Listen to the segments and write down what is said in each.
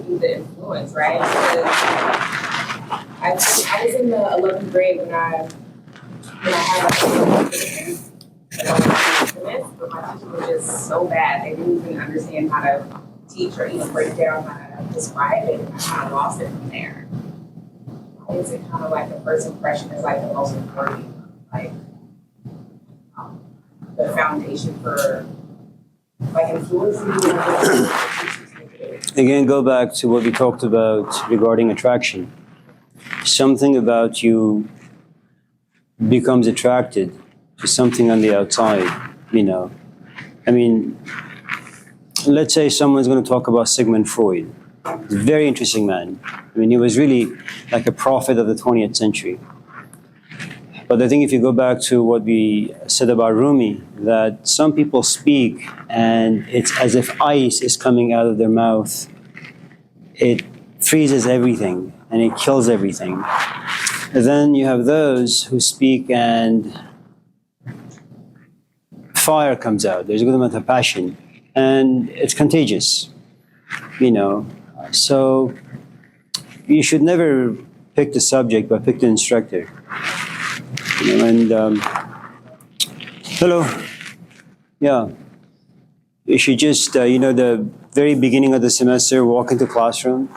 be the influence, right? Because I was in the 11th grade when I had but my teacher was just so bad. They didn't even understand how to teach or even break down how to describe it. And I kind of lost it from there. Is it kind of like the first impression is like the most important, like the foundation for like influencing you? Again, go back to what we talked about regarding attraction. Something about you becomes attracted to something on the outside, you know. I mean, let's say someone's going to talk about Sigmund Freud. Very interesting man. I mean, he was really like a prophet of the 20th century. But I think if you go back to what we said about Rumi, that some people speak and it's as if ice is coming out of their mouth. It freezes everything and it kills everything. And then you have those who speak and fire comes out. There's a good amount of passion and it's contagious, you know. So you should never pick the subject, but pick the instructor. You know, and hello, yeah. You should just, the very beginning of the semester, walk into classroom,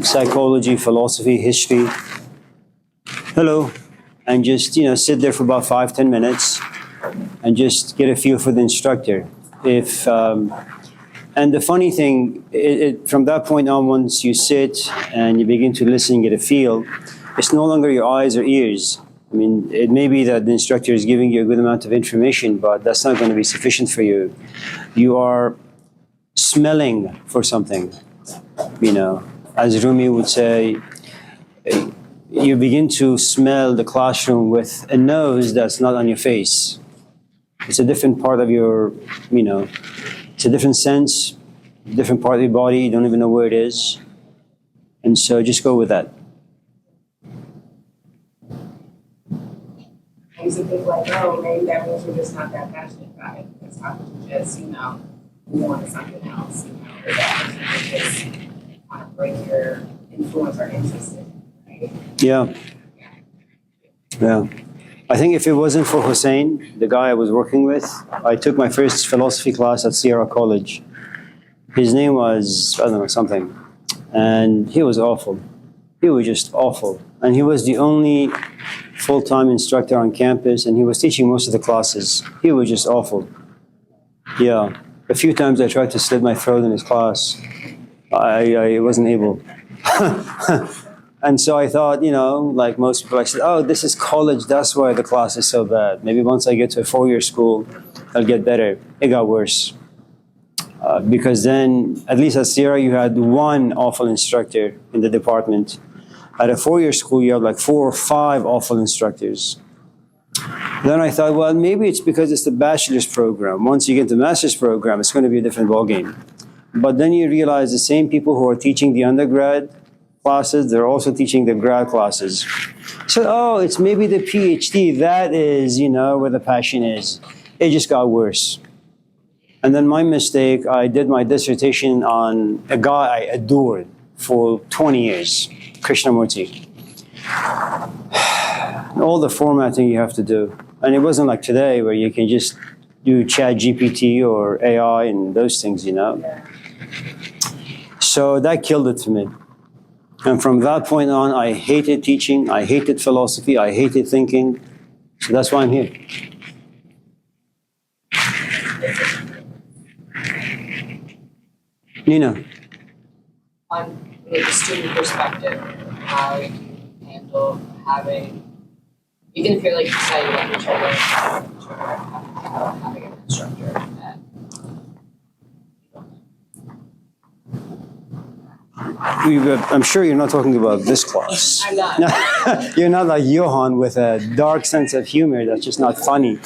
psychology, philosophy, history. Hello, and just sit there for about 5-10 minutes, and just get a feel for the instructor. And the funny thing, from that point on, once you sit and you begin to listen, get a feel, it's no longer your eyes or ears. I mean, it may be that the instructor is giving you a good amount of information, but that's not going to be sufficient for you. You are smelling for something, As Rumi would say, you begin to smell the classroom with a nose that's not on your face. It's a different part of your, it's a different sense, different part of your body. You don't even know where it is. And so just go with that. I used to think like, oh, maybe that means you're just not that passionate about it. Because how could you just, move on to something else, or that you just want to break your influence or interest in it, right? Yeah. I think if it wasn't for Hussein, the guy I was working with, I took my first philosophy class at Sierra College. His name was, I don't know, something. And he was awful. He was just awful. And he was the only full-time instructor on campus, and he was teaching most of the classes. He was just awful. Yeah. A few times I tried to slit my throat in his class. I wasn't able. And so I thought, like most people, I said, oh, this is college. That's why the class is so bad. Maybe once I get to a 4-year school, I'll get better. It got worse. Because then, at least at Sierra, you had one awful instructor in the department. At a 4-year school, you have like 4 or 5 awful instructors. Then I thought, well, maybe it's because it's the bachelor's program. Once you get the master's program, it's going to be a different ballgame. But then you realize the same people who are teaching the undergrad classes, they're also teaching the grad classes. So, oh, it's maybe the PhD. That is, where the passion is. It just got worse. And then my mistake, I did my dissertation on a guy I adored for 20 years, Krishnamurti. All the formatting you have to do. And it wasn't like today where you can just do Chat GPT or AI and those things, So that killed it for me. And from that point on, I hated teaching, I hated philosophy, I hated thinking. So that's why I'm here. Nina. On the student perspective, how you handle having, even if you're like deciding on each other, having an instructor that I'm sure you're not talking about this class. I'm not. You're not like Johan with a dark sense of humor that's just not funny.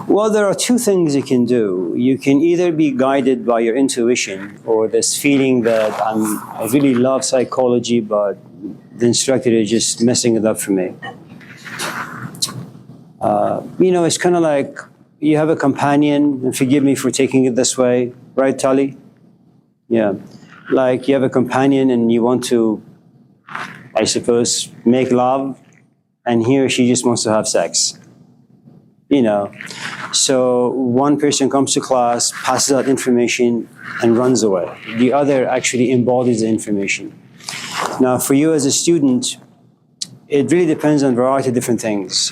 Well, there are 2 things you can do. You can either be guided by your intuition or this feeling that I really love psychology, but the instructor is just messing it up for me. It's kind of like you have a companion, and forgive me for taking it this way, right, Tali? Yeah. Like you have a companion and you want to, I suppose, make love, and he or she just wants to have sex. You know, so one person comes to class, passes out information, and runs away. The other actually embodies the information. Now, for you as a student, it really depends on a variety of different things.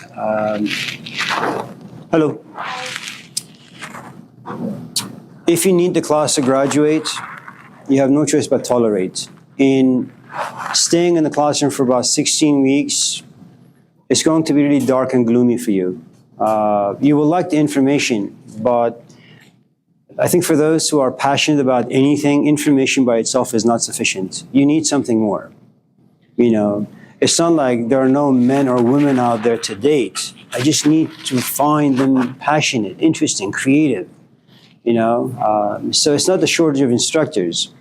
Hello. If you need the class to graduate, you have no choice but tolerate. In staying in the classroom for about 16 weeks, it's going to be really dark and gloomy for you. You will like the information, but I think for those who are passionate about anything, information by itself is not sufficient. You need something more. You know, it's not like there are no men or women out there to date. I just need to find them passionate, interesting, creative. You know, so it's not the shortage of instructors.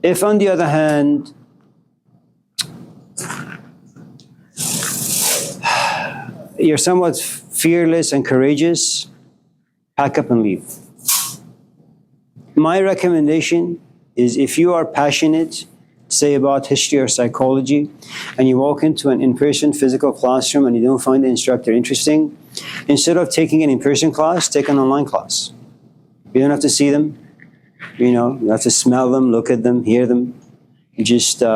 If, on the other hand, you're somewhat fearless and courageous, pack up and leave. My recommendation is if you are passionate, say about history or psychology, and you walk into an in-person physical classroom and you don't find the instructor interesting, instead of taking an in-person class, take an online class. You don't have to see them, you know, you have to smell them, look at them, hear them. Just, you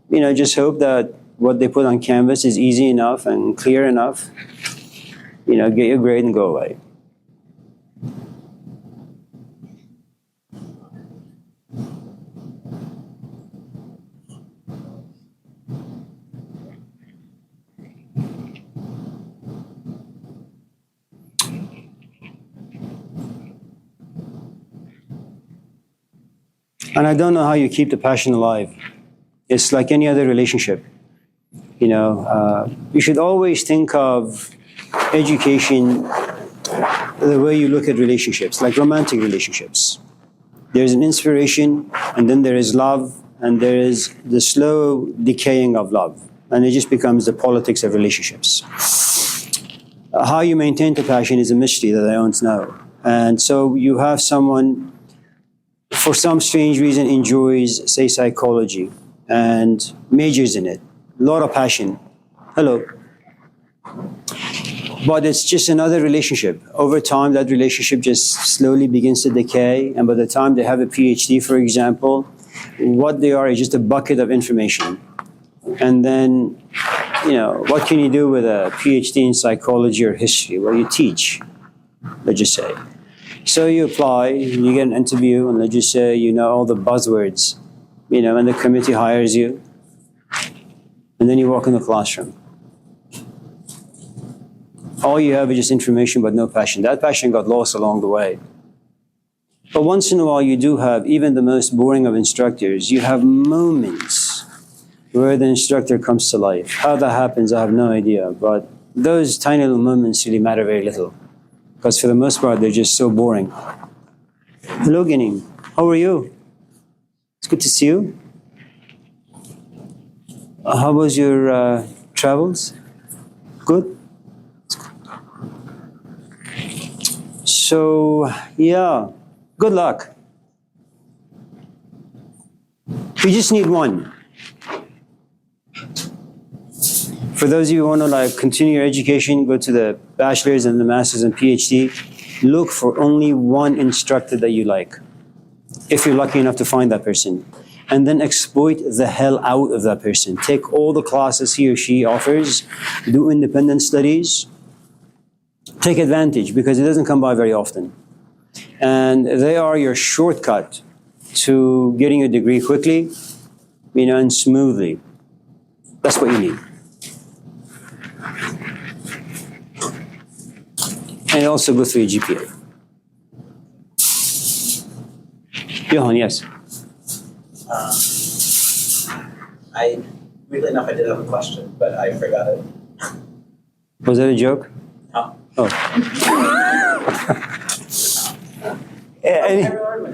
know, just hope that what they put on Canvas is easy enough and clear enough. You know, get your grade and go away. And I don't know how you keep the passion alive. It's like any other relationship. You know, you should always think of education the way you look at relationships, like romantic relationships. There's an inspiration, and then there is love, and there is the slow decaying of love. And it just becomes the politics of relationships. How you maintain the passion is a mystery that I don't know. And so you have someone, for some strange reason, enjoys, say, psychology and majors in it. A lot of passion. Hello. But it's just another relationship. Over time, that relationship just slowly begins to decay. And by the time they have a PhD, for example, what they are is just a bucket of information. And then, you know, what can you do with a PhD in psychology or history? Well, you teach, let's just say. So you apply, you get an interview, and let's just say you know all the buzzwords, you know, and the committee hires you. And then you walk in the classroom. All you have is just information but no passion. That passion got lost along the way. But once in a while you do have, even the most boring of instructors, you have moments where the instructor comes to life. How that happens, I have no idea. But those tiny little moments really matter very little. Because for the most part, they're just so boring. Hello, Ganim. How are you? It's good to see you. How was your travels? Good? So, yeah, good luck. You just need one. For those of you who want to like continue your education, go to the bachelor's and the master's and PhD, look for only one instructor that you like, if you're lucky enough to find that person. And then exploit the hell out of that person. Take all the classes he or she offers, do independent studies, take advantage because it doesn't come by very often. And they are your shortcut to getting a degree quickly, you know, and smoothly. That's what you need. And also go through your GPA. Johan, yes. Weirdly enough, I did have a question, but I forgot it. Was that a joke? No. Oh.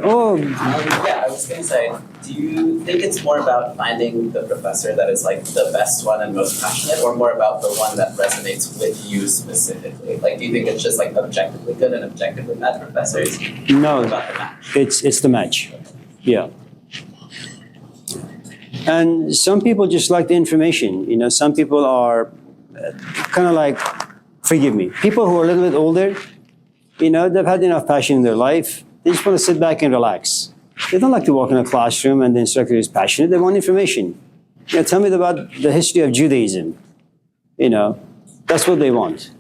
Oh. Yeah, I was going to say, Do you think it's more about finding the professor that is like the best one and most passionate, or more about the one that resonates with you specifically? Like, do you think it's just like objectively good and objectively bad professors? No, Or about the match? it's the match. Yeah. And some people just like the information. You know, some people are kind of like, forgive me, people who are a little bit older, you know, they've had enough passion in their life. They just want to sit back and relax. They don't like to walk in a classroom and the instructor is passionate. They want information. You know, tell me about the history of Judaism. You know, that's what they want.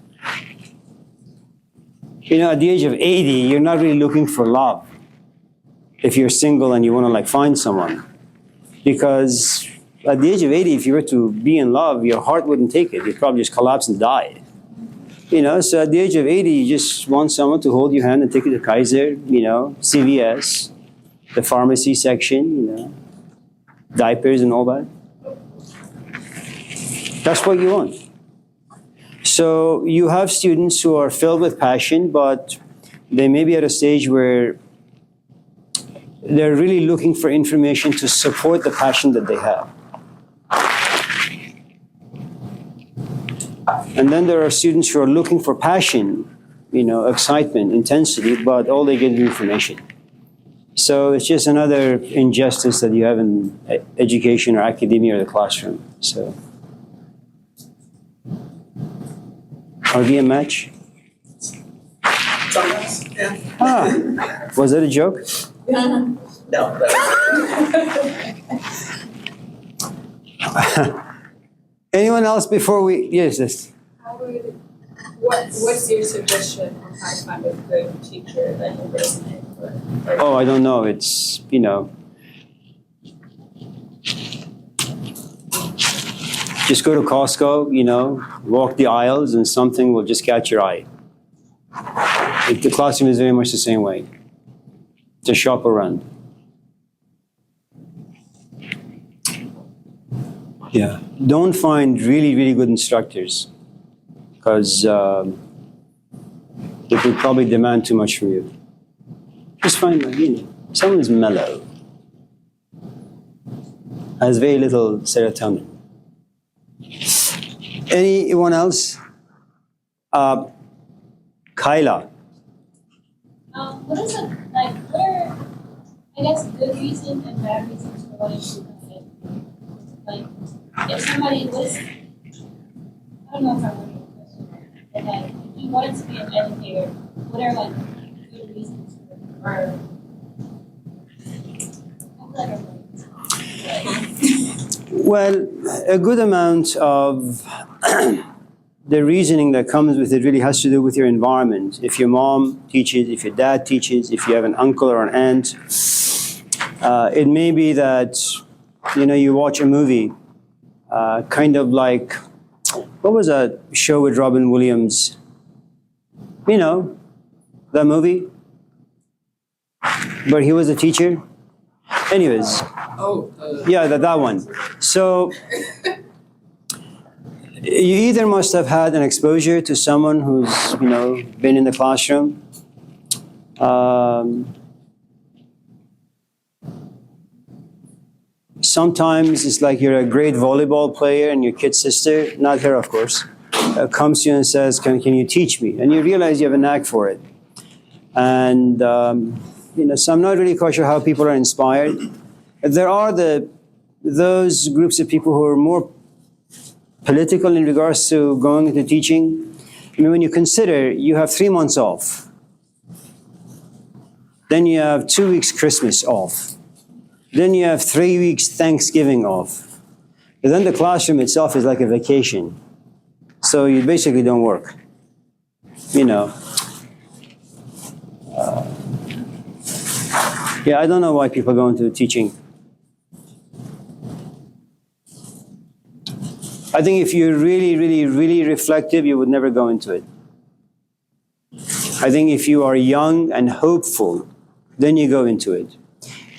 You know, at the age of 80, you're not really looking for love if you're single and you want to like find someone. Because at the age of 80, if you were to be in love, your heart wouldn't take it. You'd probably just collapse and die. You know, so at the age of 80, you just want someone to hold your hand and take you to Kaiser, you know, CVS, the pharmacy section, you know, diapers and all that. That's what you want. So you have students who are filled with passion, but they may be at a stage where they're really looking for information to support the passion that they have. And then there are students who are looking for passion, you know, excitement, intensity, but all they get is information. So it's just another injustice that you have in education or academia or the classroom. So, are we a match? Sometimes, yeah. Ah, was that a joke? No, but Anyone else before we? Yes, yes. What's your suggestion on how to find a good teacher that you resonate with? Oh, I don't know. It's, you know, just go to Costco, you know, walk the aisles and something will just catch your eye. The classroom is very much the same way. Just shop around. Yeah. Don't find really, really good instructors because it would probably demand too much from you. Just find, you know, someone who's mellow, has very little serotonin. Anyone else? Kyla. What is it like? What are, I guess, good reasons and bad reasons for wanting to commit? Like, if somebody was, I don't know if I'm wording the question right, but like, if you wanted to be an educator, what are like good reasons for, or I feel like I'm wording this wrong. Well, a good amount of the reasoning that comes with it really has to do with your environment. If your mom teaches, if your dad teaches, if you have an uncle or an aunt, it may be that, you know, you watch a movie, kind of like, what was that show with Robin Williams? You know, that movie? But he was a teacher? Anyways. Yeah, that one. So, you either must have had an exposure to someone who's, you know, been in the classroom. Sometimes it's like you're a great volleyball player and your kid sister, not her of course, comes to you and says, can you teach me? And you realize you have a knack for it. And, you know, so I'm not really quite sure how people are inspired. There are those groups of people who are more political in regards to going into teaching. I mean, when you consider you have 3 months off, then you have 2 weeks Christmas off, then you have 3 weeks Thanksgiving off, and then the classroom itself is like a vacation. So you basically don't work, you know. Yeah, I don't know why people go into teaching. I think if you're really, really, really reflective, you would never go into it. I think if you are young and hopeful, then you go into it.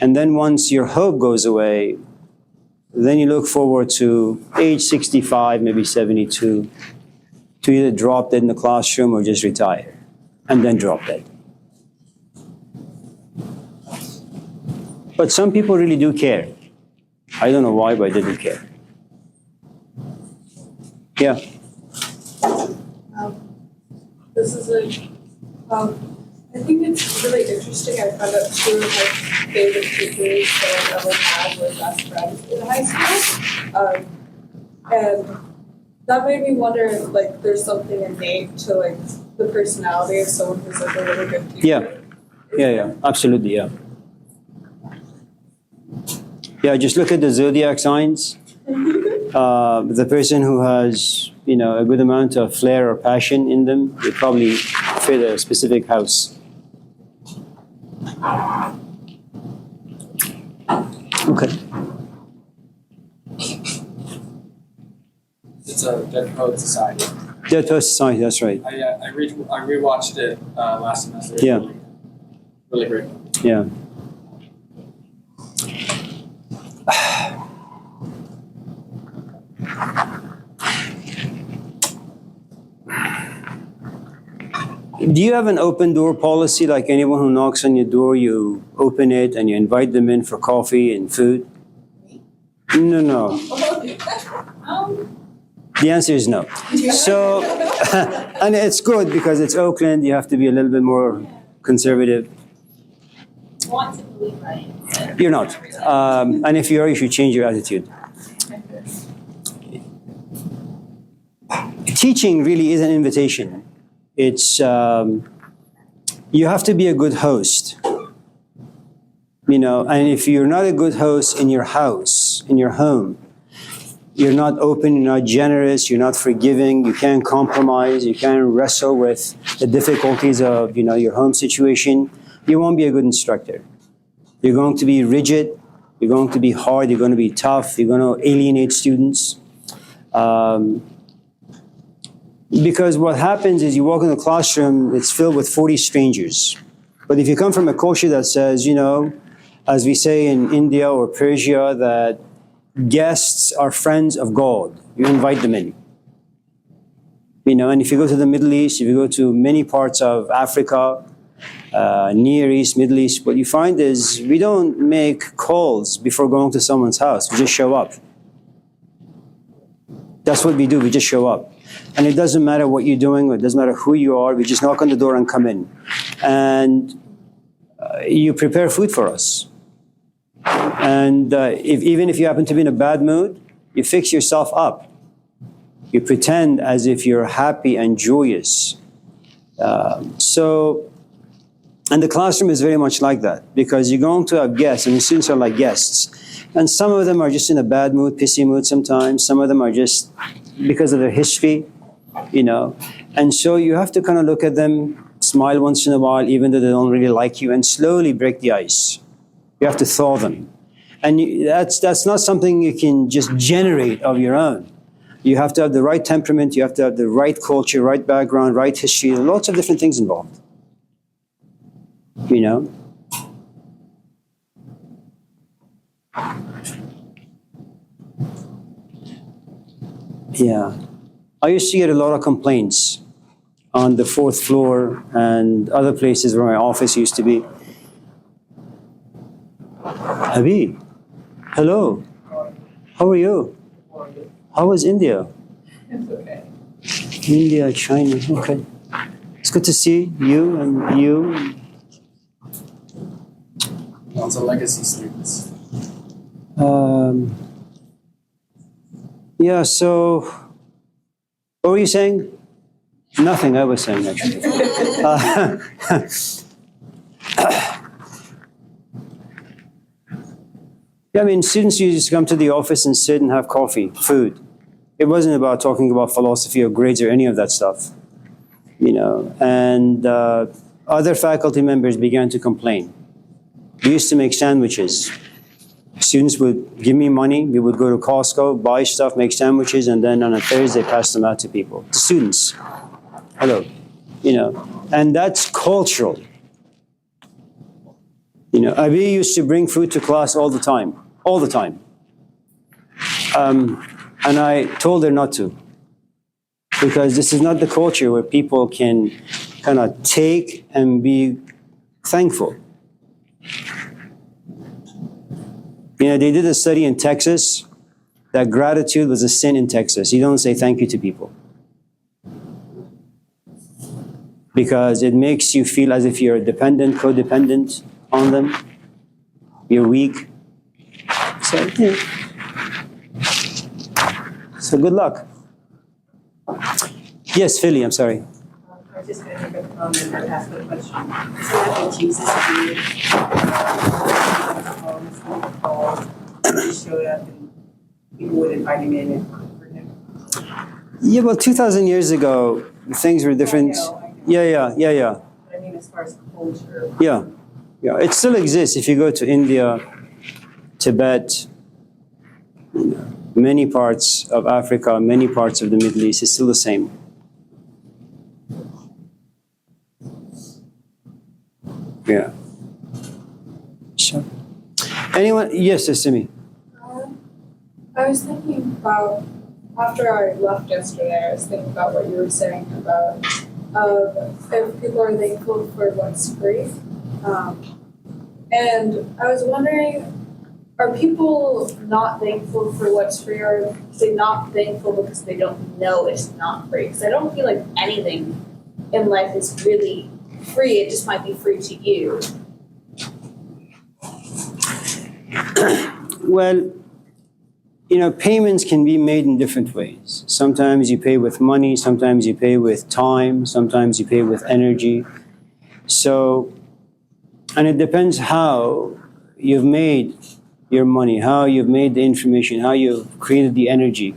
And then once your hope goes away, then you look forward to age 65, maybe 72, to either drop dead in the classroom or just retire, and then drop dead. But some people really do care. I don't know why, but they do care. Yeah. This is I think it's really interesting. I found out two of my favorite teachers that I've ever had were best friends in high school. And that made me wonder if like there's something innate to like the personality of someone who's like a really good teacher. Yeah, absolutely, yeah. Yeah, just look at the zodiac signs. The person who has, a good amount of flair or passion in them, they probably fit a specific house. Okay. It's a Dead Poet Society. Dead Poet Society, that's right. I rewatched it last semester. Yeah. Really great. Yeah. Do you have an open door policy, like anyone who knocks on your door, you open it and you invite them in for coffee and food? No. The answer is no. So, and it's good because it's Oakland, you have to be a little bit more conservative. Want to believe right. You're not. And if you are, you should change your attitude. Teaching really is an invitation. It's, you have to be a good host. And if you're not a good host in your house, in your home, you're not open, you're not generous, you're not forgiving, you can't compromise, you can't wrestle with the difficulties of, your home situation, you won't be a good instructor. You're going to be rigid, you're going to be hard, you're going to be tough, you're going to alienate students. Because what happens is you walk in the classroom, it's filled with 40 strangers. But if you come from a culture that says, as we say in India or Persia, that guests are friends of God, you invite them in. And if you go to the Middle East, if you go to many parts of Africa, Near East, Middle East, what you find is we don't make calls before going to someone's house. We just show up. That's what we do. We just show up. And it doesn't matter what you're doing, or it doesn't matter who you are. We just knock on the door and come in. And you prepare food for us. And even if you happen to be in a bad mood, you fix yourself up. You pretend as if you're happy and joyous. And the classroom is very much like that, because you're going to have guests, and the students are like guests. And some of them are just in a bad mood, pissy mood sometimes. Some of them are just because of their history, And so you have to kind of look at them, smile once in a while, even though they don't really like you, and slowly break the ice. You have to thaw them. And that's not something you can just generate of your own. You have to have the right temperament, you have to have the right culture, right background, right history, lots of different things involved. Yeah. I used to get a lot of complaints on the 4th floor and other places where my office used to be. Habib, hello. How are you? How was India? It's okay. India, China, okay. It's good to see you and you. Lots of legacy students. Yeah, so what were you saying? Nothing, I was saying actually. Yeah, I mean, students used to come to the office and sit and have coffee, food. It wasn't about talking about philosophy or grades or any of that stuff, And other faculty members began to complain. We used to make sandwiches. Students would give me money, we would go to Costco, buy stuff, make sandwiches, and then on a Thursday pass them out to people, to students. Hello, and that's cultural. Abi used to bring food to class all the time. And I told her not to, because this is not the culture where people can kind of take and be thankful. You know, they did a study in Texas that gratitude was a sin in Texas. You don't say thank you to people because it makes you feel as if you're dependent, codependent on them. You're weak. So, yeah. So good luck. Yes, Philly, I'm sorry. I was just going to make a comment and ask a question. So I think Jesus did, he showed up and people would invite him in and for him. Yeah, well, 2,000 years ago, things were different. I know. Yeah. But I mean, as far as culture. Yeah. It still exists. If you go to India, Tibet, you know, many parts of Africa, many parts of the Middle East, it's still the same. Yeah. Sure. Anyone? Yes, Simi. I was thinking about, after I left yesterday, I was thinking about what you were saying about if people are thankful for what's free. And I was wondering, are people not thankful for what's free, or are they not thankful because they don't know it's not free? Because I don't feel like anything in life is really free, it just might be free to you. Well, you know, payments can be made in different ways. Sometimes you pay with money, sometimes you pay with time, sometimes you pay with energy. So, and it depends how you've made your money, how you've made the information, how you've created the energy,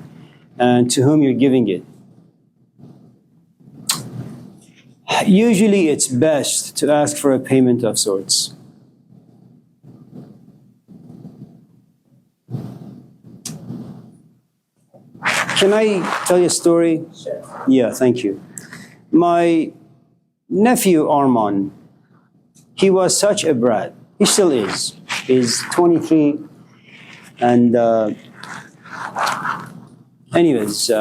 and to whom you're giving it. Usually it's best to ask for a payment of sorts. Can I tell you a story? Sure. Yeah, thank you. My nephew Arman, he was such a brat. He still is. He's 23. And anyways,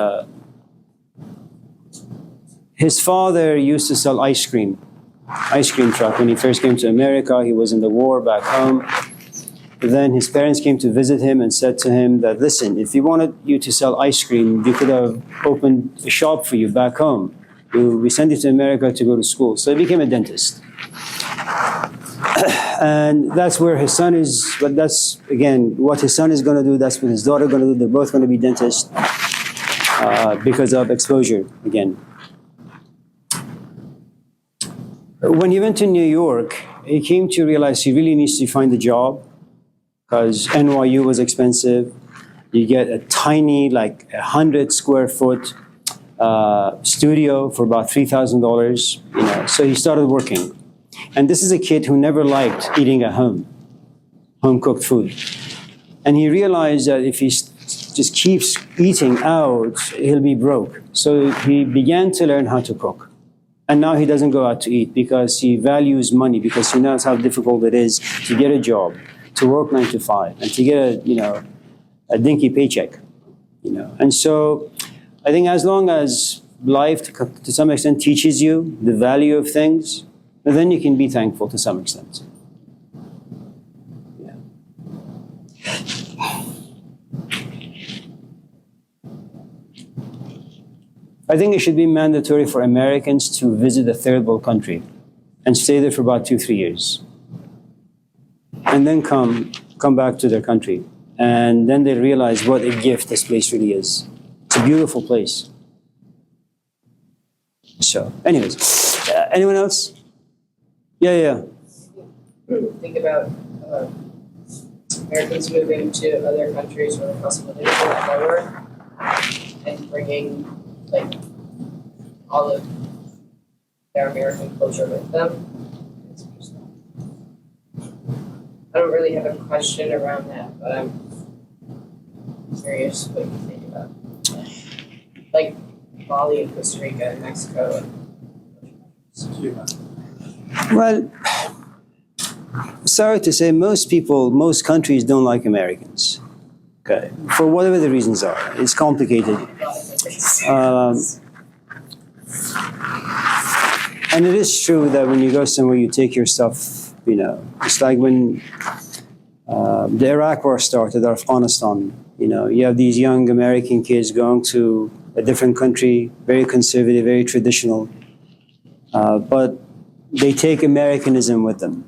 his father used to sell ice cream truck. When he first came to America, he was in the war back home. Then his parents came to visit him and said to him that, listen, if we wanted you to sell ice cream, we could have opened a shop for you back home. We sent you to America to go to school. So he became a dentist. And that's where his son is, but that's, again, what his son is going to do, that's what his daughter is going to do. They're both going to be dentists because of exposure, again. When he went to New York, he came to realize he really needs to find a job because NYU was expensive. You get a tiny, like 100 square foot studio for about $3,000. You know, so he started working. And this is a kid who never liked eating at home cooked food. And he realized that if he just keeps eating out, he'll be broke. So he began to learn how to cook. And now he doesn't go out to eat because he values money, because he knows how difficult it is to get a job, to work 9 to 5, and to get a dinky paycheck. And so I think as long as life to some extent teaches you the value of things, then you can be thankful to some extent. Yeah. I think it should be mandatory for Americans to visit a third world country and stay there for about 2-3 years. And then come back to their country. And then they realize what a gift this place really is. It's a beautiful place. So, anyways, anyone else? Yeah. Think about Americans moving to other countries where the cost of living is a lot lower and bringing like all of their American culture with them. I don't really have a question around that, but I'm curious what you think about like Bali and Costa Rica and Mexico and Cuba. Well, sorry to say, most countries don't like Americans. Okay, for whatever the reasons are, it's complicated. And it is true that when you go somewhere, you take your stuff. It's like when The Iraq War started, Afghanistan. You know, you have these young American kids going to a different country, very conservative, very traditional, but they take Americanism with them.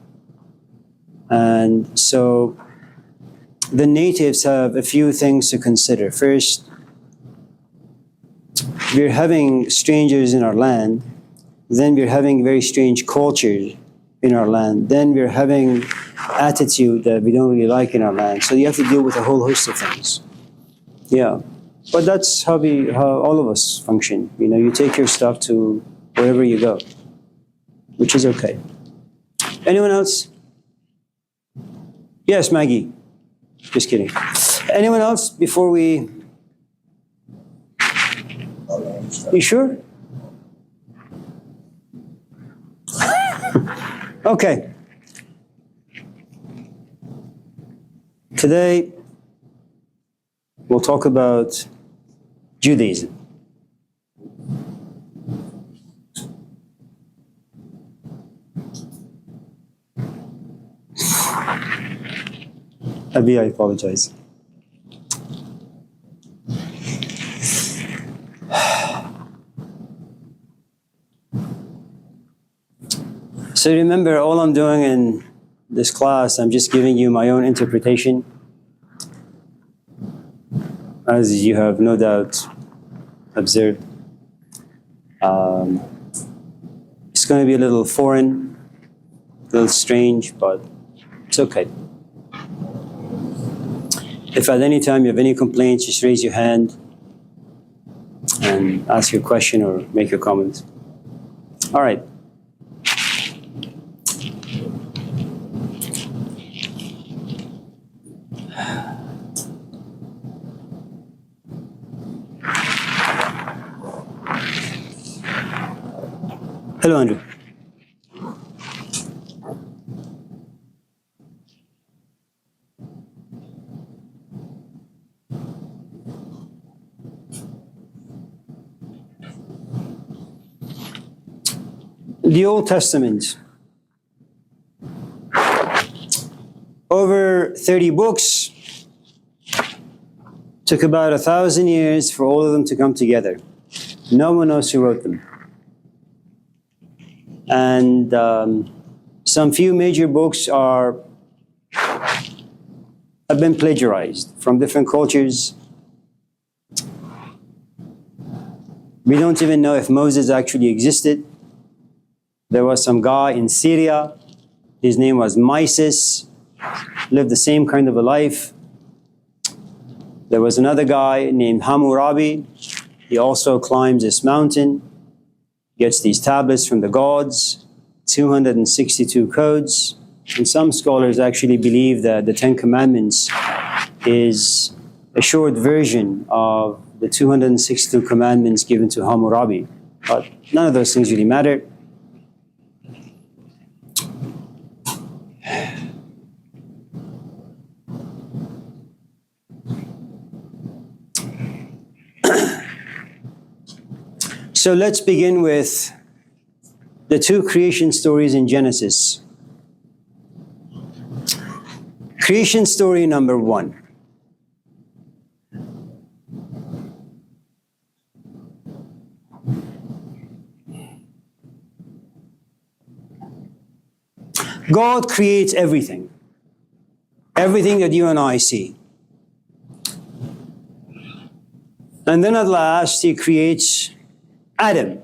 And so the natives have a few things to consider. First, we're having strangers in our land. Then we're having very strange culture in our land. Then we're having attitude that we don't really like in our land. So you have to deal with a whole host of things. Yeah. But that's how all of us function. You know, you take your stuff to wherever you go, which is okay. Anyone else? Yes, Maggie. Just kidding. Anyone else before we... You sure? Okay. Today, we'll talk about Judaism. Abi, I apologize. So remember, all I'm doing in this class, I'm just giving you my own interpretation, as you have no doubt observed. It's going to be a little foreign, a little strange, but it's okay. If at any time you have any complaints, just raise your hand and ask your question or make your comment. All right. Hello, Andrew. The Old Testament. Over 30 books. Took about 1,000 years for all of them to come together. No one knows who wrote them. And some few major books have been plagiarized from different cultures. We don't even know if Moses actually existed. There was some guy in Syria. His name was Mysis. Lived the same kind of a life. There was another guy named Hammurabi. He also climbs this mountain. Gets these tablets from the gods, 262 codes. And some scholars actually believe that the Ten Commandments is a short version of the 262 commandments given to Hammurabi. But none of those things really matter. So let's begin with the two creation stories in Genesis. Creation story number 1. God creates everything. Everything that you and I see. And then at last, He creates Adam.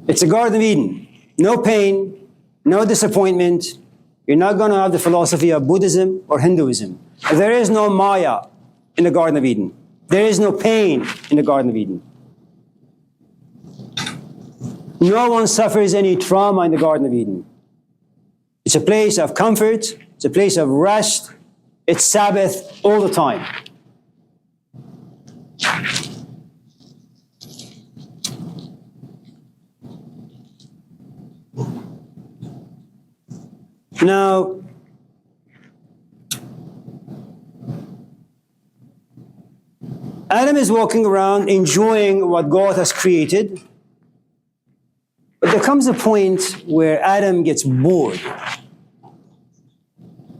It's a Garden of Eden. No pain, no disappointment. You're not going to have the philosophy of Buddhism or Hinduism. There is no Maya in the Garden of Eden. There is no pain in the Garden of Eden. No one suffers any trauma in the Garden of Eden. It's a place of comfort. It's a place of rest. It's Sabbath all the time. Now, Adam is walking around enjoying what God has created. But there comes a point where Adam gets bored.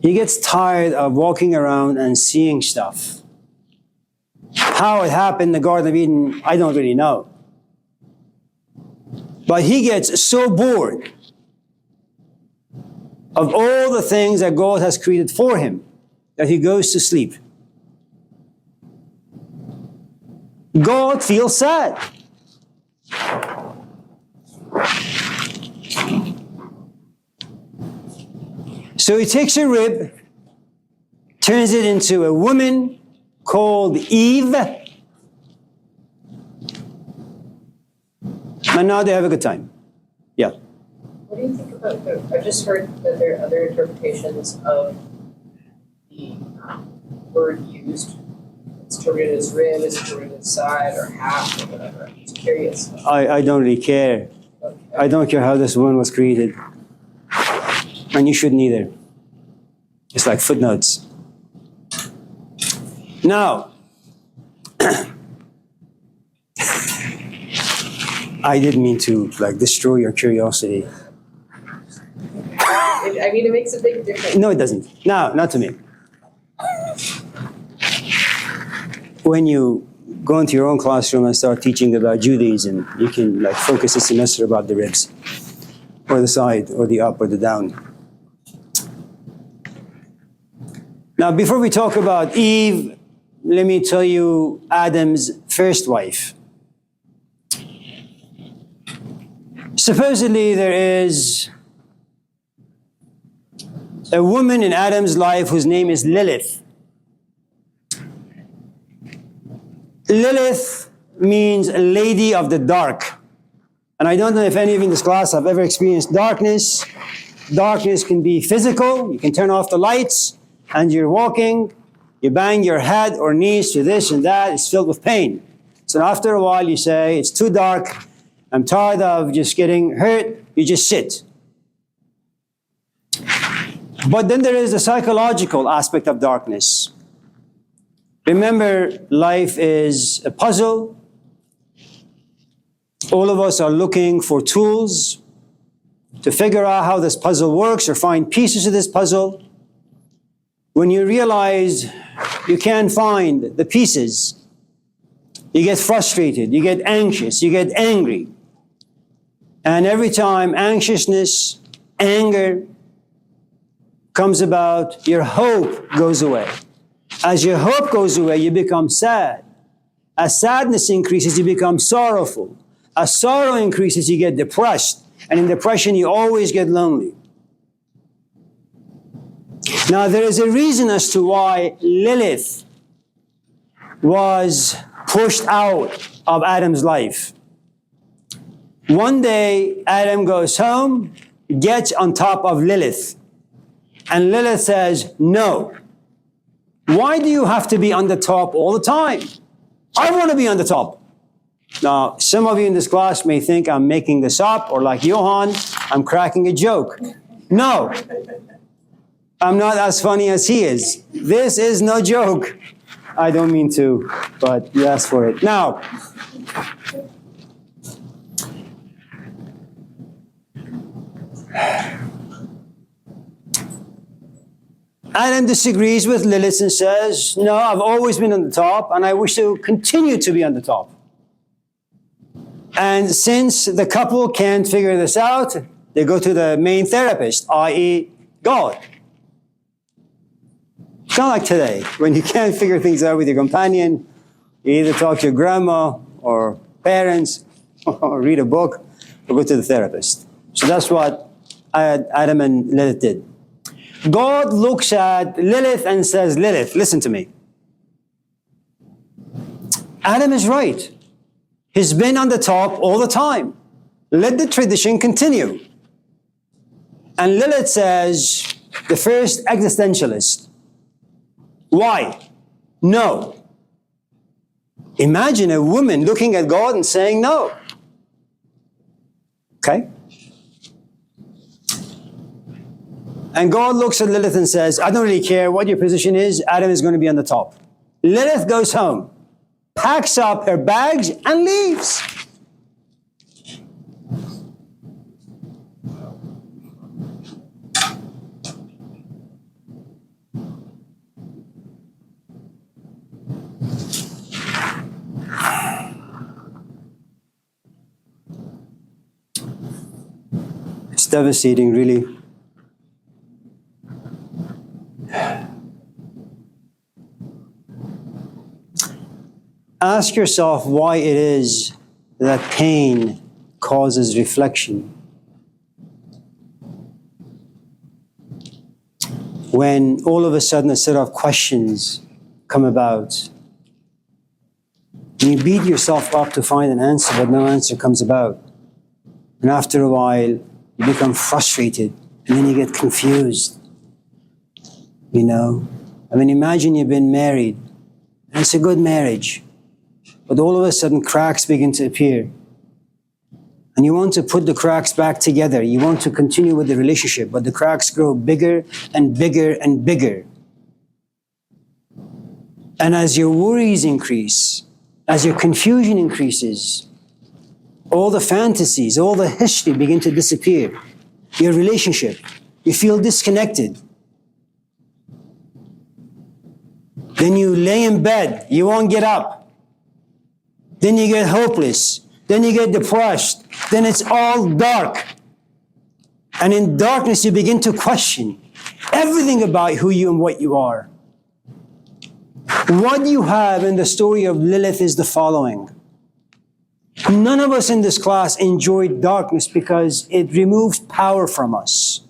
He gets tired of walking around and seeing stuff. How it happened in the Garden of Eden, I don't really know. But he gets so bored of all the things that God has created for him that he goes to sleep. God feels sad. So he takes a rib, turns it into a woman called Eve, and now they have a good time. Yeah. What do you think about I just heard that there are other interpretations of the word used. It's interpreted as rib, it's interpreted as side or half or whatever. I'm just curious. I don't really care. Okay. I don't care how this woman was created. And you shouldn't either. It's like footnotes. Now, I didn't mean to destroy your curiosity. I mean, it makes a big difference. No, it doesn't. No, not to me. When you go into your own classroom and start teaching about Judaism, you can focus a semester about the ribs, or the side, or the up, or the down. Now, before we talk about Eve, let me tell you Adam's first wife. Supposedly, there is a woman in Adam's life whose name is Lilith. Lilith means lady of the dark. And I don't know if any of you in this class have ever experienced darkness. Darkness can be physical. You can turn off the lights and you're walking. You bang your head or knees to this and that. It's filled with pain. So after a while you say, it's too dark. I'm tired of just getting hurt. You just sit. But then there is the psychological aspect of darkness. Remember, life is a puzzle. All of us are looking for tools to figure out how this puzzle works or find pieces of this puzzle. When you realize you can't find the pieces, you get frustrated, you get anxious, you get angry. And every time anxiousness, anger comes about, your hope goes away. As your hope goes away, you become sad. As sadness increases, you become sorrowful. As sorrow increases, you get depressed. And in depression, you always get lonely. Now, there is a reason as to why Lilith was pushed out of Adam's life. One day, Adam goes home, gets on top of Lilith. And Lilith says, no. Why do you have to be on the top all the time? I want to be on the top. Now, some of you in this class may think I'm making this up, or like Johan, I'm cracking a joke. No, I'm not as funny as he is. This is no joke. I don't mean to, but you asked for it. Now, Adam disagrees with Lilith and says, no, I've always been on the top and I wish to continue to be on the top. And since the couple can't figure this out, they go to the main therapist, i.e. God. It's not like today, when you can't figure things out with your companion, you either talk to your grandma or parents or read a book or go to the therapist. So that's what Adam and Lilith did. God looks at Lilith and says, Lilith, listen to me. Adam is right. He's been on the top all the time. Let the tradition continue. And Lilith says, the first existentialist. Why? No. Imagine a woman looking at God and saying no. Okay? And God looks at Lilith and says, I don't really care what your position is, Adam is going to be on the top. Lilith goes home. packs up her bags and leaves. It's devastating, really. Ask yourself why it is that pain causes reflection. When all of a sudden a set of questions come about, and you beat yourself up to find an answer, but no answer comes about. And after a while, you become frustrated, and then you get confused. You know? I mean, imagine you've been married, and it's a good marriage. But all of a sudden, cracks begin to appear. And you want to put the cracks back together. You want to continue with the relationship, but the cracks grow bigger and bigger and bigger. And as your worries increase, as your confusion increases, all the fantasies, all the history begin to disappear. Your relationship, you feel disconnected. Then you lay in bed, you won't get up. Then you get hopeless. Then you get depressed. Then it's all dark. And in darkness, you begin to question everything about who you and what you are. What you have in the story of Lilith is the following. None of us in this class enjoyed darkness because it removes power from us.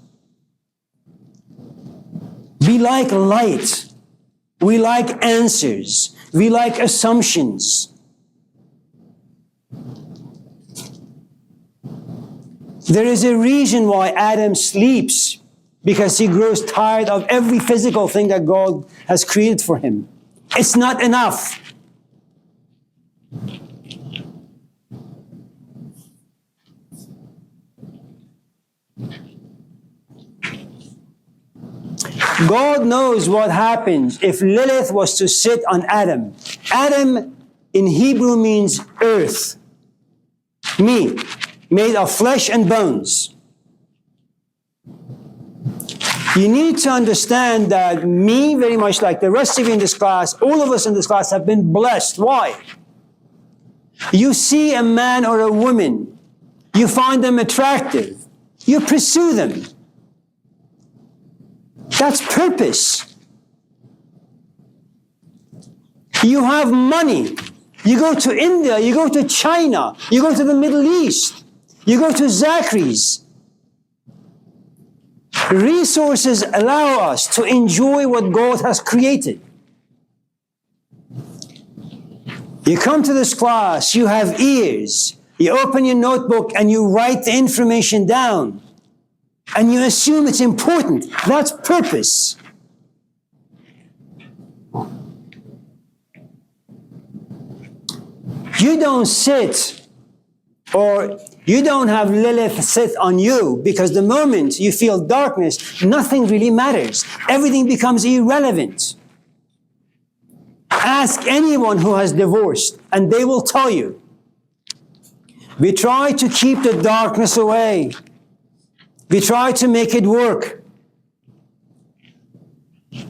We like light. We like answers. We like assumptions. There is a reason why Adam sleeps, because he grows tired of every physical thing that God has created for him. It's not enough. God knows what happens if Lilith was to sit on Adam. Adam in Hebrew means earth. Me, made of flesh and bones. You need to understand that me, very much like the rest of you in this class, all of us in this class have been blessed. Why? You see a man or a woman, you find them attractive, you pursue them. That's purpose. You have money. You go to India, you go to China, you go to the Middle East, you go to Zachary's. Resources allow us to enjoy what God has created. You come to this class, you have ears, you open your notebook and you write the information down. And you assume it's important. That's purpose. You don't sit, or you don't have Lilith sit on you, because the moment you feel darkness, nothing really matters. Everything becomes irrelevant. Ask anyone who has divorced, and they will tell you. We try to keep the darkness away. We try to make it work.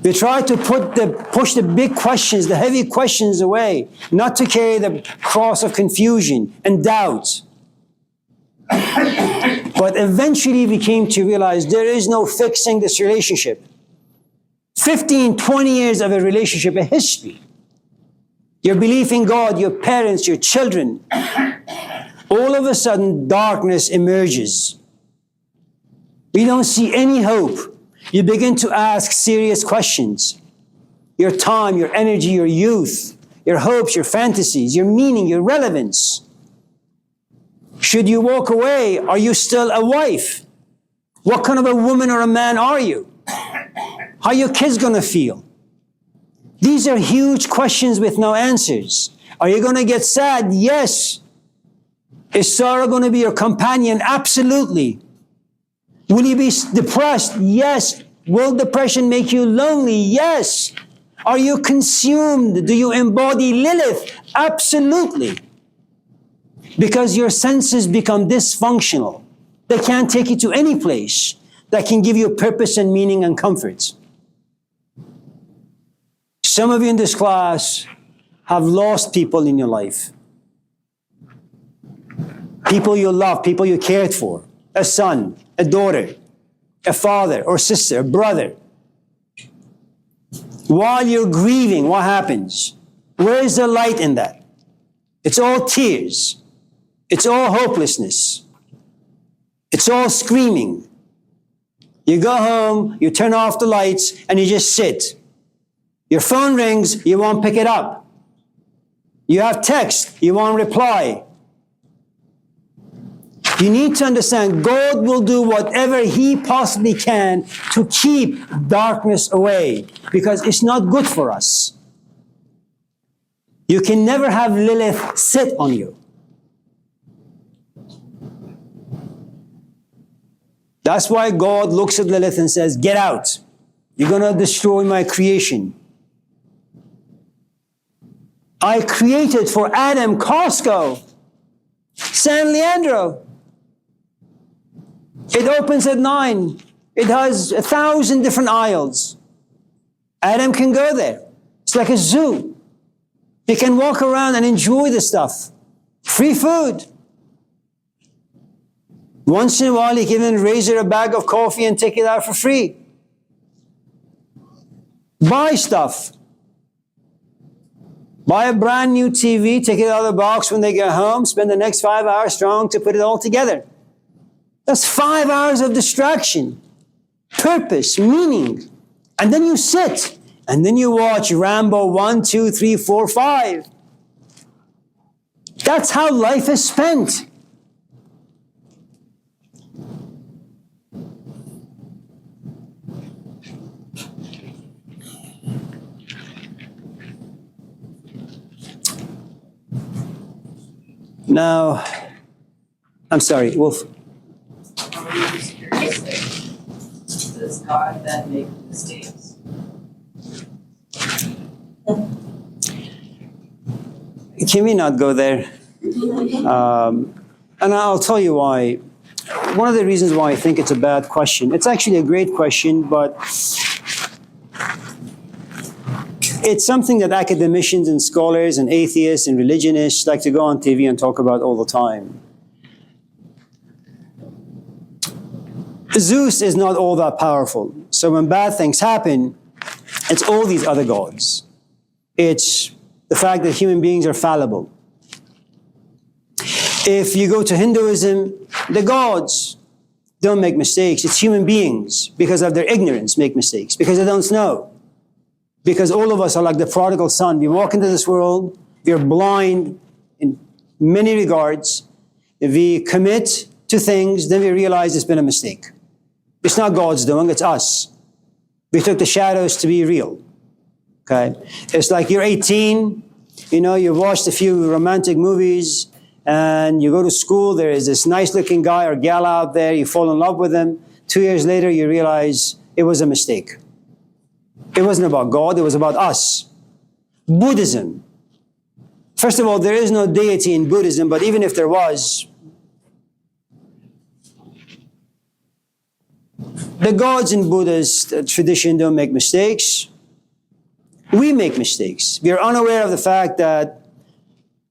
We try to push the big questions, the heavy questions away, not to carry the cross of confusion and doubt. But eventually we came to realize there is no fixing this relationship. 15, 20 years of a relationship, a history. Your belief in God, your parents, your children. All of a sudden, darkness emerges. We don't see any hope. You begin to ask serious questions. Your time, your energy, your youth, your hopes, your fantasies, your meaning, your relevance. Should you walk away? Are you still a wife? What kind of a woman or a man are you? How are your kids going to feel? These are huge questions with no answers. Are you going to get sad? Yes. Is Sarah going to be your companion? Absolutely. Will you be depressed? Yes. Will depression make you lonely? Yes. Are you consumed? Do you embody Lilith? Absolutely. Because your senses become dysfunctional. They can't take you to any place that can give you purpose and meaning and comfort. Some of you in this class have lost people in your life. People you love, people you cared for. A son, a daughter, a father or sister, a brother. While you're grieving, what happens? Where is the light in that? It's all tears. It's all hopelessness. It's all screaming. You go home, you turn off the lights, and you just sit. Your phone rings, you won't pick it up. You have text, you won't reply. You need to understand God will do whatever He possibly can to keep darkness away, because it's not good for us. You can never have Lilith sit on you. That's why God looks at Lilith and says, get out. You're going to destroy my creation. I created for Adam Costco, San Leandro. It opens at 9. It has 1,000 different aisles. Adam can go there. It's like a zoo. He can walk around and enjoy the stuff. Free food. Once in a while, he can even raise her a bag of coffee and take it out for free. Buy stuff. Buy a brand new TV, take it out of the box when they get home, spend the next 5 hours trying to put it all together. That's 5 hours of distraction, purpose, meaning. And then you sit, and then you watch Rambo 1, 2, 3, 4, 5. That's how life is spent. Now, I'm sorry, Wolf. I'm just curious, like, does God then make mistakes? Can we not go there? And I'll tell you why. One of the reasons why I think it's a bad question, it's actually a great question, but it's something that academicians and scholars and atheists and religionists like to go on TV and talk about all the time. Zeus is not all that powerful. So when bad things happen, it's all these other gods. It's the fact that human beings are fallible. If you go to Hinduism, the gods don't make mistakes. It's human beings, because of their ignorance, make mistakes, because they don't know. Because all of us are like the prodigal son. We walk into this world, we're blind in many regards. If we commit to things, then we realize it's been a mistake. It's not God's doing, it's us. We took the shadows to be real. Okay? It's like you're 18, you've watched a few romantic movies, and you go to school, there is this nice looking guy or gal out there, you fall in love with him. 2 years later, you realize it was a mistake. It wasn't about God, it was about us. Buddhism. First of all, there is no deity in Buddhism, but even if there was, the gods in Buddhist tradition don't make mistakes. We make mistakes. We are unaware of the fact that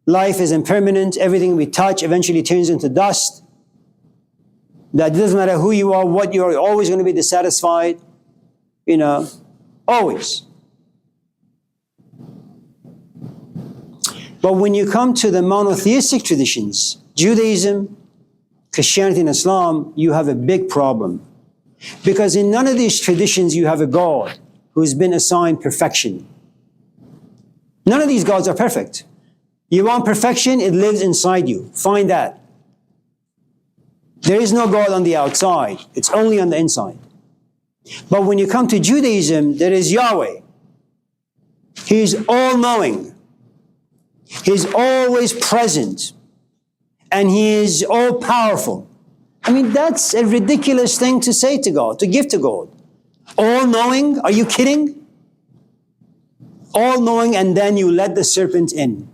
life is impermanent. Everything we touch eventually turns into dust. That it doesn't matter who you are, what you are, you're always going to be dissatisfied. Always. But when you come to the monotheistic traditions, Judaism, Christianity, and Islam, you have a big problem. Because in none of these traditions you have a God who's been assigned perfection. None of these gods are perfect. You want perfection, it lives inside you. Find that. There is no God on the outside. It's only on the inside. But when you come to Judaism, there is Yahweh. He's all-knowing. He's always present. And He is all-powerful. I mean, that's a ridiculous thing to say to God, to give to God. All-knowing? Are you kidding? All knowing, and then you let the serpent in.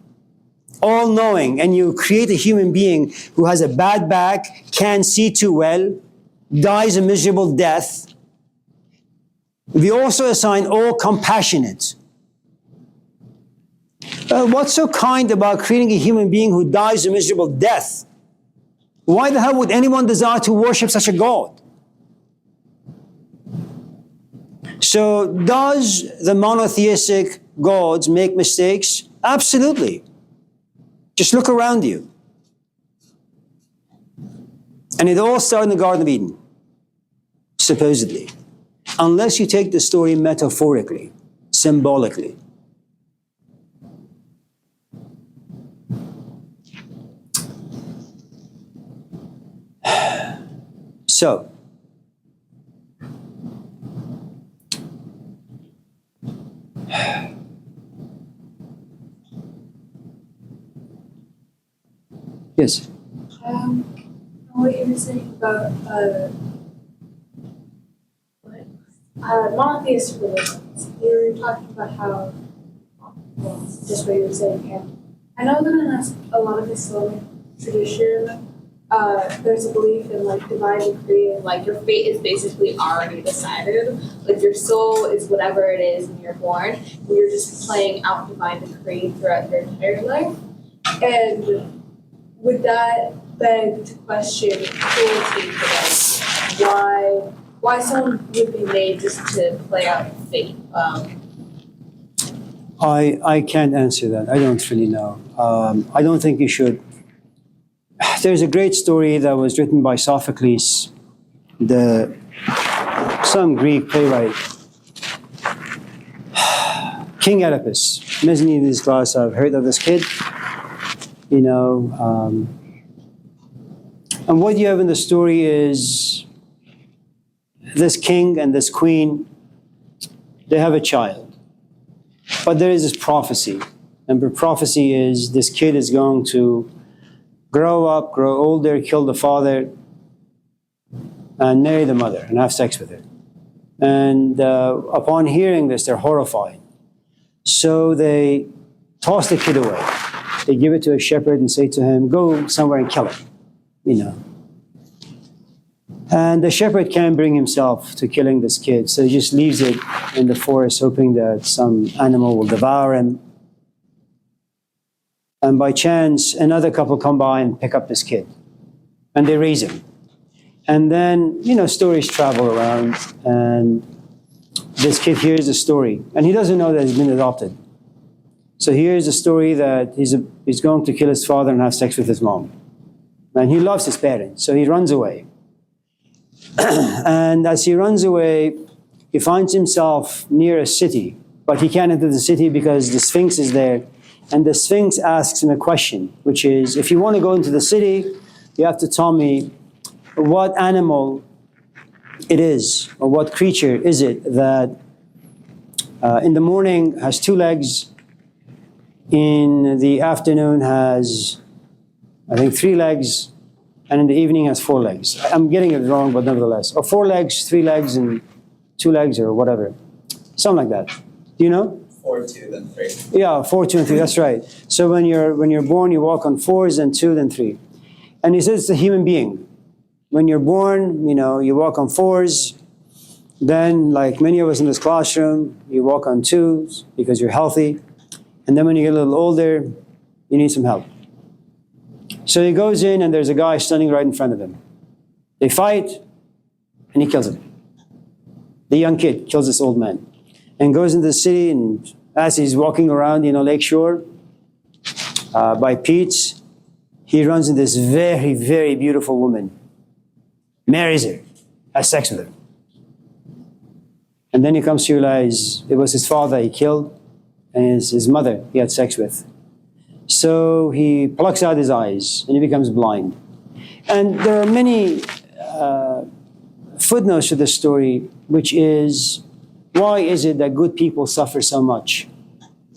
All knowing, and you create a human being who has a bad back, can't see too well, dies a miserable death. We also assign all compassionate. What's so kind about creating a human being who dies a miserable death? Why the hell would anyone desire to worship such a God? So, does the monotheistic gods make mistakes? Absolutely. Just look around you. And it all started in the Garden of Eden, supposedly. Unless you take the story metaphorically, symbolically. So, yes. What you were saying about monotheistic religions. You were talking about how, well, just what you were saying. And I know that in a lot of Islamic tradition, there's a belief in like divine decree, and like your fate is basically already decided. Like your soul is whatever it is when you're born, and you're just playing out divine decree throughout your entire life. And would that beg to question cruelty for them? Why someone would be made just to play out fate? I can't answer that. I don't really know. I don't think you should. There's a great story that was written by Sophocles, some Greek playwright. King Oedipus. Many in this class have heard of this kid. You know, and what you have in the story is this king and this queen, they have a child. But there is this prophecy. And the prophecy is this kid is going to grow up, grow older, kill the father, and marry the mother and have sex with her. And upon hearing this, they're horrified. So they toss the kid away. They give it to a shepherd and say to him, go somewhere and kill it, you know. And the shepherd can't bring himself to killing this kid, so he just leaves it in the forest, hoping that some animal will devour him. And by chance, another couple come by and pick up this kid. And they raise him. And then, you know, stories travel around, and this kid hears a story. And he doesn't know that he's been adopted. So here's a story that he's going to kill his father and have sex with his mom. And he loves his parents, so he runs away. And as he runs away, he finds himself near a city. But he can't enter the city because the Sphinx is there. And the Sphinx asks him a question, which is, if you want to go into the city, you have to tell me what animal it is, or what creature is it that in the morning has 2 legs, in the afternoon has, I think, 3 legs, and in the evening has 4 legs. I'm getting it wrong, but nevertheless. Or 4 legs, 3 legs, and 2 legs, or whatever. Something like that. Do you know? 4, 2, then 3. Yeah, 4, 2, and 3, that's right. So when you're born, you walk on 4s, then 2, then 3. And he says it's a human being. When you're born, you know, you walk on 4s. Then, like many of us in this classroom, you walk on 2s because you're healthy. And then when you get a little older, you need some help. So he goes in and there's a guy standing right in front of him. They fight and he kills him. The young kid kills this old man and goes into the city, and as he's walking around, you know, Lakeshore, by Pete's, he runs into this very, very beautiful woman, marries her, has sex with her. And then he comes to realize it was his father he killed, and his mother he had sex with. So he plucks out his eyes and he becomes blind. And there are many footnotes to this story, which is, why is it that good people suffer so much?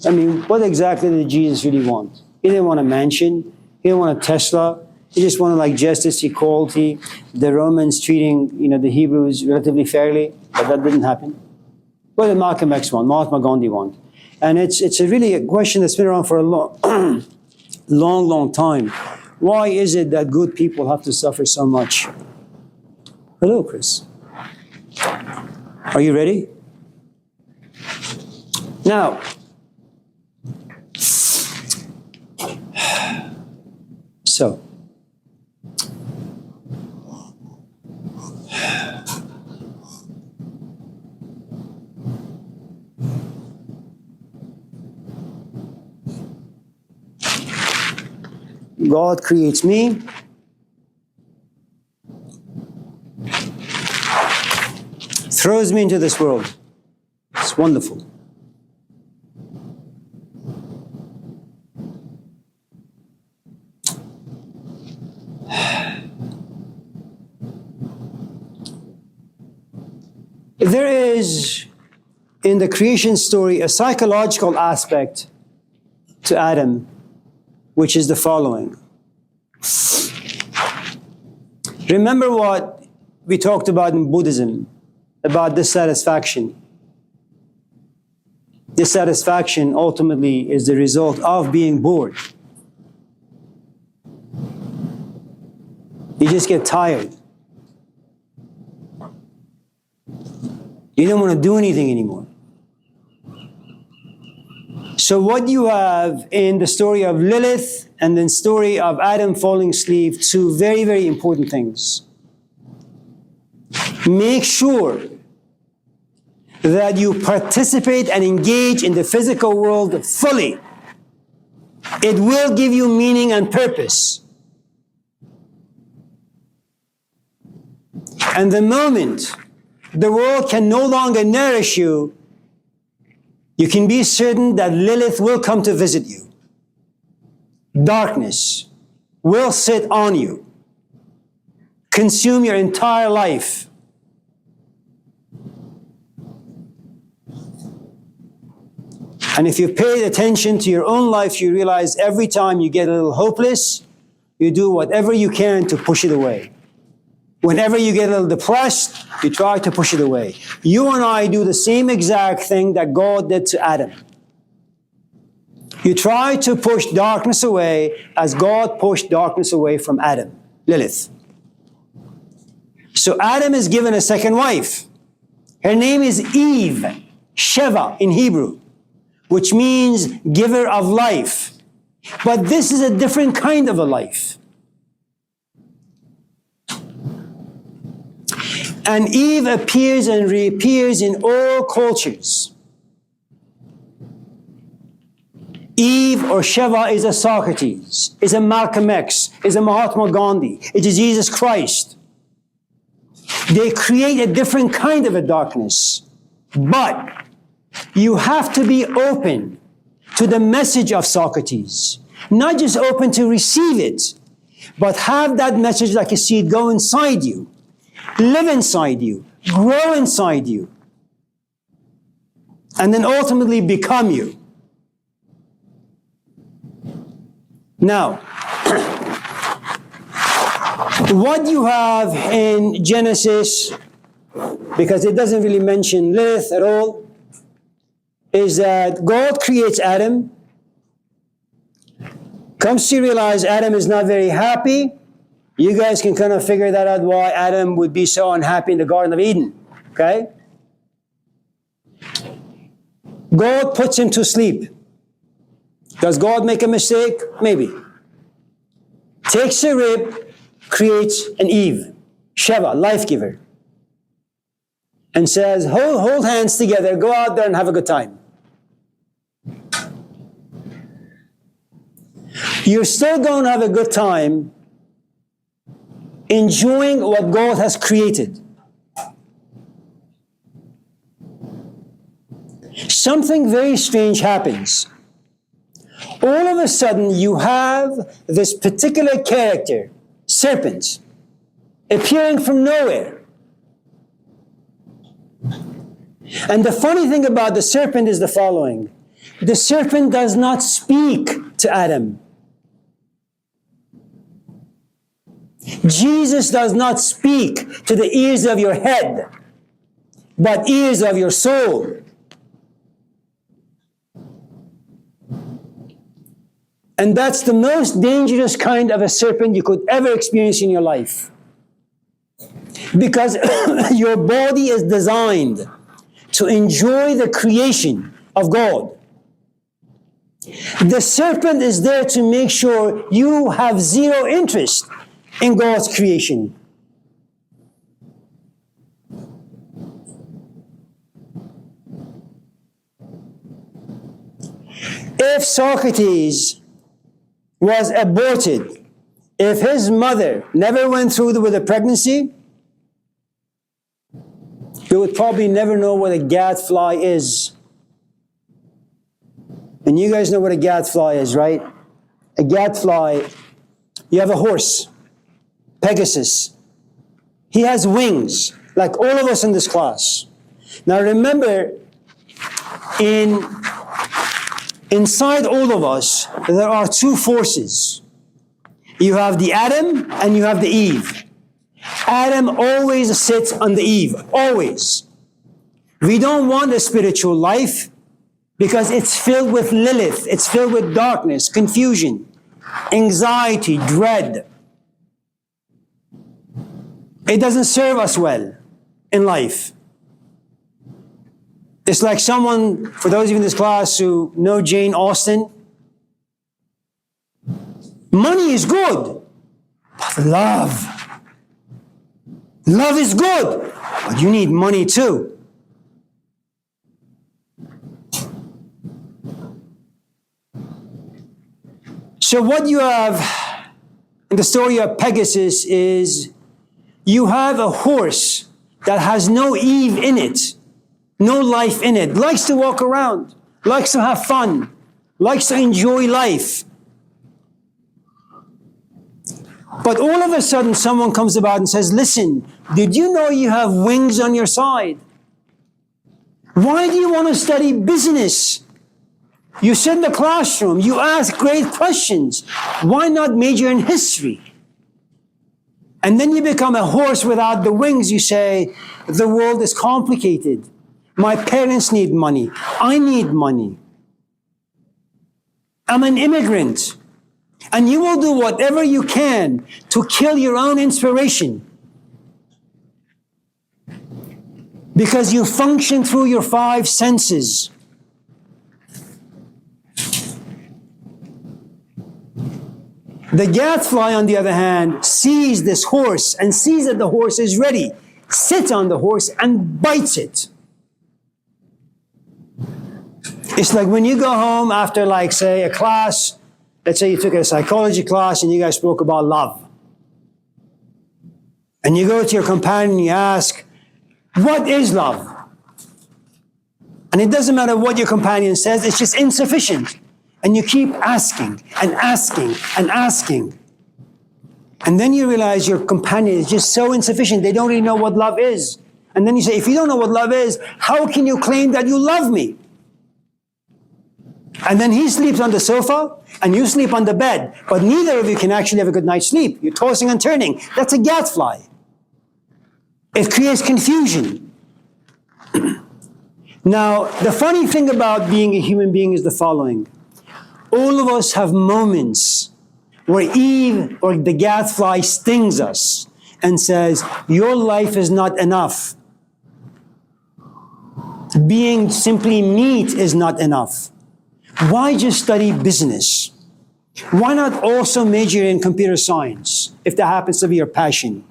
I mean, what exactly did Jesus really want? He didn't want a mansion. He didn't want a Tesla. He just wanted like justice, equality, the Romans treating, you know, the Hebrews relatively fairly, but that didn't happen. What did Malcolm X want? Mahatma Gandhi want? And it's really a question that's been around for a long time. Why is it that good people have to suffer so much? Hello, Chris. Are you ready? Now, so, God creates me. Throws me into this world. It's wonderful. There is, in the creation story, a psychological aspect to Adam, which is the following. Remember what we talked about in Buddhism, about dissatisfaction. Dissatisfaction ultimately is the result of being bored. You just get tired. You don't want to do anything anymore. So what you have in the story of Lilith and the story of Adam falling asleep, two very, very important things. Make sure that you participate and engage in the physical world fully. It will give you meaning and purpose. And the moment the world can no longer nourish you, you can be certain that Lilith will come to visit you. Darkness will sit on you, consume your entire life. And if you pay attention to your own life, you realize every time you get a little hopeless, you do whatever you can to push it away. Whenever you get a little depressed, you try to push it away. You and I do the same exact thing that God did to Adam. You try to push darkness away as God pushed darkness away from Adam, Lilith. So Adam is given a second wife. Her name is Eve, Sheva in Hebrew, which means giver of life. But this is a different kind of a life. And Eve appears and reappears in all cultures. Eve or Sheva is a Socrates, is a Malcolm X, is a Mahatma Gandhi, it is Jesus Christ. They create a different kind of a darkness. But you have to be open to the message of Socrates. Not just open to receive it, but have that message like a seed go inside you. Live inside you, grow inside you, and then ultimately become you. Now, what you have in Genesis, because it doesn't really mention Lilith at all, is that God creates Adam, comes to realize Adam is not very happy. You guys can kind of figure that out, why Adam would be so unhappy in the Garden of Eden, okay? God puts him to sleep. Does God make a mistake? Maybe. Takes a rib, creates an Eve, Sheva, life giver, and says, hold hands together, go out there and have a good time. You're still going to have a good time enjoying what God has created. Something very strange happens. All of a sudden, you have this particular character, serpent, appearing from nowhere. And the funny thing about the serpent is the following. The serpent does not speak to Adam. Jesus does not speak to the ears of your head, but ears of your soul. And that's the most dangerous kind of a serpent you could ever experience in your life. Because your body is designed to enjoy the creation of God. The serpent is there to make sure you have zero interest in God's creation. If Socrates was aborted, if his mother never went through with a pregnancy, he would probably never know what a gadfly is. And you guys know what a gadfly is, right? A gadfly, you have a horse, Pegasus. He has wings, like all of us in this class. Now remember, inside all of us, there are two forces. You have the Adam and you have the Eve. Adam always sits on the Eve, always. We don't want a spiritual life because it's filled with Lilith, it's filled with darkness, confusion, anxiety, dread. It doesn't serve us well in life. It's like someone, for those of you in this class who know Jane Austen, money is good, but love is good, but you need money too. So what you have in the story of Pegasus is you have a horse that has no Eve in it, no life in it, likes to walk around, likes to have fun, likes to enjoy life. But all of a sudden someone comes about and says, listen, did you know you have wings on your side? Why do you want to study business? You sit in the classroom, you ask great questions. Why not major in history? And then you become a horse without the wings. You say, the world is complicated. My parents need money. I need money. I'm an immigrant. And you will do whatever you can to kill your own inspiration. Because you function through your five senses. The gadfly, on the other hand, sees this horse and sees that the horse is ready, sits on the horse and bites it. It's like when you go home after, like, say, a class, let's say you took a psychology class and you guys spoke about love. And you go to your companion and you ask, what is love? And it doesn't matter what your companion says, it's just insufficient. And you keep asking and asking and asking. And then you realize your companion is just so insufficient, they don't really know what love is. And then you say, if you don't know what love is, how can you claim that you love me? And then he sleeps on the sofa and you sleep on the bed, but neither of you can actually have a good night's sleep. You're tossing and turning. That's a gadfly. It creates confusion. Now, the funny thing about being a human being is the following. All of us have moments where Eve or the gadfly stings us and says, your life is not enough. Being simply meat is not enough. Why just study business? Why not also major in computer science, if that happens to be your passion?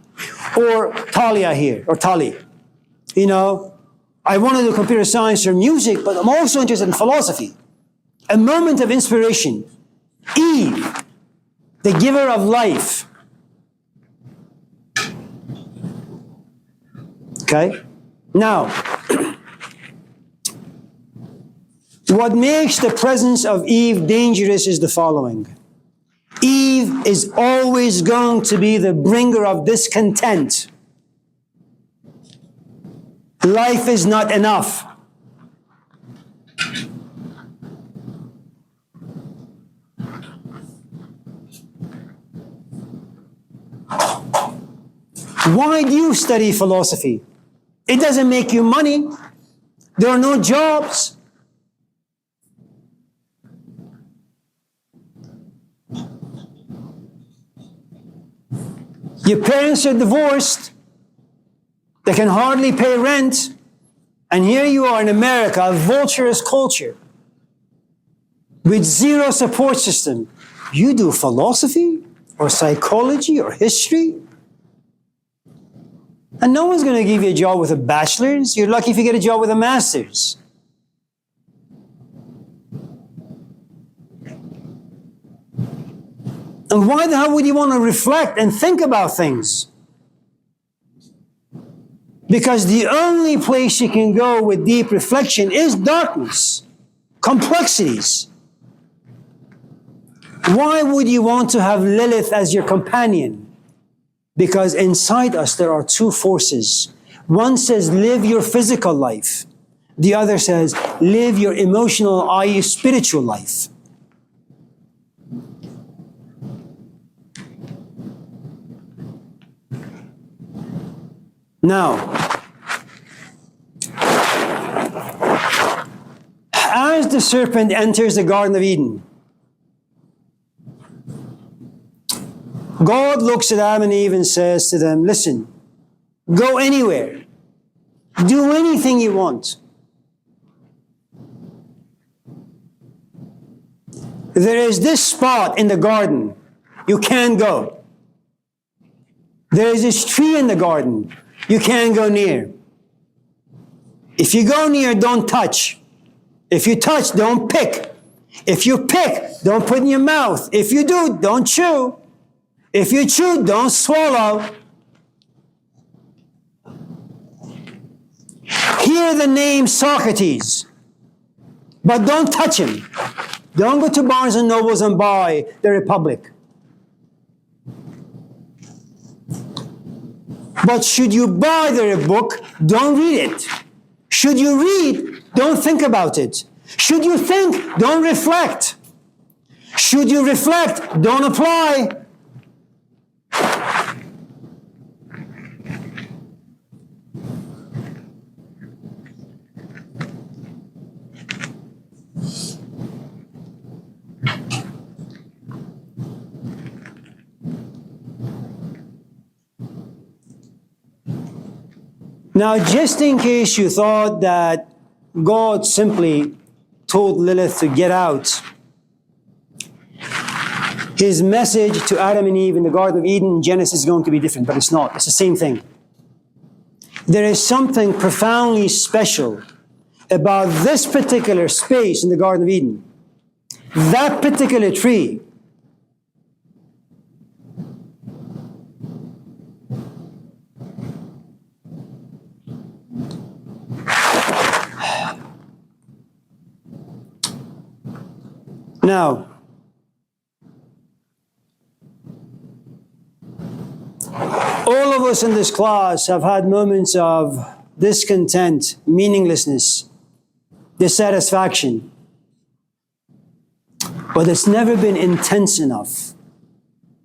Or Talia here, or Tali. You know, I want to do computer science or music, but I'm also interested in philosophy. A moment of inspiration. Eve, the giver of life. Okay? Now, what makes the presence of Eve dangerous is the following. Eve is always going to be the bringer of discontent. Life is not enough. Why do you study philosophy? It doesn't make you money. There are no jobs. Your parents are divorced. They can hardly pay rent. And here you are in America, a vulturous culture with zero support system. You do philosophy or psychology or history? And no one's going to give you a job with a bachelor's. You're lucky if you get a job with a master's. And why the hell would you want to reflect and think about things? Because the only place you can go with deep reflection is darkness, complexities. Why would you want to have Lilith as your companion? Because inside us there are two forces. One says, live your physical life. The other says, live your emotional, i.e. spiritual life. Now, as the serpent enters the Garden of Eden, God looks at Adam and Eve and says to them, listen, go anywhere. Do anything you want. There is this spot in the garden. You can't go. There is this tree in the garden. You can't go near. If you go near, don't touch. If you touch, don't pick. If you pick, don't put in your mouth. If you do, don't chew. If you chew, don't swallow. Hear the name Socrates, but don't touch him. Don't go to Barnes and Nobles and buy the Republic. But should you buy the book, don't read it. Should you read, don't think about it. Should you think, don't reflect. Should you reflect, don't apply. Now, just in case you thought that God simply told Lilith to get out, his message to Adam and Eve in the Garden of Eden in Genesis is going to be different, but it's not. It's the same thing. There is something profoundly special about this particular space in the Garden of Eden. That particular tree. Now, all of us in this class have had moments of discontent, meaninglessness, dissatisfaction. But it's never been intense enough.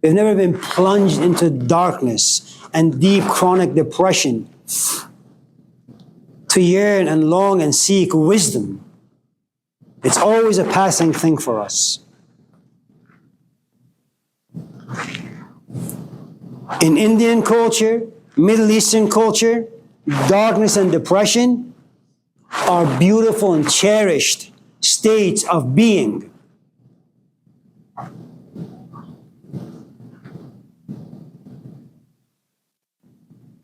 We've never been plunged into darkness and deep chronic depression to yearn and long and seek wisdom. It's always a passing thing for us. In Indian culture, Middle Eastern culture, darkness and depression are beautiful and cherished states of being.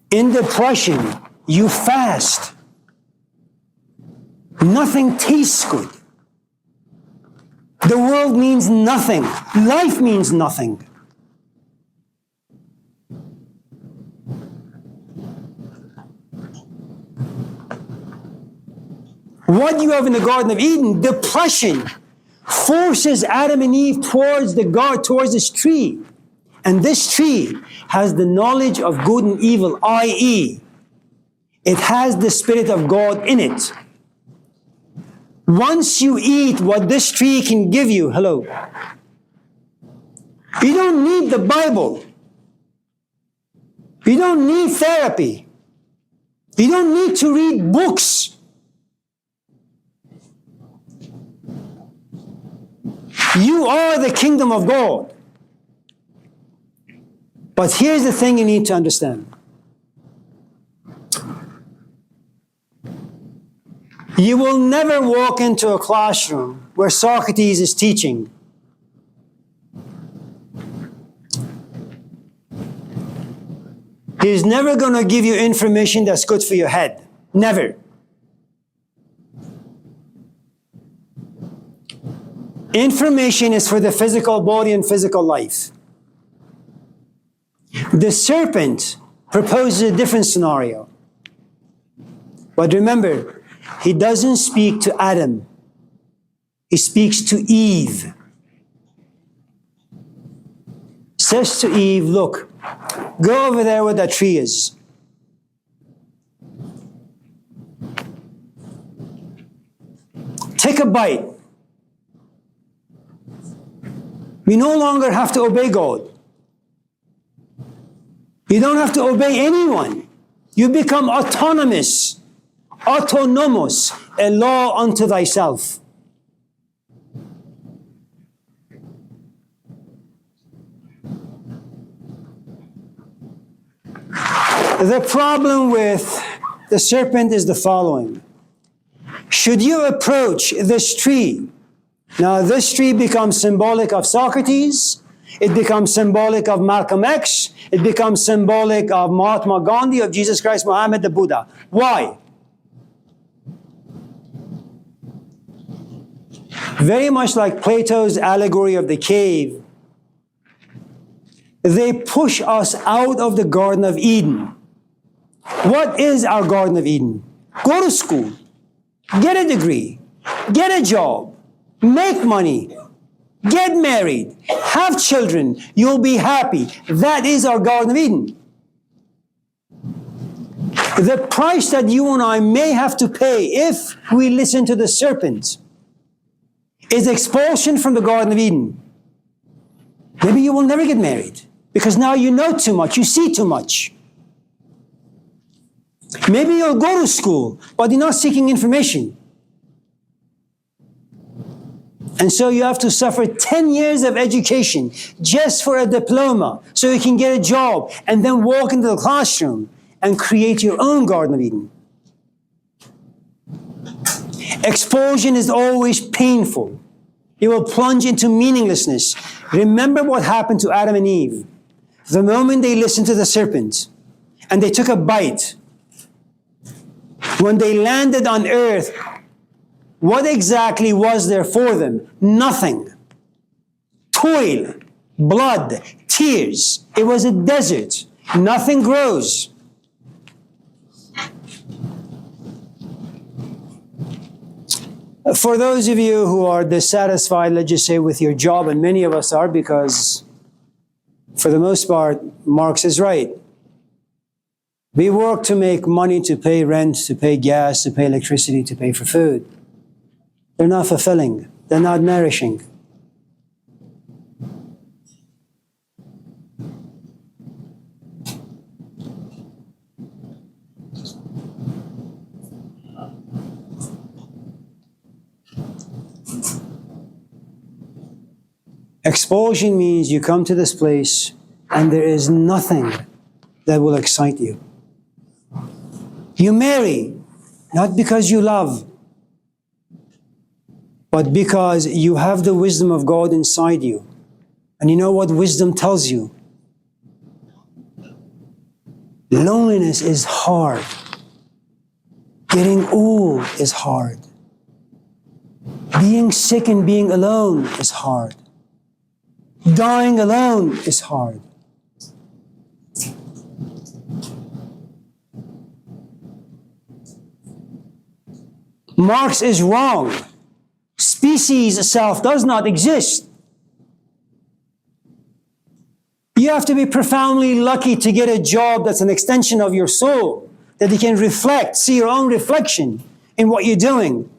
In depression, you fast. Nothing tastes good. The world means nothing. Life means nothing. What you have in the Garden of Eden, depression, forces Adam and Eve towards this tree. And this tree has the knowledge of good and evil, i.e., it has the Spirit of God in it. Once you eat what this tree can give you, hello, you don't need the Bible. You don't need therapy. You don't need to read books. You are the kingdom of God. But here's the thing you need to understand. You will never walk into a classroom where Socrates is teaching He's never going to give you information that's good for your head. Never. Information is for the physical body and physical life. The serpent proposes a different scenario. But remember, he doesn't speak to Adam. He speaks to Eve. Says to Eve, look, go over there where that tree is. Take a bite. We no longer have to obey God. You don't have to obey anyone. You become autonomous, autonomous, a law unto thyself. The problem with the serpent is the following. Should you approach this tree, now this tree becomes symbolic of Socrates, it becomes symbolic of Malcolm X, it becomes symbolic of Mahatma Gandhi, of Jesus Christ, Muhammad, the Buddha. Why? Very much like Plato's allegory of the cave, they push us out of the Garden of Eden. What is our Garden of Eden? Go to school, get a degree, get a job, make money, get married, have children, you'll be happy. That is our Garden of Eden. The price that you and I may have to pay if we listen to the serpent is expulsion from the Garden of Eden. Maybe you will never get married because now you know too much, you see too much. Maybe you'll go to school, but you're not seeking information. And so you have to suffer 10 years of education just for a diploma so you can get a job and then walk into the classroom and create your own Garden of Eden. Expulsion is always painful. It will plunge into meaninglessness. Remember what happened to Adam and Eve. The moment they listened to the serpent and they took a bite, when they landed on earth, what exactly was there for them? Nothing. Toil, blood, tears. It was a desert. Nothing grows. For those of you who are dissatisfied, let's just say, with your job, and many of us are, because for the most part, Marx is right. We work to make money, to pay rent, to pay gas, to pay electricity, to pay for food. They're not fulfilling. They're not nourishing. Expulsion means you come to this place and there is nothing that will excite you. You marry, not because you love, but because you have the wisdom of God inside you. And you know what wisdom tells you? Loneliness is hard. Getting old is hard. Being sick and being alone is hard. Dying alone is hard. Marx is wrong. Species self does not exist. You have to be profoundly lucky to get a job that's an extension of your soul, that you can reflect, see your own reflection in what you're doing.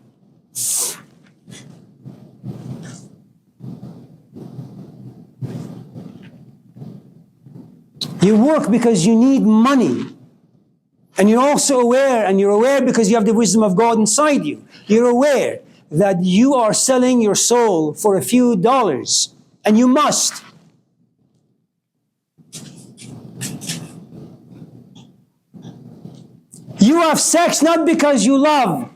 You work because you need money. And you're also aware, and you're aware because you have the wisdom of God inside you. You're aware that you are selling your soul for a few dollars, and you must. You have sex not because you love,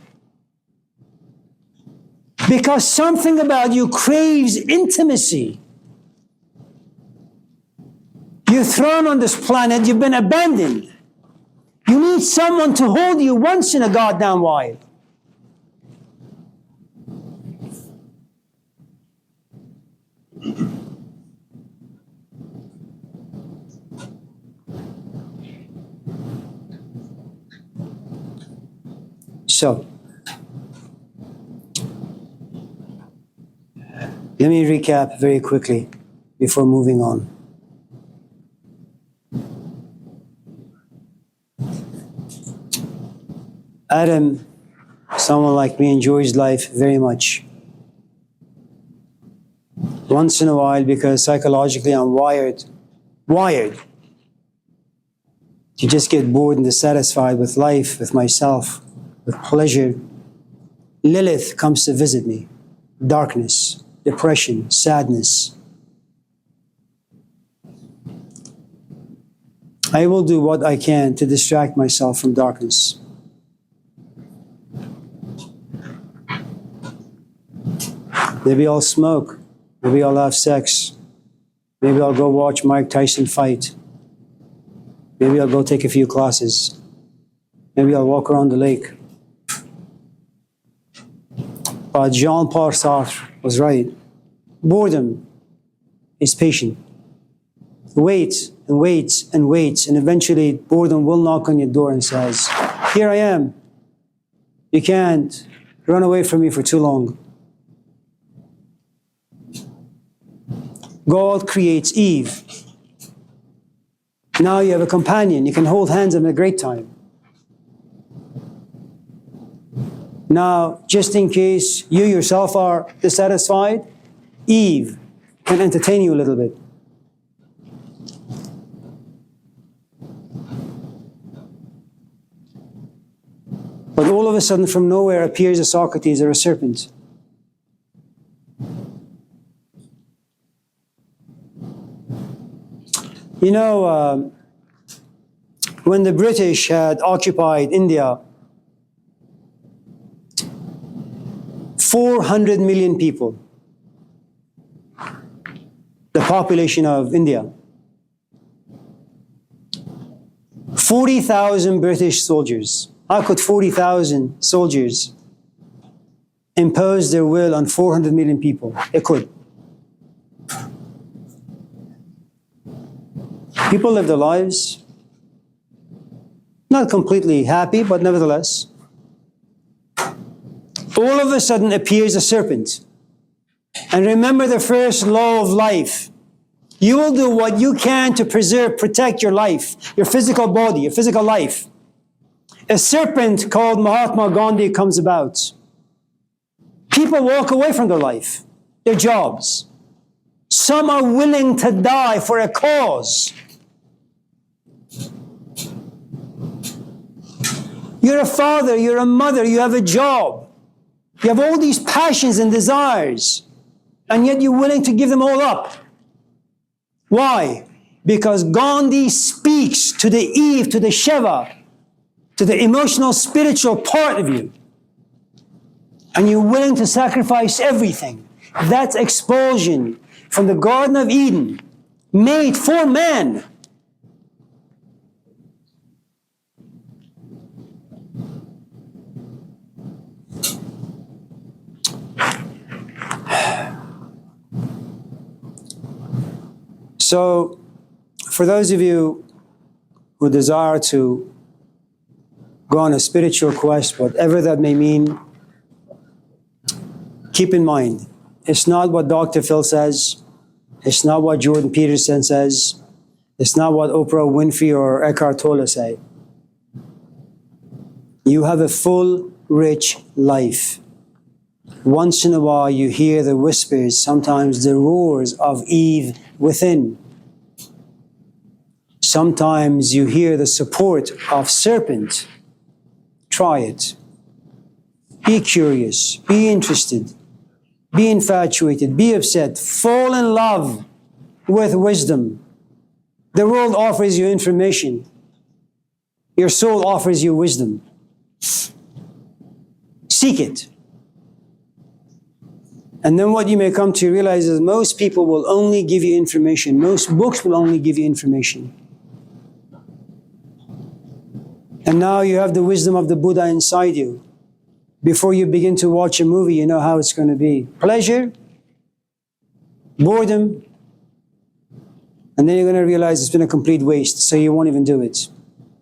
because something about you craves intimacy. You're thrown on this planet, you've been abandoned. You need someone to hold you once in a goddamn while. So, let me recap very quickly before moving on. Adam, someone like me, enjoys life very much. Once in a while, because psychologically I'm wired to just get bored and dissatisfied with life, with myself, with pleasure. Lilith comes to visit me. Darkness, depression, sadness. I will do what I can to distract myself from darkness. Maybe I'll smoke. Maybe I'll have sex. Maybe I'll go watch Mike Tyson fight. Maybe I'll go take a few classes. Maybe I'll walk around the lake. But Jean-Paul Sartre was right. Boredom is patient. Wait and wait and wait, and eventually boredom will knock on your door and says, "Here I am. You can't run away from me for too long." God creates Eve. Now you have a companion. You can hold hands and have a great time. Now, just in case you yourself are dissatisfied, Eve can entertain you a little bit. But all of a sudden, from nowhere, appears a Socrates or a serpent. You know, when the British had occupied India, 400 million people, the population of India, 40,000 British soldiers. How could 40,000 soldiers impose their will on 400 million people? They could. People live their lives, not completely happy, but nevertheless. All of a sudden appears a serpent. And remember the first law of life. You will do what you can to preserve, protect your life, your physical body, your physical life. A serpent called Mahatma Gandhi comes about. People walk away from their life, their jobs. Some are willing to die for a cause. You're a father, you're a mother, you have a job. You have all these passions and desires, and yet you're willing to give them all up. Why? Because Gandhi speaks to the Eve, to the Shiva, to the emotional, spiritual part of you. And you're willing to sacrifice everything. That's expulsion from the Garden of Eden, made for man. So, for those of you who desire to go on a spiritual quest, whatever that may mean, keep in mind, it's not what Dr. Phil says, it's not what Jordan Peterson says, it's not what Oprah Winfrey or Eckhart Tolle say. You have a full, rich life. Once in a while you hear the whispers, sometimes the roars of Eve within. Sometimes you hear the support of serpent. Try it. Be curious, be interested, be infatuated, be upset, fall in love with wisdom. The world offers you information. Your soul offers you wisdom. Seek it. And then what you may come to realize is most people will only give you information. Most books will only give you information. And now you have the wisdom of the Buddha inside you. Before you begin to watch a movie, you know how it's going to be. Pleasure, boredom, and then you're going to realize it's been a complete waste, so you won't even do it.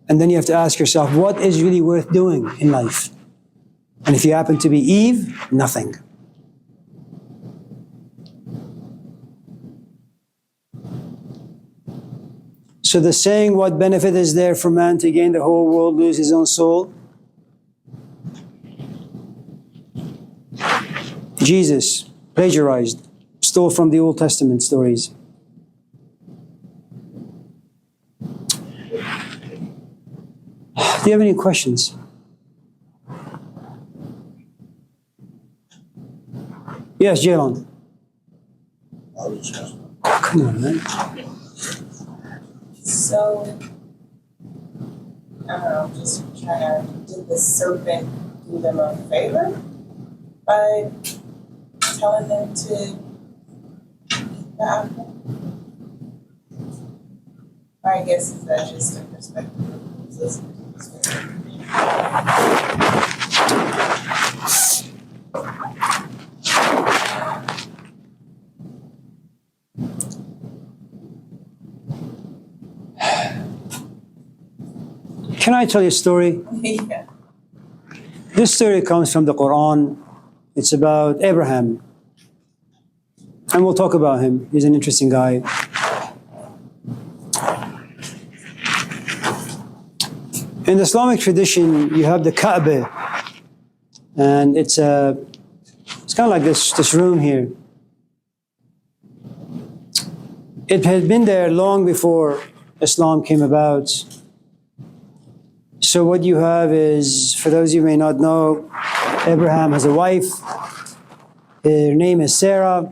And then you have to ask yourself, what is really worth doing in life? And if you happen to be Eve, nothing. So the saying, what benefit is there for man to gain the whole world, lose his own soul? Jesus plagiarized, stole from the Old Testament stories. Do you have any questions? Yes, Jaylon. Come on, man. So, I don't know, just trying to, did the serpent do them a favor by telling them to eat the apple? Or I guess is that just a perspective of who's listening to this story? Can I tell you a story? Yeah. This story comes from the Quran. It's about Abraham. And we'll talk about him. He's an interesting guy. In the Islamic tradition, you have the Kaaba. And it's kind of like this room here. It had been there long before Islam came about. So what you have is, for those of you who may not know, Abraham has a wife. Her name is Sarah.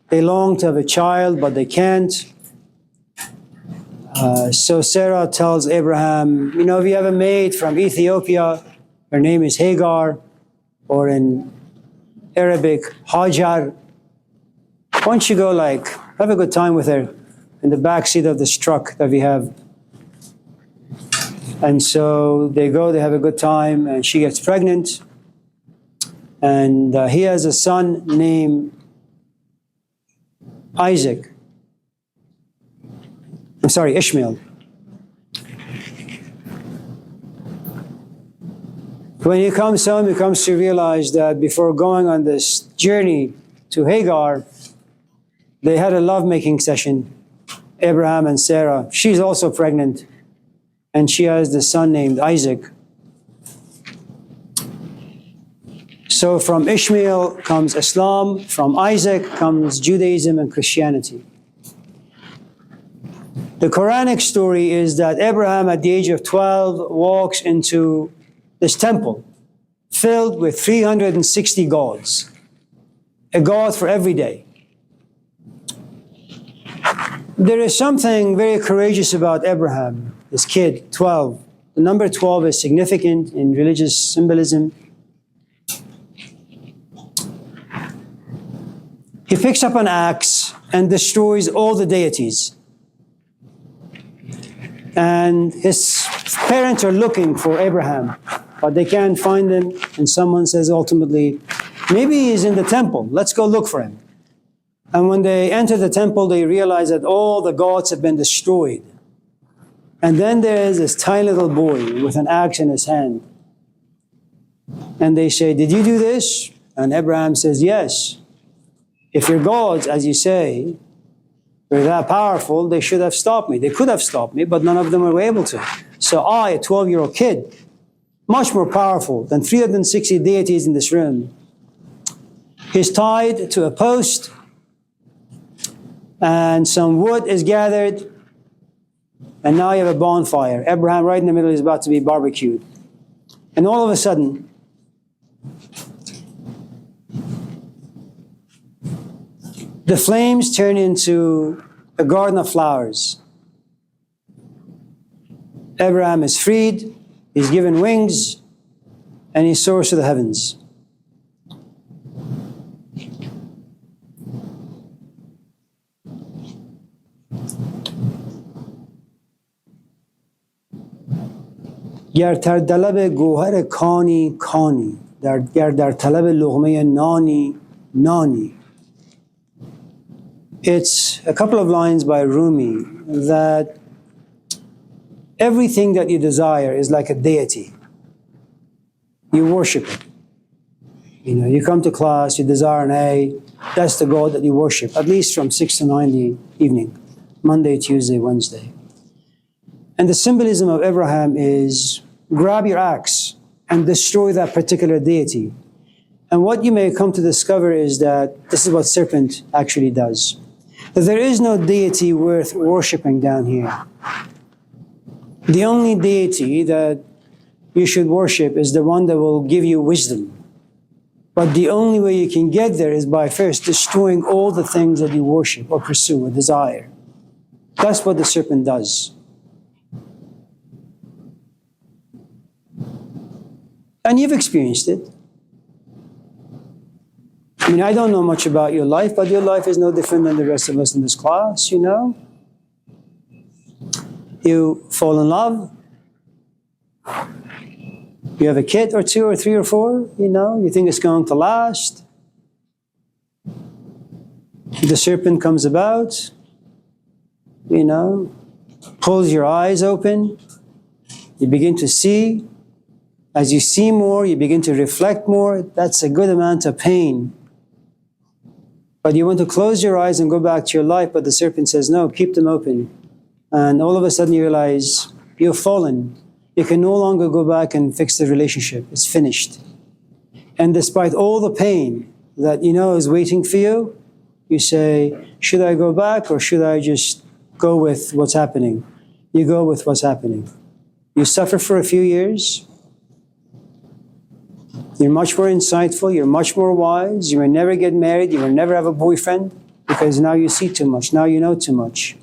They long to have a child, but they can't. So Sarah tells Abraham, you know, if you have a maid from Ethiopia, her name is Hagar, or in Arabic, Hajar. Why don't you go have a good time with her in the back seat of this truck that we have. And so they go, they have a good time, and she gets pregnant. And he has a son named Ishmael. When he comes home, he comes to realize that before going on this journey to Hagar, they had a lovemaking session, Abraham and Sarah. She's also pregnant. And she has the son named Isaac. So from Ishmael comes Islam, from Isaac comes Judaism and Christianity. The Quranic story is that Abraham at the age of 12 walks into this temple filled with 360 gods, a god for every day. There is something very courageous about Abraham. This kid, 12. The number 12 is significant in religious symbolism. He picks up an axe and destroys all the deities. And his parents are looking for Abraham, but they can't find him. And someone says ultimately, maybe he's in the temple. Let's go look for him. And when they enter the temple, they realize that all the gods have been destroyed. And then there's this tiny little boy with an axe in his hand. And they say, did you do this? And Abraham says, yes. If your gods, as you say, were that powerful, they should have stopped me. They could have stopped me, but none of them were able to. So I, a 12-year-old kid, much more powerful than 360 deities in this room, is tied to a post, and some wood is gathered, and now you have a bonfire. Abraham right in the middle is about to be barbecued. And all of a sudden, the flames turn into a garden of flowers. Abraham is freed, he's given wings, and he soars to the heavens. گر در طلب گوهر کانی کانی گر در طلب لقمه نانی نانی. It's a couple of lines by Rumi that everything that you desire is like a deity. You worship it. You know, you come to class, you desire an A, that's the God that you worship, at least from 6 to 9 in the evening, Monday, Tuesday, Wednesday. And the symbolism of Abraham is grab your axe and destroy that particular deity. And what you may come to discover is that this is what serpent actually does. That there is no deity worth worshiping down here. The only deity that you should worship is the one that will give you wisdom. But the only way you can get there is by first destroying all the things that you worship or pursue or desire. That's what the serpent does. And you've experienced it. I mean, I don't know much about your life, but your life is no different than the rest of us in this class, you know? You fall in love. You have a kid or two or three or four, you know? You think it's going to last. The serpent comes about, you know, pulls your eyes open. You begin to see. As you see more, you begin to reflect more. That's a good amount of pain. But you want to close your eyes and go back to your life, but the serpent says, no, keep them open. And all of a sudden you realize you've fallen. You can no longer go back and fix the relationship. It's finished. And despite all the pain that you know is waiting for you, you say, should I go back or should I just go with what's happening? You go with what's happening. You suffer for a few years. You're much more insightful, you're much more wise, you will never get married, you will never have a boyfriend, because now you see too much, now you know too much.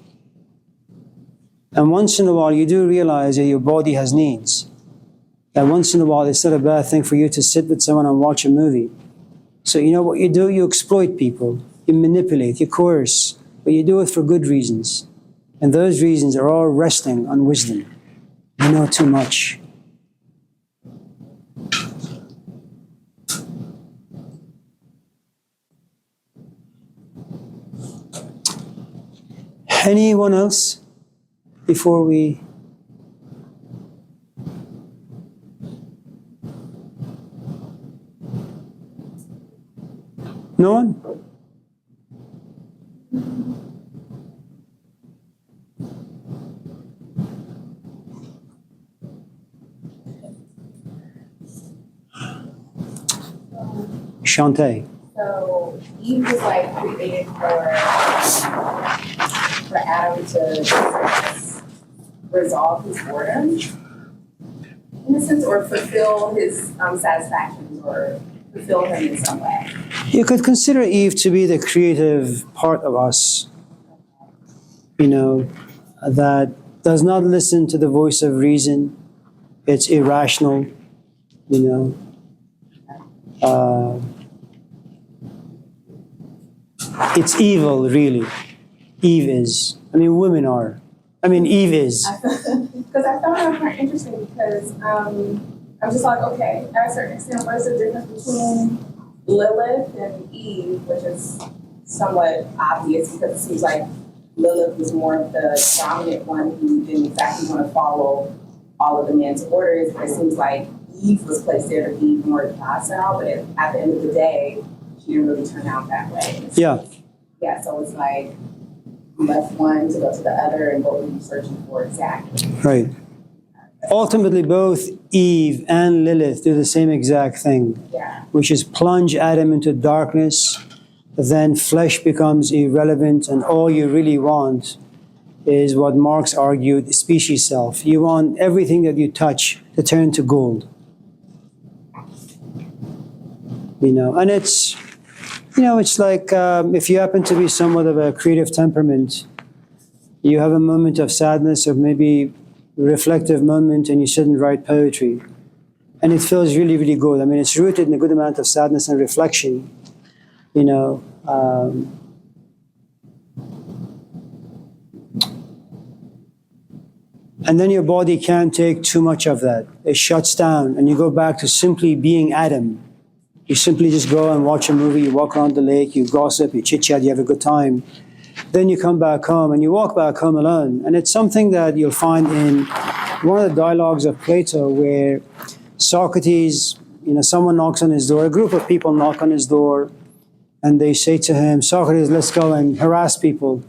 And once in a while you do realize that your body has needs. That once in a while it's not a bad thing for you to sit with someone and watch a movie. So you know what you do? You exploit people, you manipulate, you coerce, but you do it for good reasons. And those reasons are all resting on wisdom. You know too much. Anyone else before we? No one? Shantae. So Eve was like created for Adam to resolve his boredom, in a sense, or fulfill his satisfactions, or fulfill him in some way. You could consider Eve to be the creative part of us, you know, that does not listen to the voice of reason. It's irrational, you know. It's evil, really. Eve is. I mean, women are. I mean, Eve is. Because I found that quite interesting because I'm just like, okay, at a certain extent, what is the difference between Lilith and Eve, which is somewhat obvious because it seems like Lilith was more of the dominant one who didn't exactly want to follow all of the man's orders, but it seems like Eve was placed there to be more docile, but at the end of the day, she didn't really turn out that way. Yeah. Yeah, so it's like you left one to go to the other, and what were you searching for exactly? Right. Ultimately, both Eve and Lilith do the same exact thing, Yeah. which is plunge Adam into darkness, then flesh becomes irrelevant, and all you really want is what Marx argued, species self. You want everything that you touch to turn to gold. You know, and it's, you know, it's like if you happen to be somewhat of a creative temperament, you have a moment of sadness or maybe reflective moment and you sit and write poetry. And it feels really, really good. I mean, it's rooted in a good amount of sadness and reflection, you know. And then your body can't take too much of that. It shuts down and you go back to simply being Adam. You simply just go and watch a movie, you walk around the lake, you gossip, you chit-chat, you have a good time. Then you come back home and you walk back home alone. And it's something that you'll find in one of the dialogues of Plato where Socrates, you know, someone knocks on his door, a group of people knock on his door and they say to him, Socrates, let's go and harass people.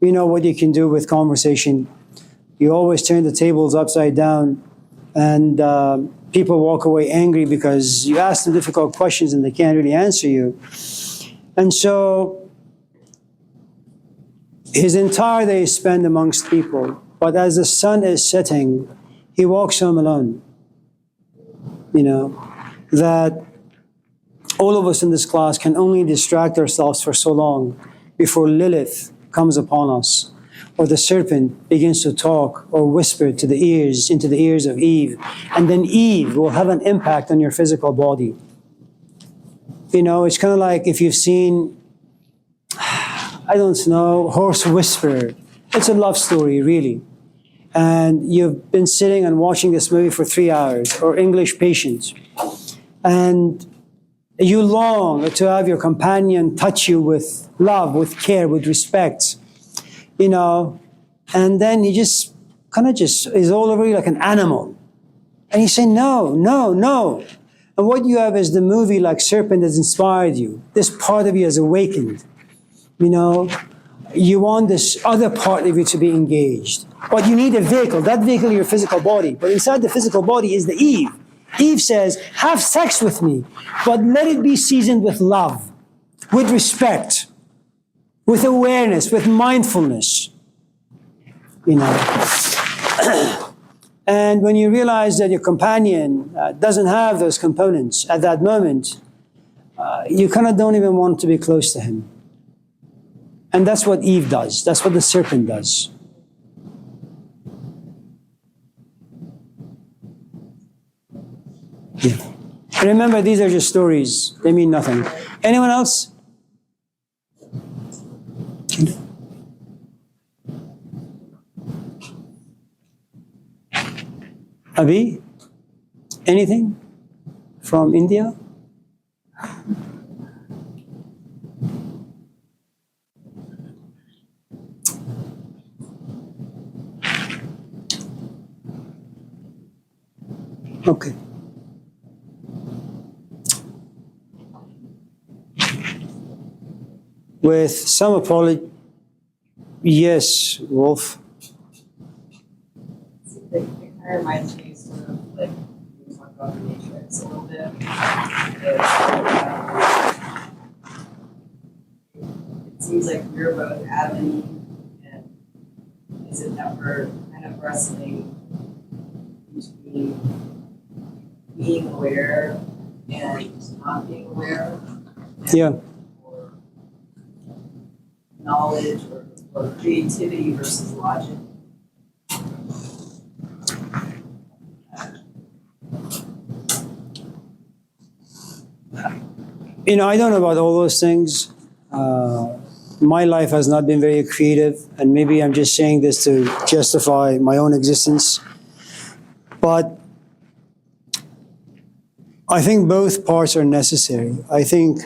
You know what you can do with conversation. You always turn the tables upside down and people walk away angry because you ask them difficult questions and they can't really answer you. And so his entire day is spent amongst people, but as the sun is setting, he walks home alone. You know, that all of us in this class can only distract ourselves for so long before Lilith comes upon us, or the serpent begins to talk or whisper into the ears of Eve, and then Eve will have an impact on your physical body. You know, it's kind of like if you've seen, I don't know, Horse Whisperer. It's a love story, really. And you've been sitting and watching this movie for 3 hours, or English Patient, and you long to have your companion touch you with love, with care, with respect, you know, and then he just kind of just is all over you like an animal. And you say, no, no, no. And what you have is the movie like Serpent has inspired you. This part of you has awakened, you know. You want this other part of you to be engaged. But you need a vehicle. That vehicle is your physical body. But inside the physical body is the Eve. Eve says, have sex with me, but let it be seasoned with love, with respect, with awareness, with mindfulness. You know. And when you realize that your companion doesn't have those components at that moment, you kind of don't even want to be close to him. And that's what Eve does. That's what the serpent does. Yeah. And remember, these are just stories. They mean nothing. Anyone else? Abhi? Anything from India? Okay. With some apology, yes, Wolf. It kind of reminds me sort of like we talk about the Matrix a little bit. It seems like we're both Adam and Eve, and is it that we're kind of wrestling between being aware and not being aware? Yeah. Or knowledge or creativity versus logic? You know, I don't know about all those things. My life has not been very creative, and maybe I'm just saying this to justify my own existence. But I think both parts are necessary. I think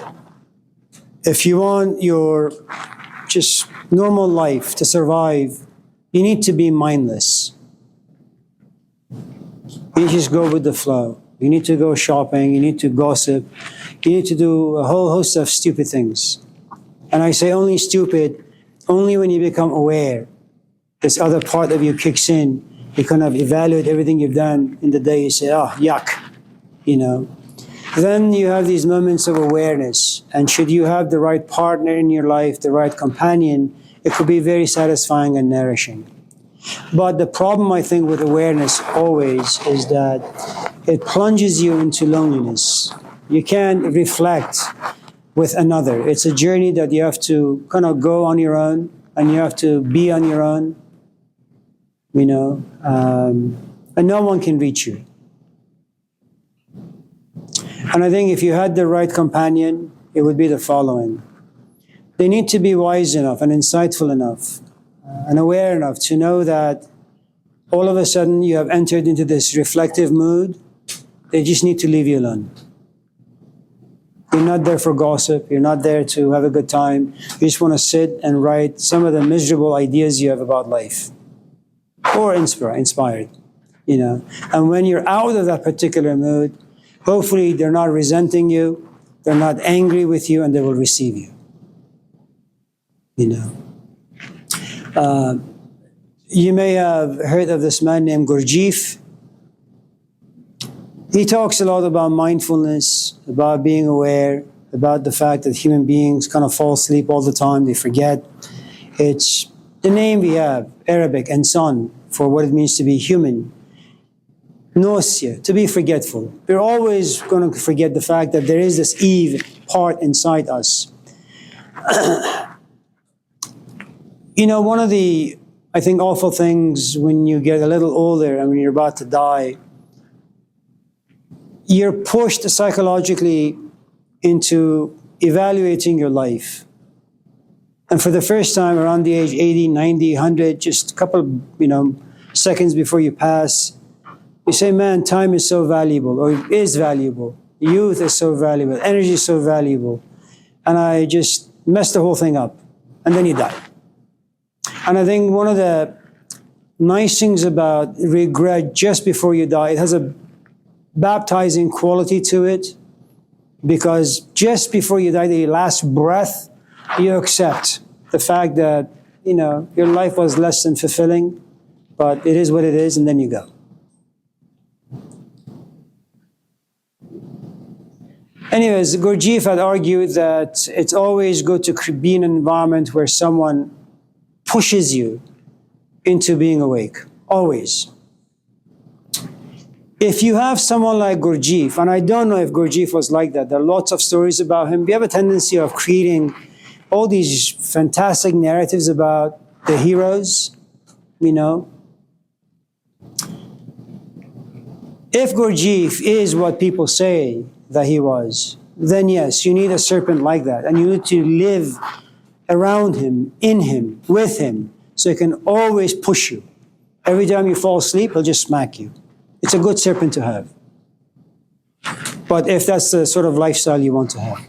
if you want your just normal life to survive, you need to be mindless. You just go with the flow. You need to go shopping, you need to gossip, you need to do a whole host of stupid things. And I say only stupid, only when you become aware. This other part of you kicks in. You kind of evaluate everything you've done in the day. You say, oh, yuck, you know. Then you have these moments of awareness. And should you have the right partner in your life, the right companion, it could be very satisfying and nourishing. But the problem, I think, with awareness always is that it plunges you into loneliness. You can't reflect with another. It's a journey that you have to kind of go on your own, and you have to be on your own. you know, and no one can reach you. And I think if you had the right companion, it would be the following. They need to be wise enough and insightful enough and aware enough to know that all of a sudden you have entered into this reflective mood. They just need to leave you alone. You're not there for gossip. You're not there to have a good time. You just want to sit and write some of the miserable ideas you have about life. Or inspired, you know. And when you're out of that particular mood, hopefully they're not resenting you, they're not angry with you, and they will receive you. You know. You may have heard of this man named Gurdjieff. He talks a lot about mindfulness, about being aware, about the fact that human beings kind of fall asleep all the time, they forget. It's the name we have, Arabic, and son, for what it means to be human. Nosia, to be forgetful. We're always going to forget the fact that there is this Eve part inside us. You know, one of the, I think, awful things when you get a little older and when you're about to die, you're pushed psychologically into evaluating your life. And for the first time around the age 80, 90, 100, just a couple, seconds before you pass, you say, man, time is so valuable, or it is valuable. Youth is so valuable. Energy is so valuable. And I just messed the whole thing up. And then you die. And I think one of the nice things about regret just before you die, it has a baptizing quality to it, because just before you die, the last breath, you accept the fact that, your life was less than fulfilling, but it is what it is, and then you go. Anyways, Gurdjieff had argued that it's always good to be in an environment where someone pushes you into being awake. Always. If you have someone like Gurdjieff, and I don't know if Gurdjieff was like that, there are lots of stories about him. We have a tendency of creating all these fantastic narratives about the heroes, If Gurdjieff is what people say that he was, then yes, you need a serpent like that. And you need to live around him, in him, with him, so he can always push you. Every time you fall asleep, he'll just smack you. It's a good serpent to have. But if that's the sort of lifestyle you want to have,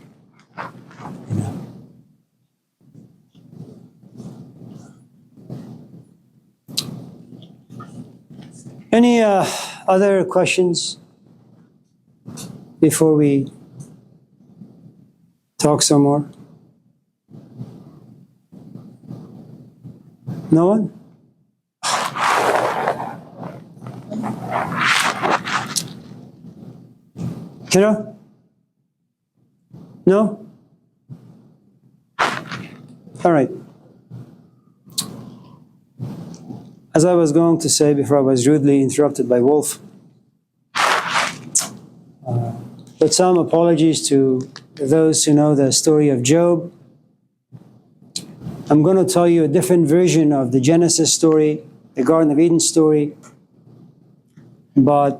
Any other questions before we talk some more? No one? Kira? No? All right. As I was going to say before I was rudely interrupted by Wolf, but some apologies to those who know the story of Job. I'm going to tell you a different version of the Genesis story, the Garden of Eden story, but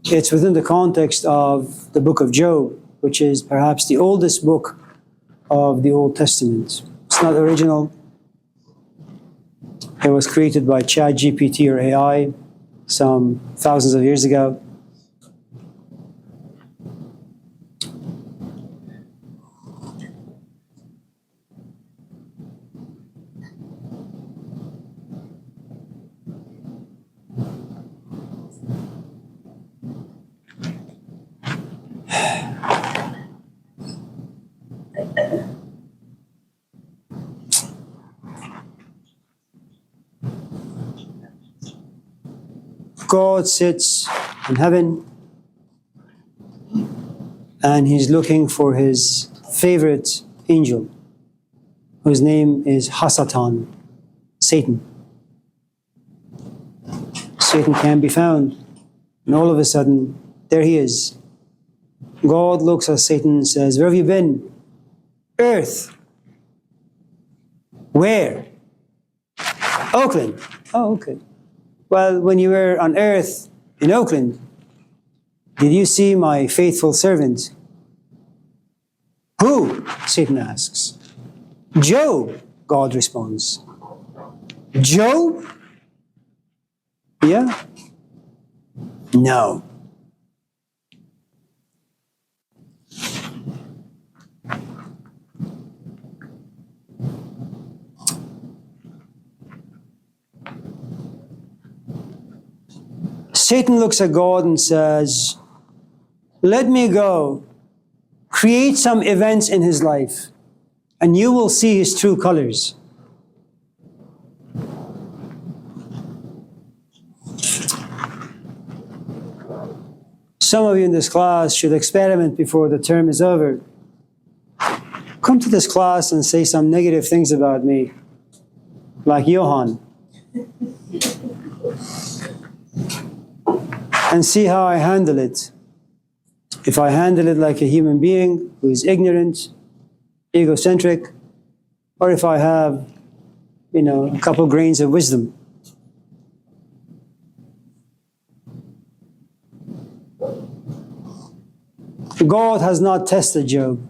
it's within the context of the book of Job, which is perhaps the oldest book of the Old Testament. It's not original. It was created by ChatGPT or AI some thousands of years ago. God sits in heaven and he's looking for his favorite angel, whose name is Hasatan, Satan. Satan can't be found. And all of a sudden, there he is. God looks at Satan and says, "Where have you been?" "Earth." Where? Oakland. Oh, okay. Well, when you were on earth in Oakland, did you see my faithful servant? Who? Satan asks. Job, God responds. Job? Yeah? No. Satan looks at God and says, let me go, create some events in his life, and you will see his true colors. Some of you in this class should experiment before the term is over. Come to this class and say some negative things about me, like Johan. And see how I handle it. If I handle it like a human being who is ignorant, egocentric, or if I have, a couple grains of wisdom. God has not tested Job.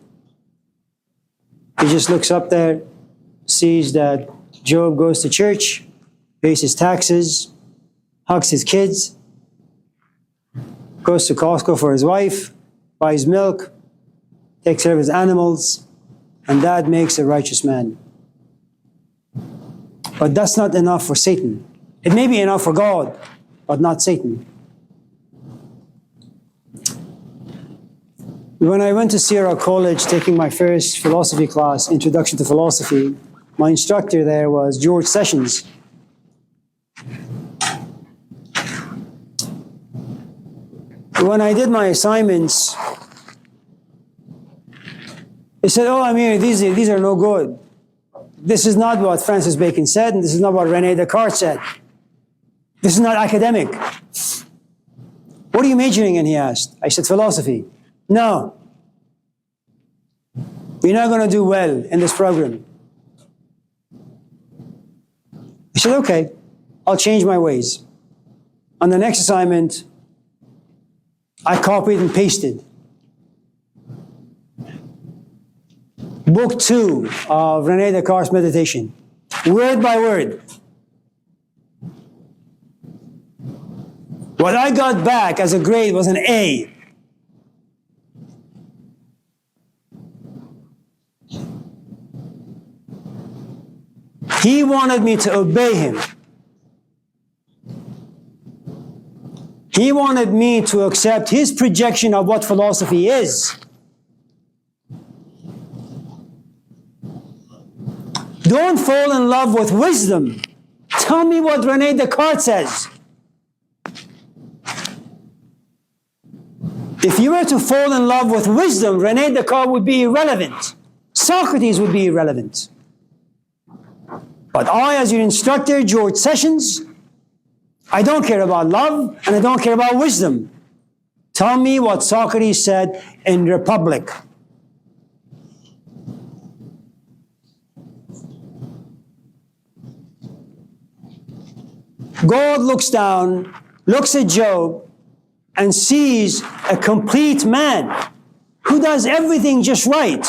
He just looks up there, sees that Job goes to church, pays his taxes, hugs his kids, goes to Costco for his wife, buys milk, takes care of his animals, and that makes a righteous man. But that's not enough for Satan. It may be enough for God, but not Satan. When I went to Sierra College taking my first philosophy class, Introduction to Philosophy, my instructor there was George Sessions. When I did my assignments, he said, oh, Amir, these are no good. This is not what Francis Bacon said, and this is not what René Descartes said. This is not academic. What are you majoring in, he asked. I said, philosophy. No. You're not going to do well in this program. I said, okay, I'll change my ways. On the next assignment, I copied and pasted Book 2 of René Descartes' Meditation, word by word. What I got back as a grade was an A. He wanted me to obey him. He wanted me to accept his projection of what philosophy is. Don't fall in love with wisdom. Tell me what René Descartes says. If you were to fall in love with wisdom, René Descartes would be irrelevant. Socrates would be irrelevant. But I, as your instructor, George Sessions, I don't care about love and I don't care about wisdom. Tell me what Socrates said in Republic. God looks down, looks at Job, and sees a complete man who does everything just right.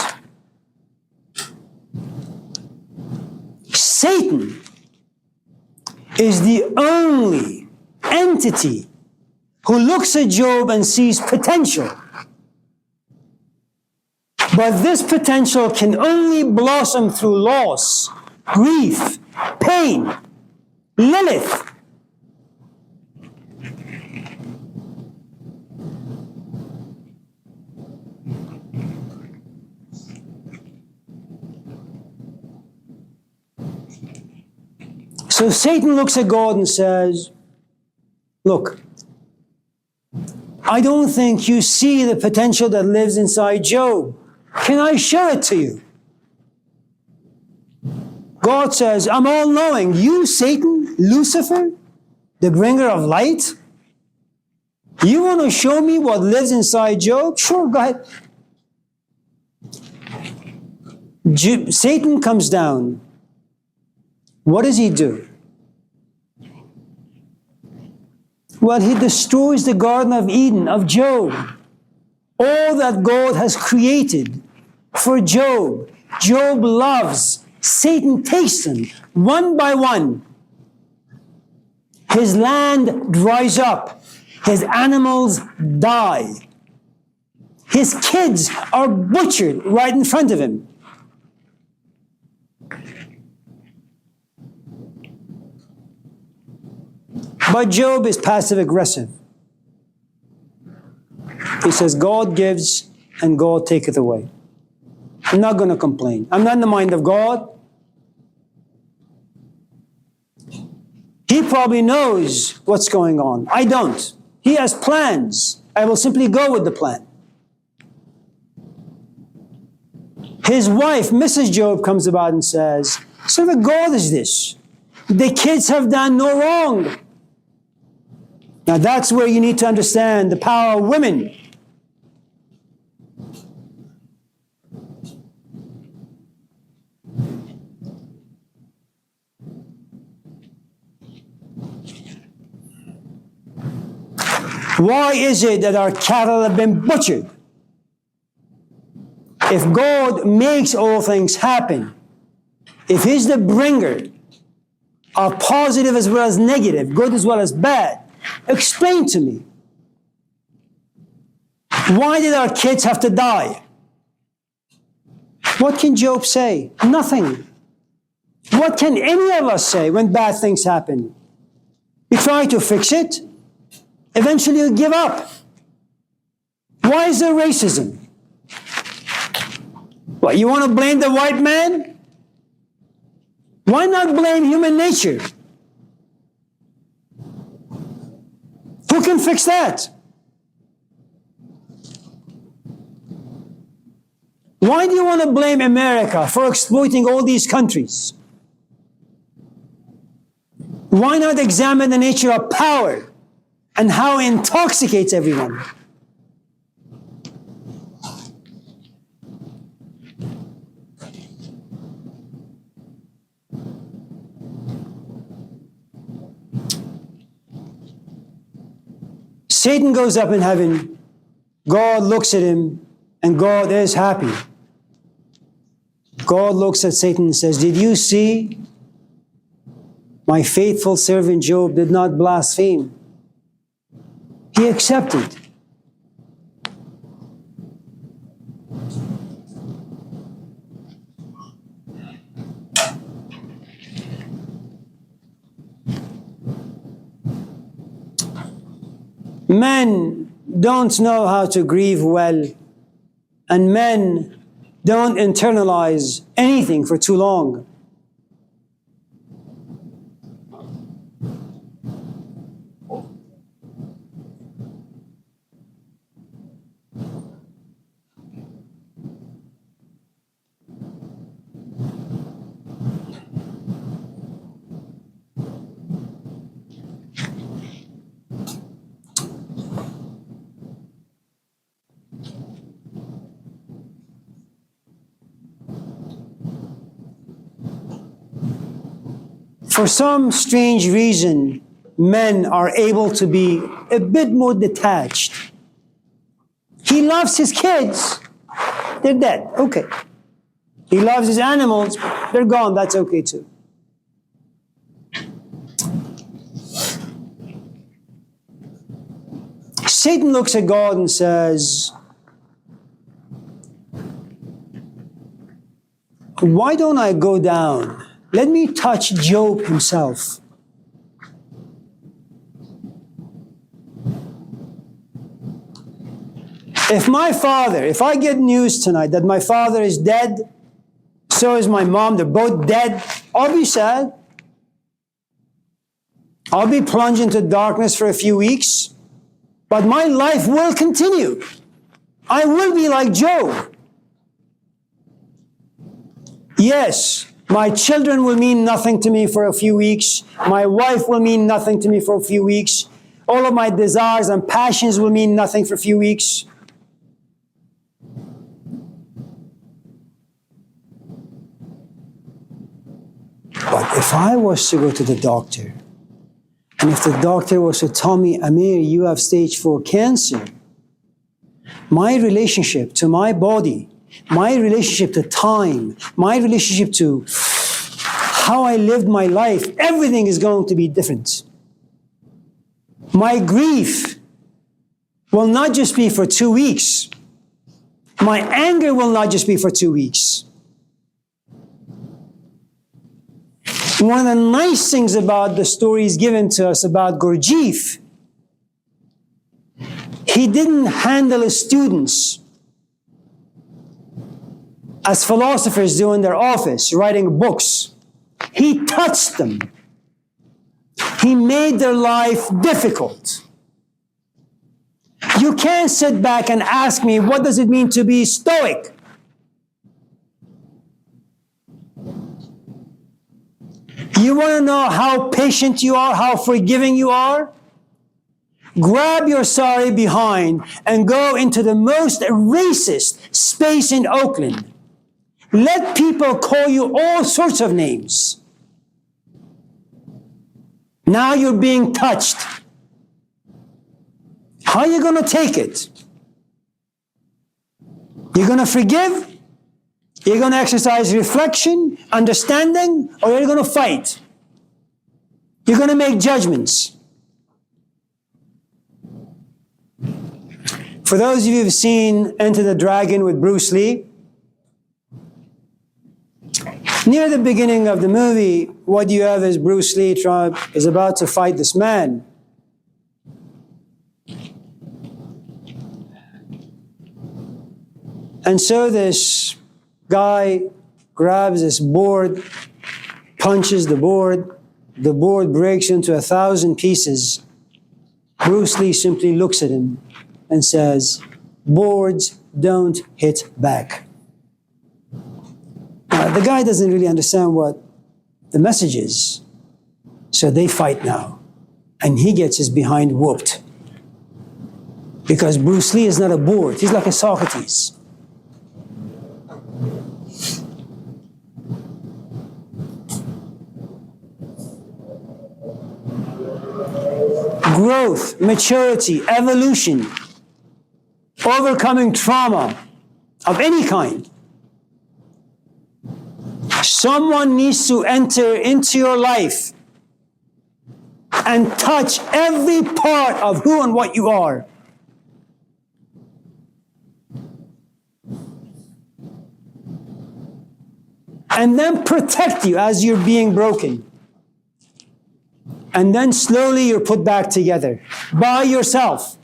Satan is the only entity who looks at Job and sees potential. But this potential can only blossom through loss, grief, pain, Lilith. So Satan looks at God and says, look, I don't think you see the potential that lives inside Job. Can I show it to you? God says, I'm all-knowing. You, Satan, Lucifer, the bringer of light, you want to show me what lives inside Job? Sure, go ahead. Satan comes down What does he do? Well, he destroys the Garden of Eden of Job. All that God has created for Job, Job loves. Satan takes them one by one. His land dries up. His animals die. His kids are butchered right in front of him. But Job is passive aggressive. He says, God gives and God taketh away. I'm not going to complain. I'm not in the mind of God. He probably knows what's going on. I don't. He has plans. I will simply go with the plan. His wife, Mrs. Job, comes about and says, "What sort of a God is this? The kids have done no wrong." Now that's where you need to understand the power of women. Why is it that our cattle have been butchered? If God makes all things happen, if He's the bringer of positive as well as negative, good as well as bad, explain to me. Why did our kids have to die? What can Job say? Nothing. What can any of us say when bad things happen? We try to fix it. Eventually you give up. Why is there racism? What, you want to blame the white man? Why not blame human nature? Who can fix that? Why do you want to blame America for exploiting all these countries? Why not examine the nature of power and how it intoxicates everyone? Satan goes up in heaven, God looks at him, and God is happy. God looks at Satan and says, "Did you see? My faithful servant Job did not blaspheme. He accepted." Men don't know how to grieve well, and men don't internalize anything for too long. For some strange reason, men are able to be a bit more detached. He loves his kids. They're dead. Okay. He loves his animals. They're gone. That's okay too. Satan looks at God and says, "Why don't I go down? Let me touch Job himself." If I get news tonight that my father is dead, so is my mom, they're both dead, I'll be sad. I'll be plunged into darkness for a few weeks, but my life will continue. I will be like Job. Yes, my children will mean nothing to me for a few weeks. My wife will mean nothing to me for a few weeks. All of my desires and passions will mean nothing for a few weeks. But If I was to go to the doctor, and if the doctor was to tell me, Amir, you have stage 4 cancer, my relationship to my body, my relationship to time, my relationship to how I lived my life, everything is going to be different. My grief will not just be for 2 weeks. My anger will not just be for 2 weeks. One of the nice things about the stories given to us about Gurdjieff, he didn't handle his students as philosophers do in their office, writing books. He touched them. He made their life difficult. You can't sit back and ask me, what does it mean to be stoic? You want to know how patient you are, how forgiving you are? Grab your sorry behind and go into the most racist space in Oakland. Let people call you all sorts of names. Now you're being touched. How are you going to take it? You're going to forgive? You're going to exercise reflection, understanding, or you're going to fight? You're going to make judgments. For those of you who've seen Enter the Dragon with Bruce Lee, near the beginning of the movie, what you have is Bruce Lee is about to fight this man. And so this guy grabs this board, punches the board breaks into 1,000 pieces. Bruce Lee simply looks at him and says, boards don't hit back. The guy doesn't really understand what the message is. So they fight now. And he gets his behind whooped. Because Bruce Lee is not a board. He's like a Socrates. Growth, maturity, evolution, overcoming trauma of any kind. Someone needs to enter into your life and touch every part of who and what you are. And then protect you as you're being broken. And then slowly you're put back together by yourself.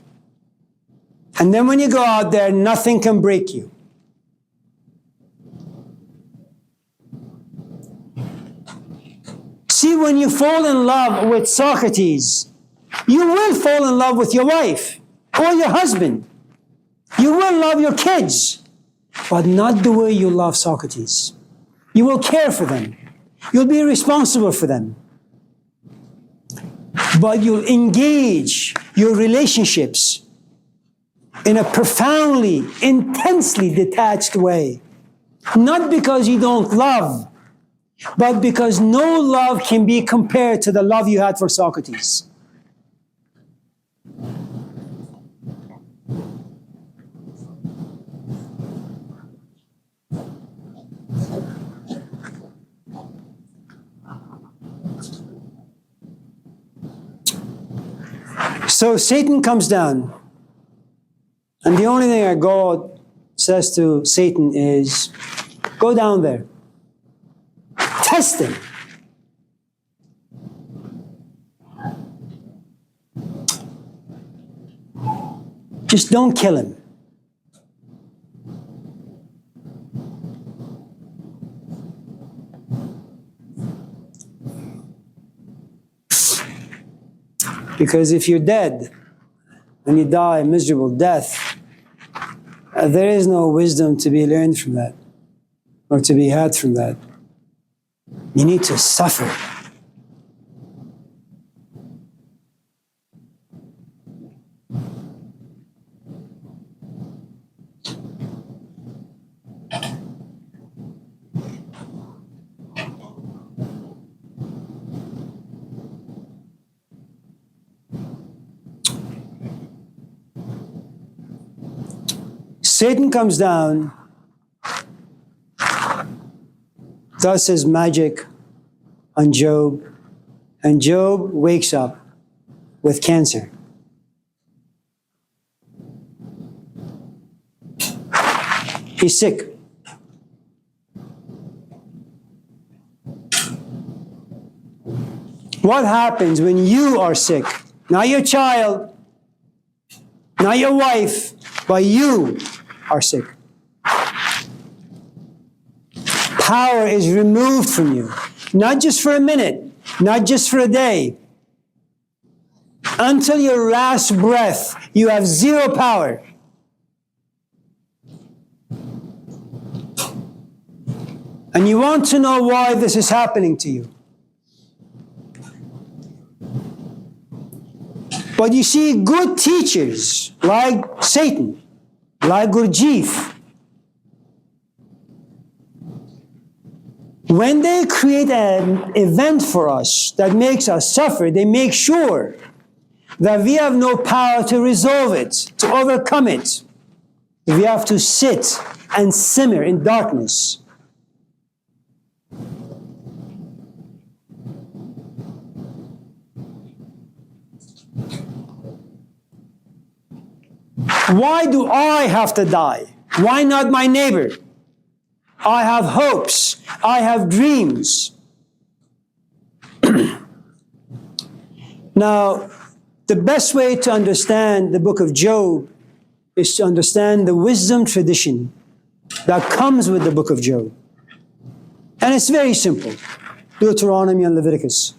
And then when you go out there, nothing can break you. See, when you fall in love with Socrates, you will fall in love with your wife or your husband. You will love your kids, but not the way you love Socrates. You will care for them. You'll be responsible for them. But you'll engage your relationships in a profoundly, intensely detached way. Not because you don't love, but because no love can be compared to the love you had for Socrates. So Satan comes down, and the only thing that God says to Satan is, go down there. Test him. Just don't kill him. Because if you're dead and you die a miserable death, there is no wisdom to be learned from that or to be had from that. You need to suffer. Satan comes down, does his magic on Job, and Job wakes up with cancer. He's sick. What happens when you are sick? Not your child, not your wife, but you are sick. Power is removed from you, not just for a minute, not just for a day. Until your last breath, you have zero power. And you want to know why this is happening to you. But you see, good teachers like Satan, like Gurdjieff, when they create an event for us that makes us suffer, they make sure that we have no power to resolve it, to overcome it. We have to sit and simmer in darkness. Why do I have to die? Why not my neighbor? I have hopes. I have dreams. Now, the best way to understand the book of Job is to understand the wisdom tradition that comes with the book of Job. And it's very simple. Deuteronomy and Leviticus.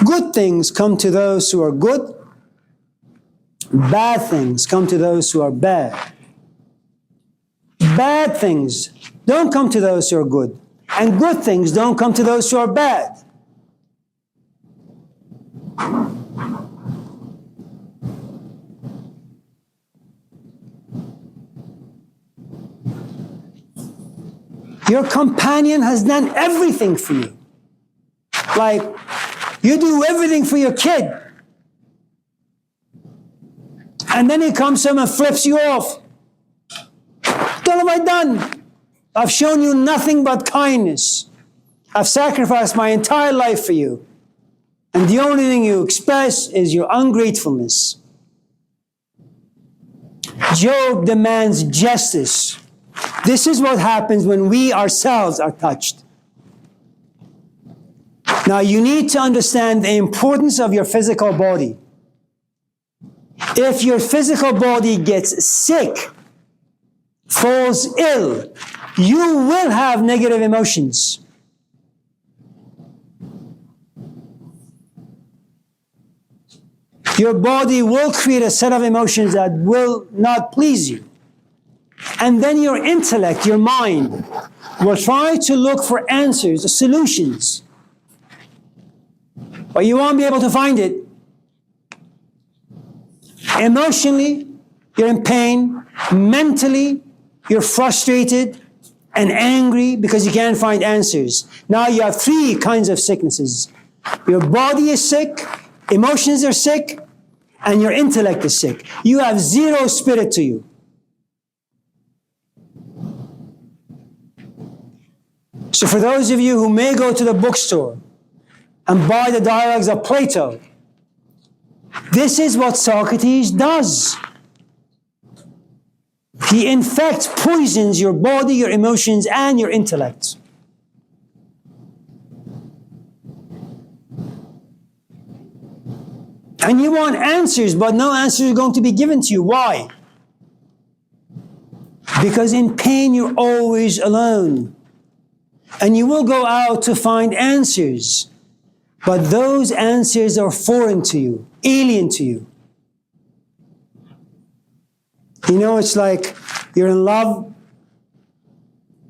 Good things come to those who are good. Bad things come to those who are bad. Bad things don't come to those who are good. And good things don't come to those who are bad. Your companion has done everything for you. Like, you do everything for your kid. And then he comes home and flips you off. What have I done? I've shown you nothing but kindness. I've sacrificed my entire life for you. And the only thing you express is your ungratefulness. Job demands justice. This is what happens when we ourselves are touched. Now, you need to understand the importance of your physical body. If your physical body gets sick, falls ill, you will have negative emotions. Your body will create a set of emotions that will not please you. And then your intellect, your mind, will try to look for answers, solutions. But you won't be able to find it. Emotionally, you're in pain. Mentally, you're frustrated and angry because you can't find answers. Now you have three kinds of sicknesses. Your body is sick, emotions are sick, and your intellect is sick. You have zero spirit to you. So for those of you who may go to the bookstore and buy the dialogues of Plato, this is what Socrates does. He in fact poisons your body, your emotions, and your intellect. And you want answers, but no answers are going to be given to you. Why? Because in pain, you're always alone. And you will go out to find answers. But those answers are foreign to you, alien to you. You know, it's like you're in love,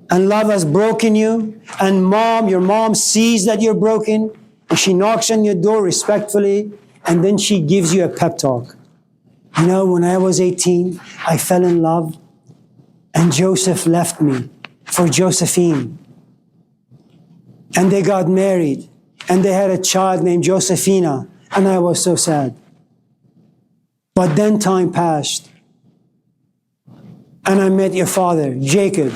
and love has broken you, and your mom sees that you're broken, and she knocks on your door respectfully, and then she gives you a pep talk. You know, when I was 18, I fell in love, and Joseph left me for Josephine. And they got married, and they had a child named Josephina, and I was so sad. But then time passed, and I met your father, Jacob.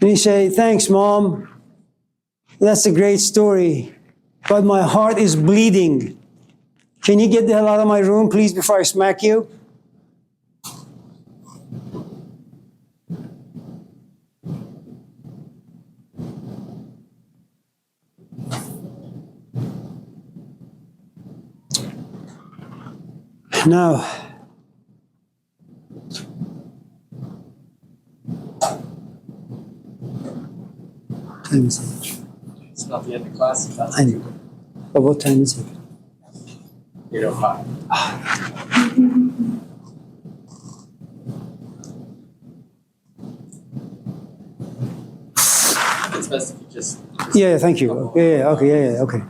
And you say, thanks, Mom. That's a great story, but my heart is bleeding. Can you get the hell out of my room, please, before I smack you? Now, time is it? It's not the end of class. That's I know. But what time is it? 8:05. It's best if you just. Yeah, thank you. Okay.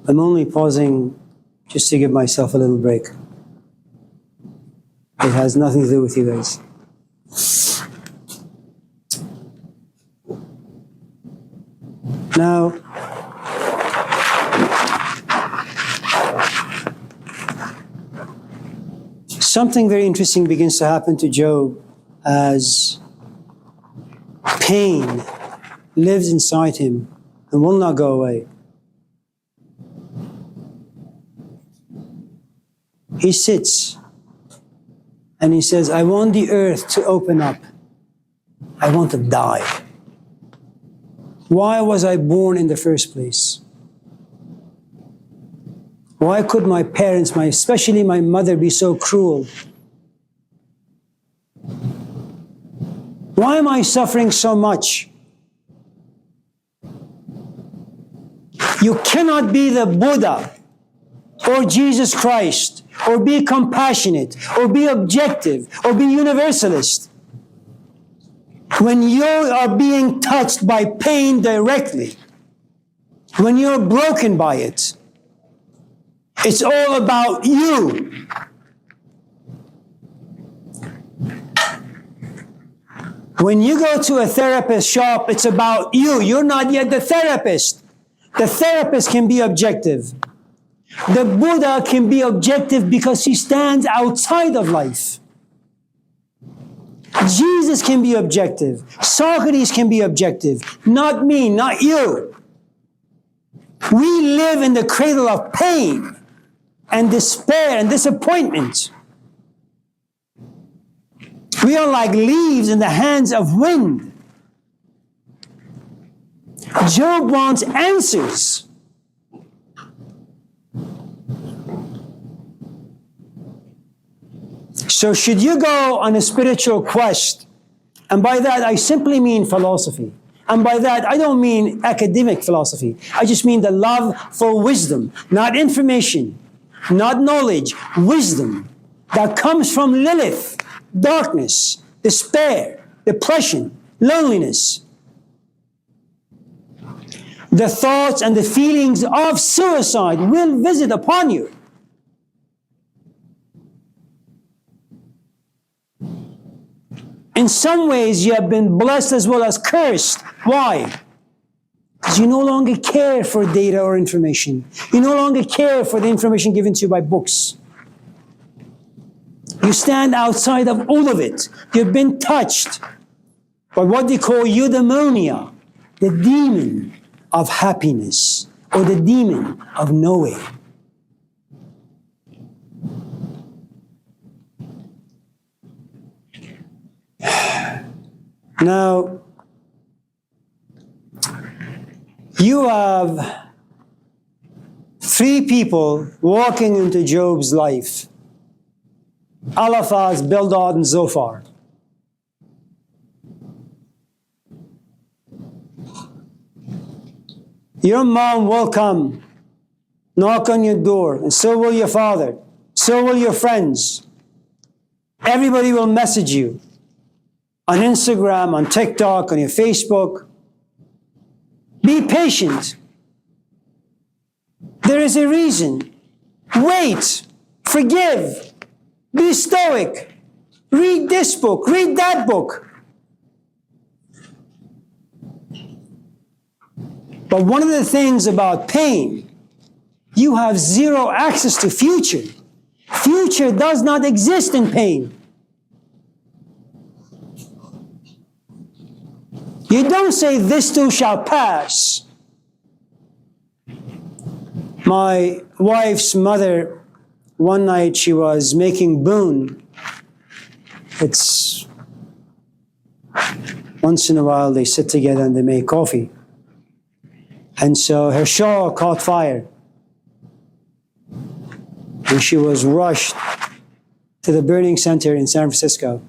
I'm only pausing just to give myself a little break. It has nothing to do with you guys. Now, something very interesting begins to happen to Job as pain lives inside him and will not go away. He sits and he says, I want the earth to open up. I want to die. Why was I born in the first place? Why could my parents, especially my mother, be so cruel? Why am I suffering so much? You cannot be the Buddha or Jesus Christ or be compassionate or be objective or be universalist when you are being touched by pain directly, when you're broken by it. It's all about you. When you go to a therapist shop, it's about you. You're not yet the therapist. The therapist can be objective. The Buddha can be objective because he stands outside of life. Jesus can be objective. Socrates can be objective. Not me, not you. We live in the cradle of pain and despair and disappointment. We are like leaves in the hands of wind. Job wants answers. So should you go on a spiritual quest, and by that I simply mean philosophy, and by that I don't mean academic philosophy, I just mean the love for wisdom, not information, not knowledge, wisdom that comes from Lilith, darkness, despair, depression, loneliness. The thoughts and the feelings of suicide will visit upon you. In some ways, you have been blessed as well as cursed. Why? Because you no longer care for data or information. You no longer care for the information given to you by books. You stand outside of all of it. You've been touched by what they call eudaimonia, the demon of happiness, or the demon of knowing. Now, you have three people walking into Job's life: Eliphaz, Bildad, and Zophar. Your mom will come, knock on your door, and so will your father, so will your friends. Everybody will message you on Instagram, on TikTok, on your Facebook. Be patient. There is a reason. Wait. Forgive. Be stoic. Read this book. Read that book. But one of the things about pain, you have zero access to future. Future does not exist in pain. You don't say, this too shall pass. My wife's mother, one night she was making boon. It's once in a while they sit together and they make coffee. And so her shawl caught fire. And she was rushed to the burning center in San Francisco.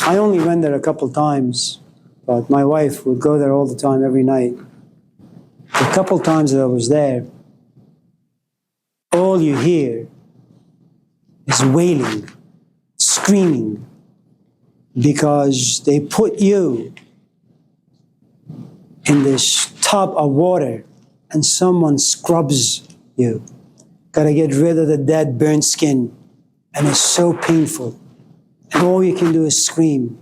I only went there a couple times, but my wife would go there all the time, every night. The couple times that I was there, all you hear is wailing, screaming, because they put you in this tub of water and someone scrubs you. Gotta get rid of the dead, burnt skin. And it's so painful. And all you can do is scream.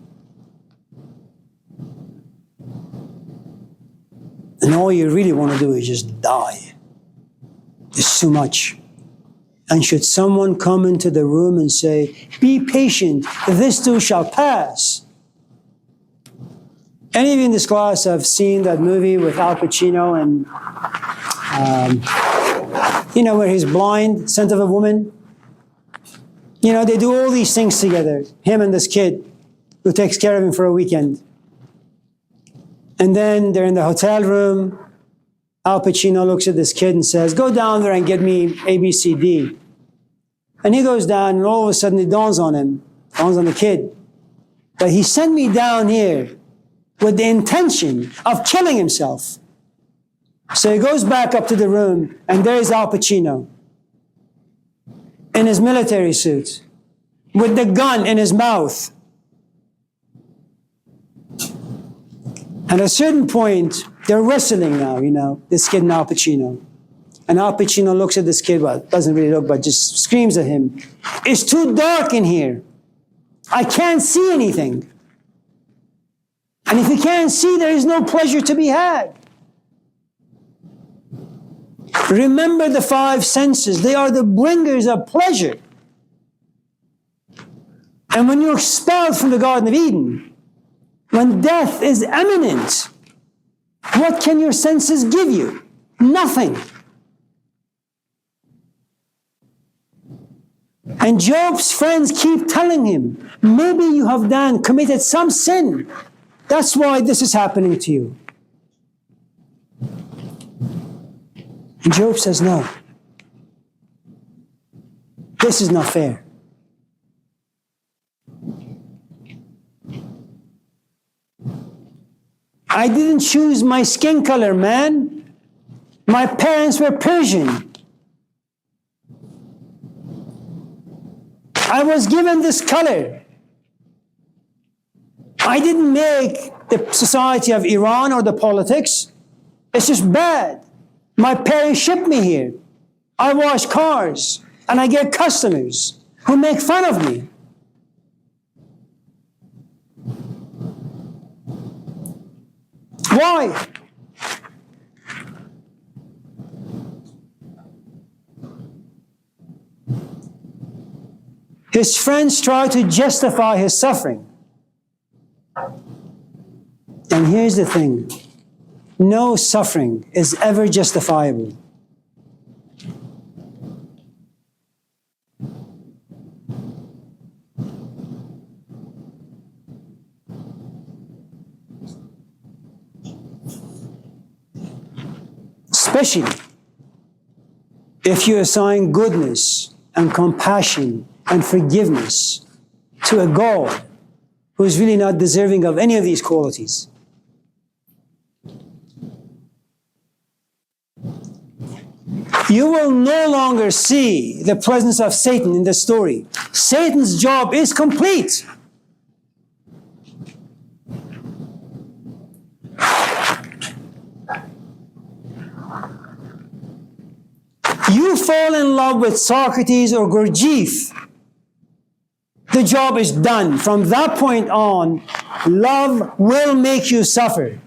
And all you really want to do is just die. It's too much. And should someone come into the room and say, be patient, this too shall pass. Any of you in this class have seen that movie with Al Pacino and, where he's blind, Scent of a Woman? They do all these things together, him and this kid who takes care of him for a weekend. And then they're in the hotel room. Al Pacino looks at this kid and says, go down there and get me A, B, C, D. And he goes down, and all of a sudden it dawns on the kid, that he sent me down here with the intention of killing himself. So he goes back up to the room, and there's Al Pacino in his military suit, with the gun in his mouth. At a certain point, they're wrestling now, this kid and Al Pacino. And Al Pacino looks at this kid, well, doesn't really look, but just screams at him, it's too dark in here. I can't see anything. And if you can't see, there is no pleasure to be had. Remember the five senses. They are the bringers of pleasure. And when you're expelled from the Garden of Eden, when death is imminent, what can your senses give you? Nothing. And Job's friends keep telling him, maybe you have committed some sin. That's why this is happening to you. And Job says, no. This is not fair. I didn't choose my skin color, man. My parents were Persian. I was given this color. I didn't make the society of Iran or the politics. It's just bad. My parents shipped me here. I wash cars, and I get customers who make fun of me. Why? His friends try to justify his suffering. And here's the thing. No suffering is ever justifiable. Especially if you assign goodness and compassion and forgiveness to a God who is really not deserving of any of these qualities. You will no longer see the presence of Satan in the story. Satan's job is complete. You fall in love with Socrates or Gurdjieff, the job is done. From that point on, love will make you suffer.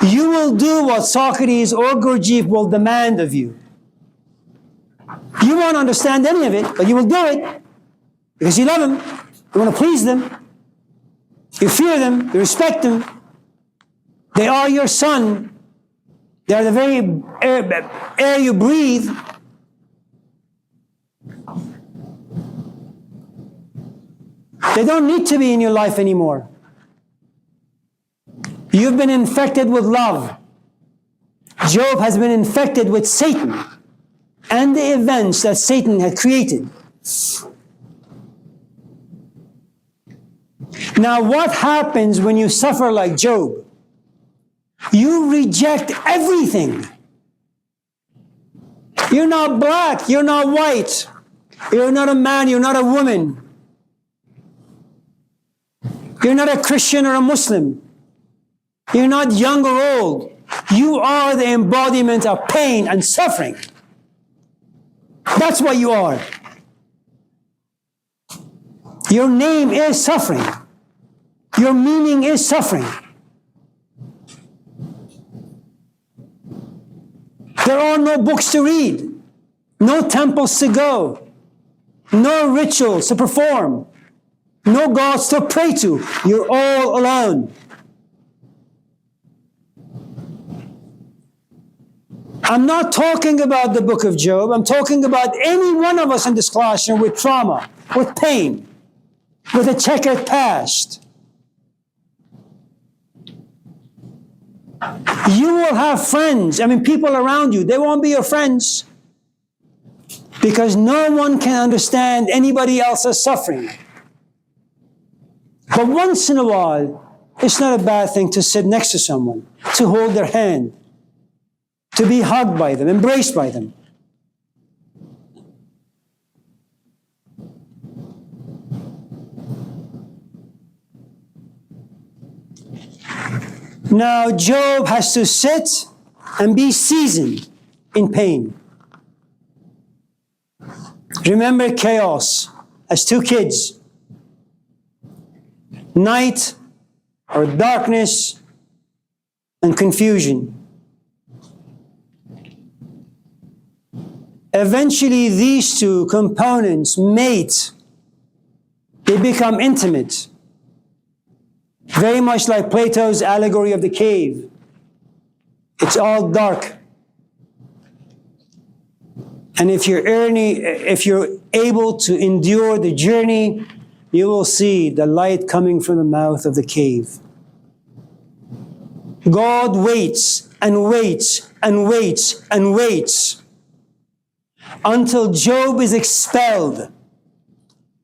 You will do what Socrates or Gurdjieff will demand of you. You won't understand any of it, but you will do it because you love them. You want to please them. You fear them. You respect them. They are your son. They are the very air you breathe. They don't need to be in your life anymore. You've been infected with love. Job has been infected with Satan and the events that Satan had created. Now, what happens when you suffer like Job? You reject everything. You're not black, you're not white, you're not a man, you're not a woman. You're not a Christian or a Muslim. You're not young or old. You are the embodiment of pain and suffering. That's what you are. Your name is suffering. Your meaning is suffering. There are no books to read, no temples to go, no rituals to perform, no gods to pray to. You're all alone. I'm not talking about the book of Job. I'm talking about any one of us in this classroom with trauma, with pain, with a checkered past. You will have friends. People around you. They won't be your friends because no one can understand anybody else's suffering. But once in a while, it's not a bad thing to sit next to someone, to hold their hand, to be hugged by them, embraced by them. Now, Job has to sit and be seasoned in pain. Remember chaos as two kids. Night or darkness and confusion. Eventually, these two components mate. They become intimate. Very much like Plato's allegory of the cave. It's all dark. And if you're able to endure the journey, you will see the light coming from the mouth of the cave. God waits and waits and waits and waits until Job is expelled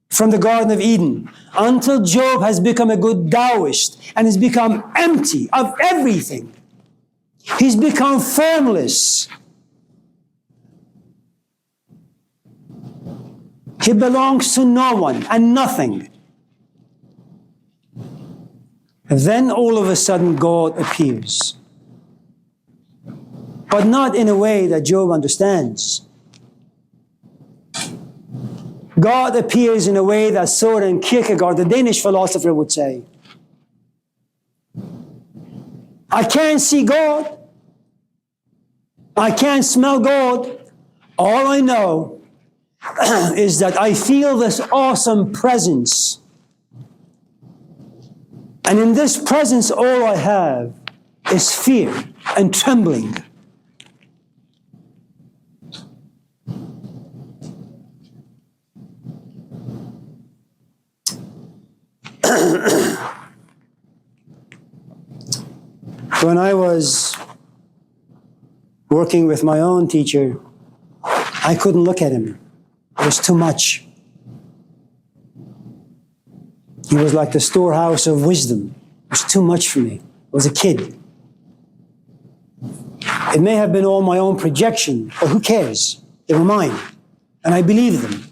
from the Garden of Eden, until Job has become a good Taoist and has become empty of everything. He's become formless. He belongs to no one and nothing. Then all of a sudden God appears. But not in a way that Job understands. God appears in a way that Søren Kierkegaard, the Danish philosopher, would say. I can't see God. I can't smell God. All I know is that I feel this awesome presence. And in this presence, all I have is fear and trembling. When I was working with my own teacher, I couldn't look at him. It was too much. He was like the storehouse of wisdom. It was too much for me. I was a kid. It may have been all my own projection, but who cares? They were mine, and I believed them.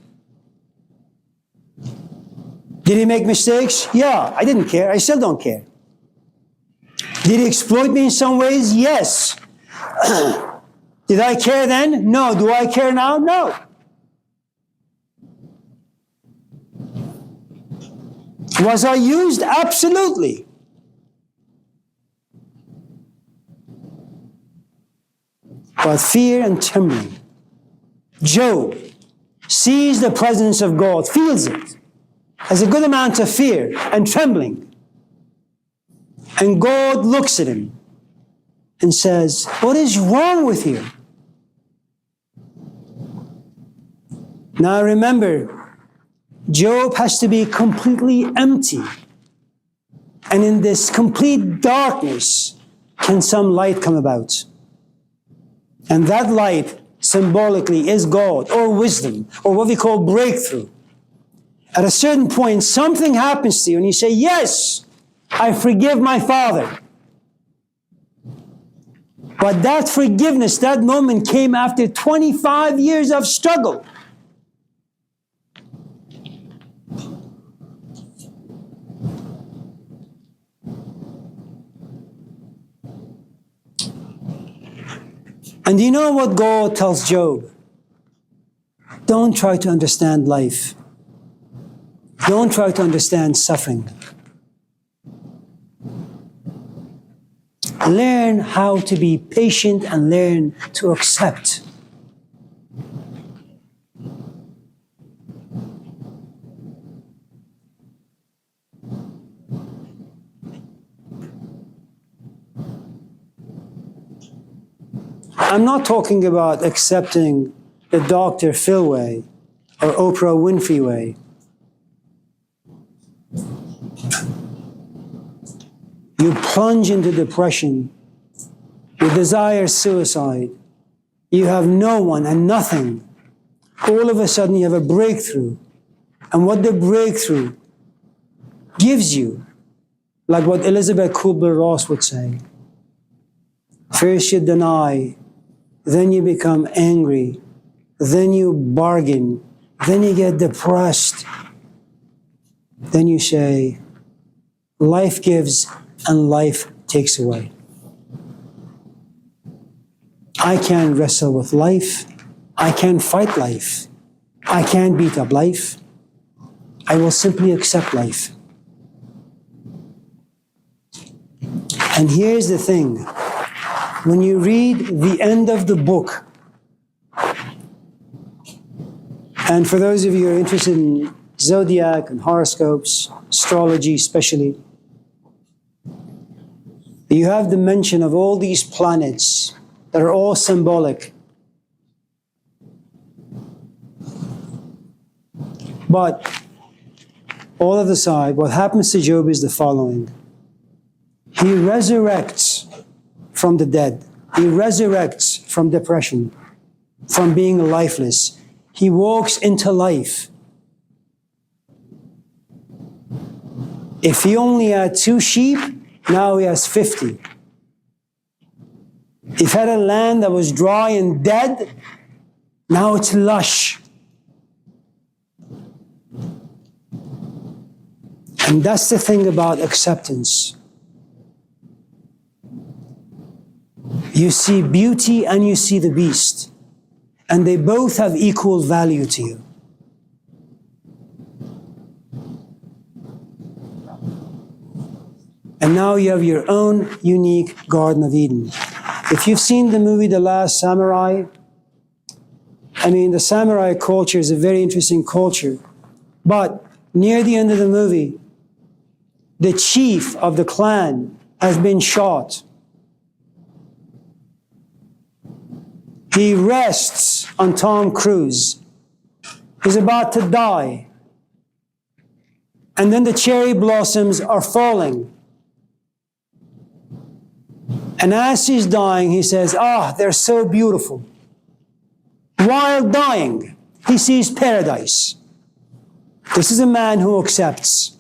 Did he make mistakes? Yeah, I didn't care. I still don't care. Did he exploit me in some ways? Yes. Did I care then? No. Do I care now? No. Was I used? Absolutely. But fear and trembling. Job sees the presence of God, feels it, has a good amount of fear and trembling. And God looks at him and says, what is wrong with you? Now remember, Job has to be completely empty. And in this complete darkness, can some light come about? And that light, symbolically, is God, or wisdom, or what we call breakthrough. At a certain point, something happens to you, and you say, yes, I forgive my father. But that forgiveness, that moment came after 25 years of struggle. And do you know what God tells Job? Don't try to understand life. Don't try to understand suffering. Learn how to be patient and learn to accept. I'm not talking about accepting the Dr. Phil way or Oprah Winfrey way. You plunge into depression. You desire suicide. You have no one and nothing. All of a sudden you have a breakthrough. And what the breakthrough gives you, like what Elizabeth Kubler-Ross would say, first you deny, then you become angry, then you bargain, then you get depressed. Then you say, life gives and life takes away. I can't wrestle with life. I can't fight life. I can't beat up life. I will simply accept life. And here's the thing. When you read the end of the book, and for those of you who are interested in zodiac and horoscopes, astrology especially, you have the mention of all these planets that are all symbolic. But all of the side, what happens to Job is the following. He resurrects from the dead. He resurrects from depression, from being lifeless. He walks into life. If he only had 2 sheep, now he has 50. If he had a land that was dry and dead, now it's lush. And that's the thing about acceptance. You see beauty and you see the beast. And they both have equal value to you. And now you have your own unique Garden of Eden. If you've seen the movie The Last Samurai, I mean, the samurai culture is a very interesting culture. But near the end of the movie, the chief of the clan has been shot. He rests on Tom Cruise. He's about to die. And then the cherry blossoms are falling. And as he's dying, he says, they're so beautiful. While dying, he sees paradise. This is a man who accepts.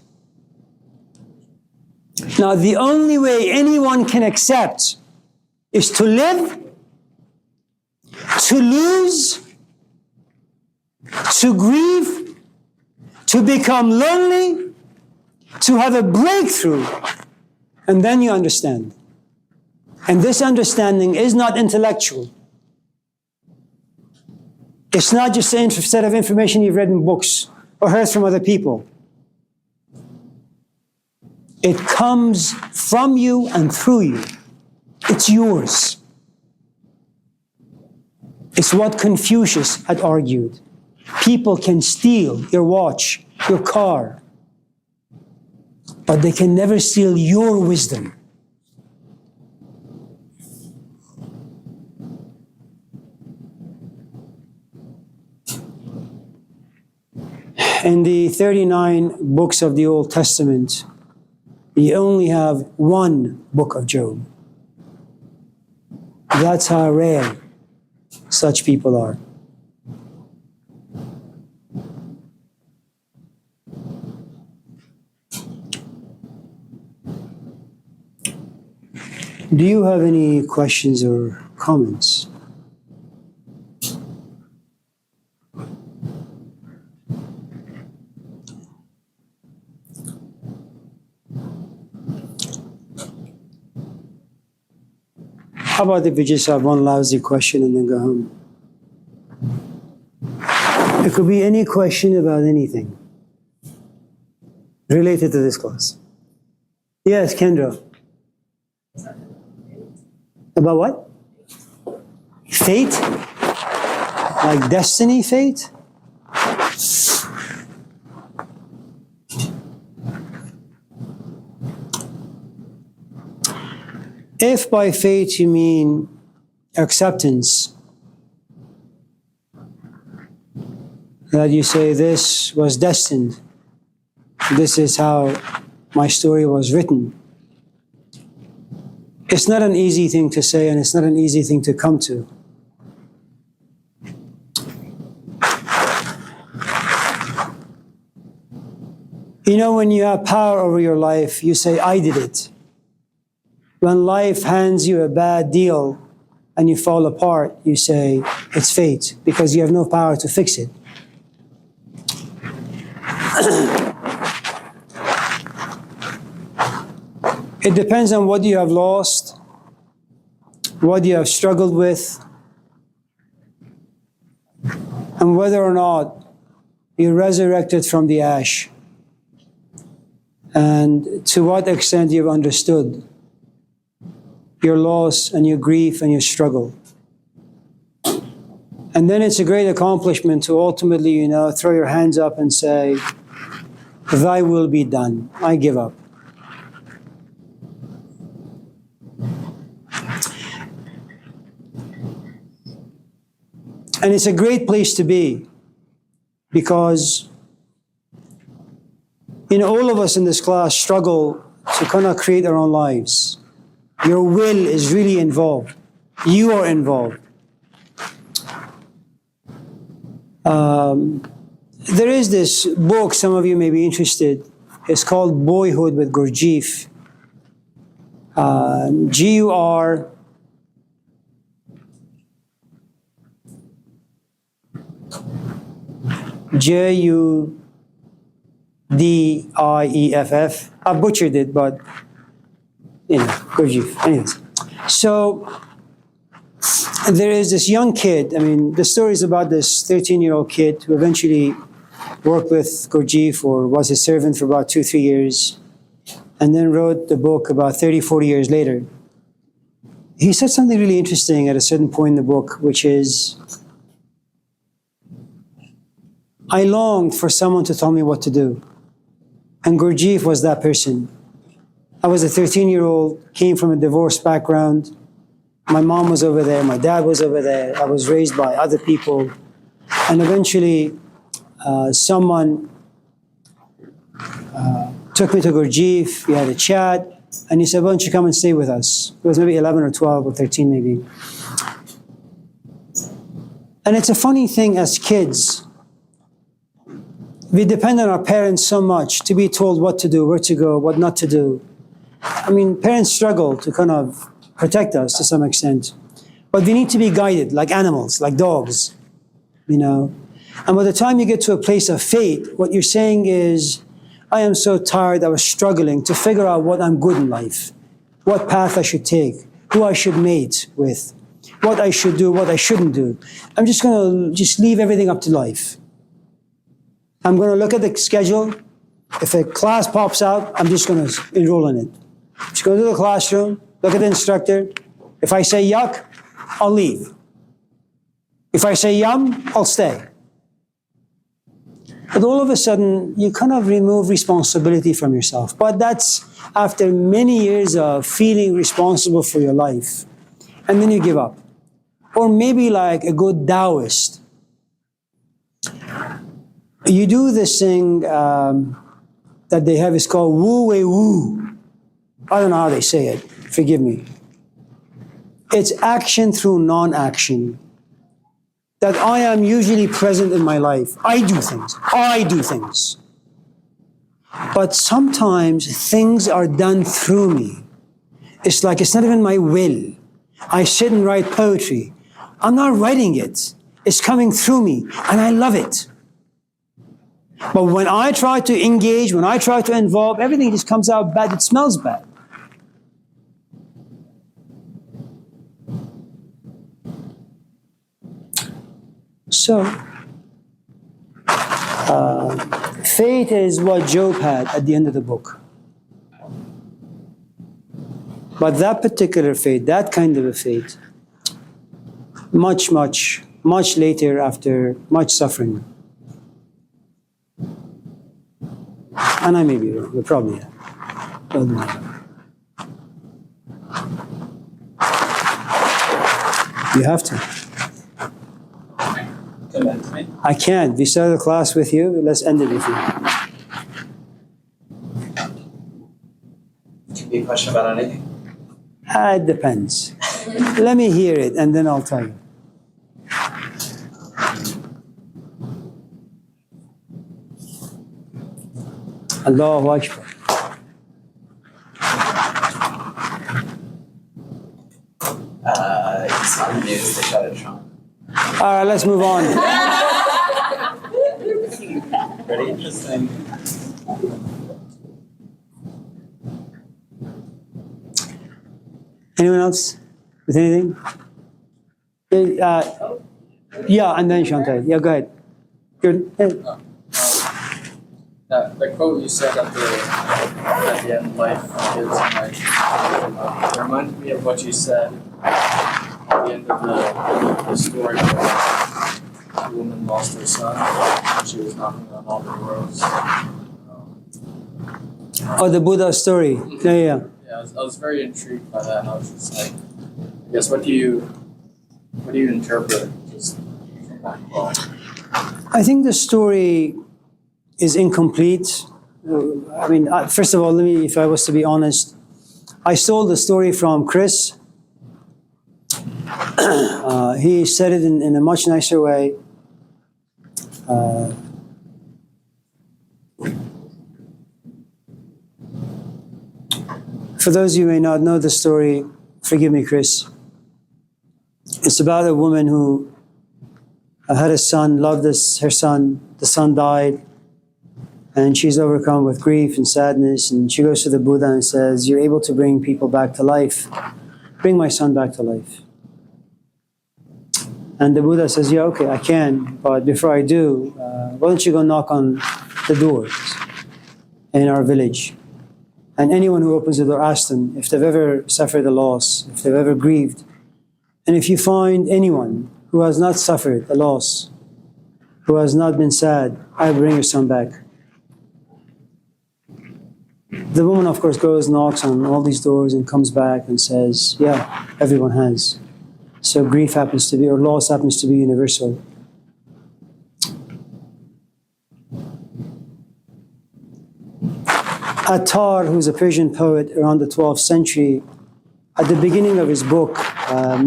Now, the only way anyone can accept is to live to lose, to grieve, to become lonely, to have a breakthrough, and then you understand. And this understanding is not intellectual. It's not just a set of information you've read in books or heard from other people. It comes from you and through you. It's yours. It's what Confucius had argued. People can steal your watch, your car, but they can never steal your wisdom. In the 39 books of the Old Testament, you only have one book of Job. That's how rare such people are. Do you have any questions or comments? How about if we just have one lousy question and then go home? It could be any question about anything related to this class. Yes, Kendra. About what? Fate? Like destiny, fate? If by fate you mean acceptance, that you say this was destined, this is how my story was written, it's not an easy thing to say and it's not an easy thing to come to. You know, when you have power over your life, you say, I did it. When life hands you a bad deal and you fall apart, you say, it's fate, because you have no power to fix it. It depends on what you have lost, what you have struggled with, and whether or not you're resurrected from the ash, and to what extent you've understood your loss and your grief and your struggle. And then it's a great accomplishment to ultimately, throw your hands up and say, thy will be done. I give up. And it's a great place to be, because all of us in this class struggle to kind of create our own lives. Your will is really involved. You are involved. There is this book, some of you may be interested. It's called Boyhood with Gurdjieff. G-U-R J-U-D-I-E-F-F. I butchered it, but Gurdjieff. Anyways, so there is this young kid. The story is about this 13-year-old kid who eventually worked with Gurdjieff or was his servant for about 2-3 years, and then wrote the book about 30-40 years later. He said something really interesting at a certain point in the book, which is, I longed for someone to tell me what to do. And Gurdjieff was that person. I was a 13-year-old, came from a divorced background. My mom was over there, my dad was over there. I was raised by other people. And eventually, someone took me to Gurdjieff, we had a chat, and he said, why don't you come and stay with us? It was maybe 11 or 12 or 13 maybe. And it's a funny thing as kids, we depend on our parents so much to be told what to do, where to go, what not to do. Parents struggle to kind of protect us to some extent. But we need to be guided like animals, like dogs, you know. And by the time you get to a place of faith, what you're saying is, I am so tired, I was struggling to figure out what I'm good in life, what path I should take, who I should mate with, what I should do, what I shouldn't do. I'm just going to leave everything up to life. I'm going to look at the schedule. If a class pops out, I'm just going to enroll in it. Just go to the classroom, look at the instructor. If I say yuck, I'll leave. If I say yum, I'll stay. But all of a sudden, you kind of remove responsibility from yourself. But that's after many years of feeling responsible for your life. And then you give up. Or maybe like a good Taoist. You do this thing that they have, it's called Wu Wei Wu. I don't know how they say it. Forgive me. It's action through non-action. That I am usually present in my life. I do things. But sometimes things are done through me. It's like it's not even my will. I sit and write poetry. I'm not writing it. It's coming through me, and I love it. But when I try to engage, when I try to involve, everything just comes out bad. It smells bad. So, fate is what Job had at the end of the book. But that particular fate, that kind of a fate, much later after much suffering. And I may be wrong, but probably yeah. You have to. Come back to me. I can't. We started the class with you. Let's end it with you. Could be a question about anything. It depends. Let me hear it, and then I'll tell you. Allahu Akbar. It's on the news. They shot at Trump. All right, let's move on. Pretty interesting. Anyone else with anything? Yeah, and then Chantal. Yeah, go ahead. Good. The quote you said at the end, life is like, it reminded me of what you said at the end of the story where the woman lost her son and she was knocking on all the doors. Oh, the Buddha story. Yeah. Yeah, I was very intrigued by that, and I was just like, I guess what do you interpret just from that quote? I think the story is incomplete. I mean, first of all, if I was to be honest, I stole the story from Chris. He said it in a much nicer way. For those of you who may not know the story, forgive me, Chris. It's about a woman who had a son, loved her son. The son died. And she's overcome with grief and sadness. And she goes to the Buddha and says, "You're able to bring people back to life. Bring my son back to life." And the Buddha says, "Yeah, okay, I can. But before I do, why don't you go knock on the doors in our village? And anyone who opens the door, ask them if they've ever suffered a loss, if they've ever grieved. And if you find anyone who has not suffered a loss, who has not been sad, I'll bring your son back." The woman, of course, goes, knocks on all these doors and comes back and says, "Yeah, everyone has." So grief happens to be, or loss happens to be universal. Attar, who's a Persian poet around the 12th century, at the beginning of his book,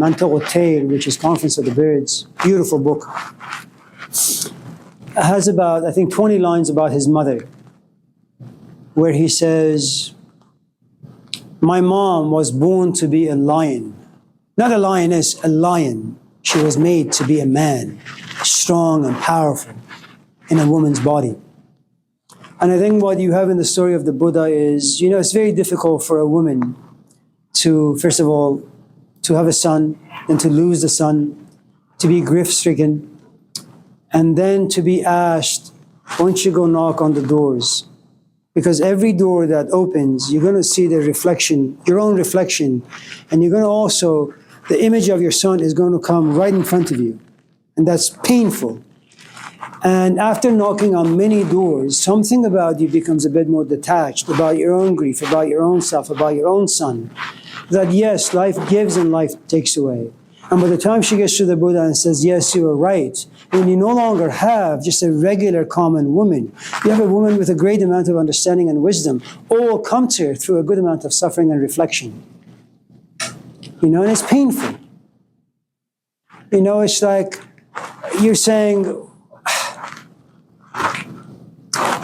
Mantiq al-Tayr, which is Conference of the Birds, beautiful book, has about, I think, 20 lines about his mother, where he says, "My mom was born to be a lion, Not a lioness, a lion. She was made to be a man, strong and powerful in a woman's body. And I think what you have in the story of the Buddha is, it's very difficult for a woman to, first of all, to have a son, and to lose the son, to be grief-stricken, and then to be asked, why don't you go knock on the doors? Because every door that opens, you're going to see the reflection, your own reflection, and you're going to also, the image of your son is going to come right in front of you. And that's painful. And after knocking on many doors, something about you becomes a bit more detached about your own grief, about your own self, about your own son. That yes, life gives and life takes away. And by the time she gets to the Buddha and says, yes, you are right, when you no longer have just a regular common woman, you have a woman with a great amount of understanding and wisdom, all come to her through a good amount of suffering and reflection. And it's painful. It's like you're saying,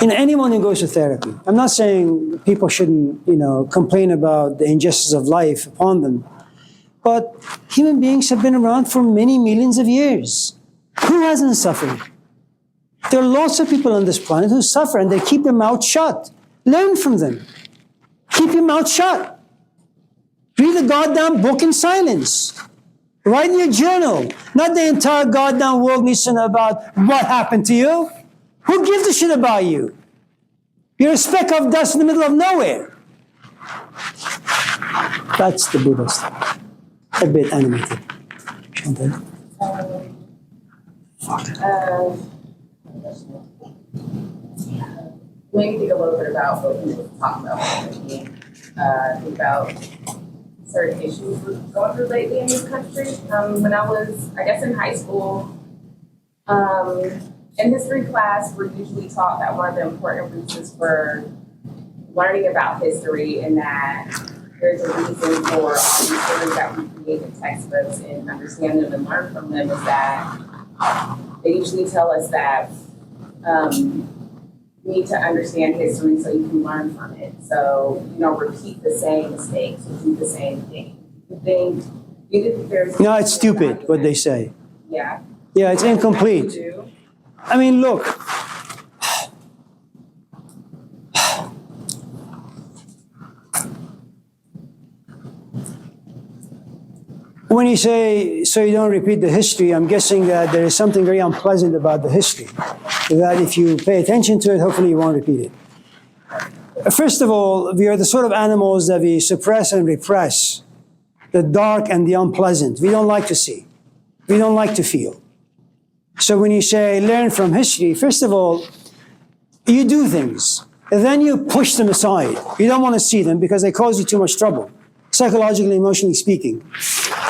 anyone who goes to therapy, I'm not saying people shouldn't, complain about the injustice of life upon them, but human beings have been around for many millions of years. Who hasn't suffered? There are lots of people on this planet who suffer and they keep their mouth shut. Learn from them. Keep your mouth shut. Read the goddamn book in silence. Write in your journal. Not the entire goddamn world needs to know about what happened to you. Who gives a shit about you? You're a speck of dust in the middle of nowhere. That's the Buddha stuff. A bit animated. Chantal? Made me think a little bit about what we were talking about. Think about certain issues we're going through lately in this country. When I was, I guess, in high school, in history class, we're usually taught that one of the important reasons for learning about history and that there's a reason for all these stories that we create in textbooks and understand them and learn from them is that they usually tell us that you need to understand history so you can learn from it. So, repeat the same mistakes, do the same thing. You think there's... No, it's stupid what they say. Yeah. Yeah, it's incomplete. I mean, look. When you say, so you don't repeat the history, I'm guessing that there is something very unpleasant about the history. That if you pay attention to it, hopefully you won't repeat it. First of all, we are the sort of animals that we suppress and repress. The dark and the unpleasant. We don't like to see. We don't like to feel. So when you say learn from history, first of all, you do things. And then you push them aside. You don't want to see them because they cause you too much trouble, psychologically, emotionally speaking.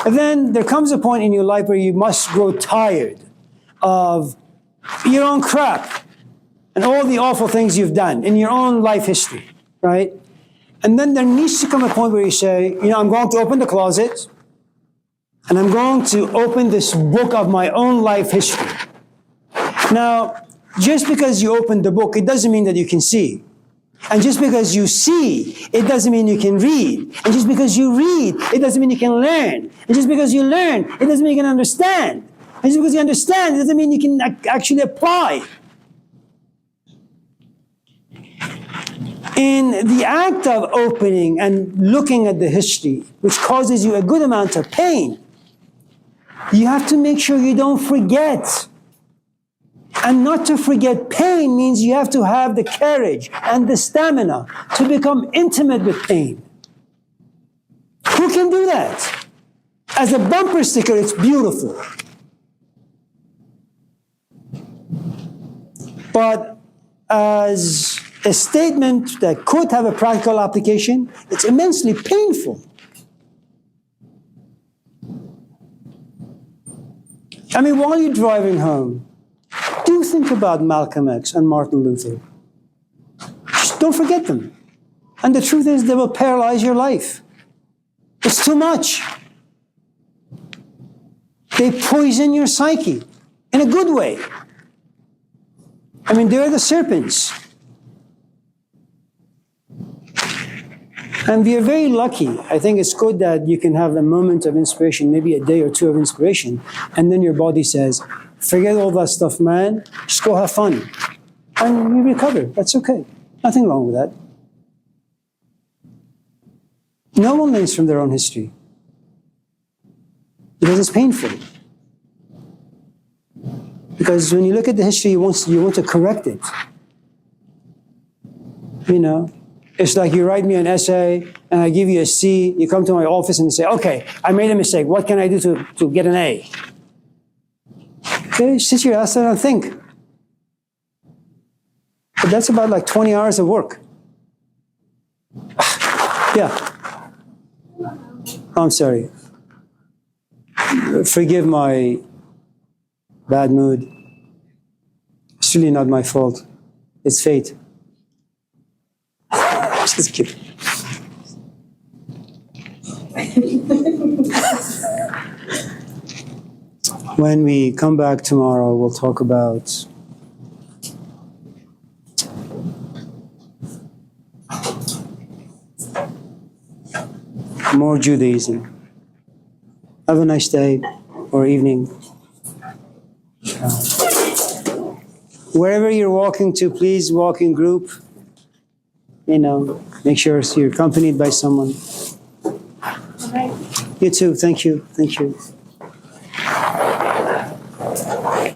And then there comes a point in your life where you must grow tired of your own crap and all the awful things you've done in your own life history, right? And then there needs to come a point where you say, I'm going to open the closet and I'm going to open this book of my own life history. Now, just because you open the book, it doesn't mean that you can see. And just because you see, it doesn't mean you can read. And just because you read, it doesn't mean you can learn. And just because you learn, it doesn't mean you can understand. And just because you understand, it doesn't mean you can actually apply. In the act of opening and looking at the history, which causes you a good amount of pain, you have to make sure you don't forget. And not to forget pain means you have to have the courage and the stamina to become intimate with pain. Who can do that? As a bumper sticker, it's beautiful. But as a statement that could have a practical application, it's immensely painful. I mean, while you're driving home, do think about Malcolm X and Martin Luther. Just don't forget them. And the truth is, they will paralyze your life. It's too much. They poison your psyche in a good way. I mean, they're the serpents. And we are very lucky. I think it's good that you can have a moment of inspiration, maybe a day or two of inspiration, and then your body says, forget all that stuff, man, just go have fun. And you recover. That's okay. Nothing wrong with that. No one learns from their own history because it's painful. Because when you look at the history, you want to correct it. You know, it's like you write me an essay and I give you a C. You come to my office and you say, okay, I made a mistake. What can I do to get an A? Okay, sit your ass down and think. But that's about like 20 hours of work. Yeah. I'm sorry. Forgive my bad mood. It's really not my fault. It's fate. Just kidding. When we come back tomorrow, we'll talk about more Judaism. Have a nice day or evening. Wherever you're walking to, please walk in group. You know, make sure you're accompanied by someone. You too. Thank you. Thank you.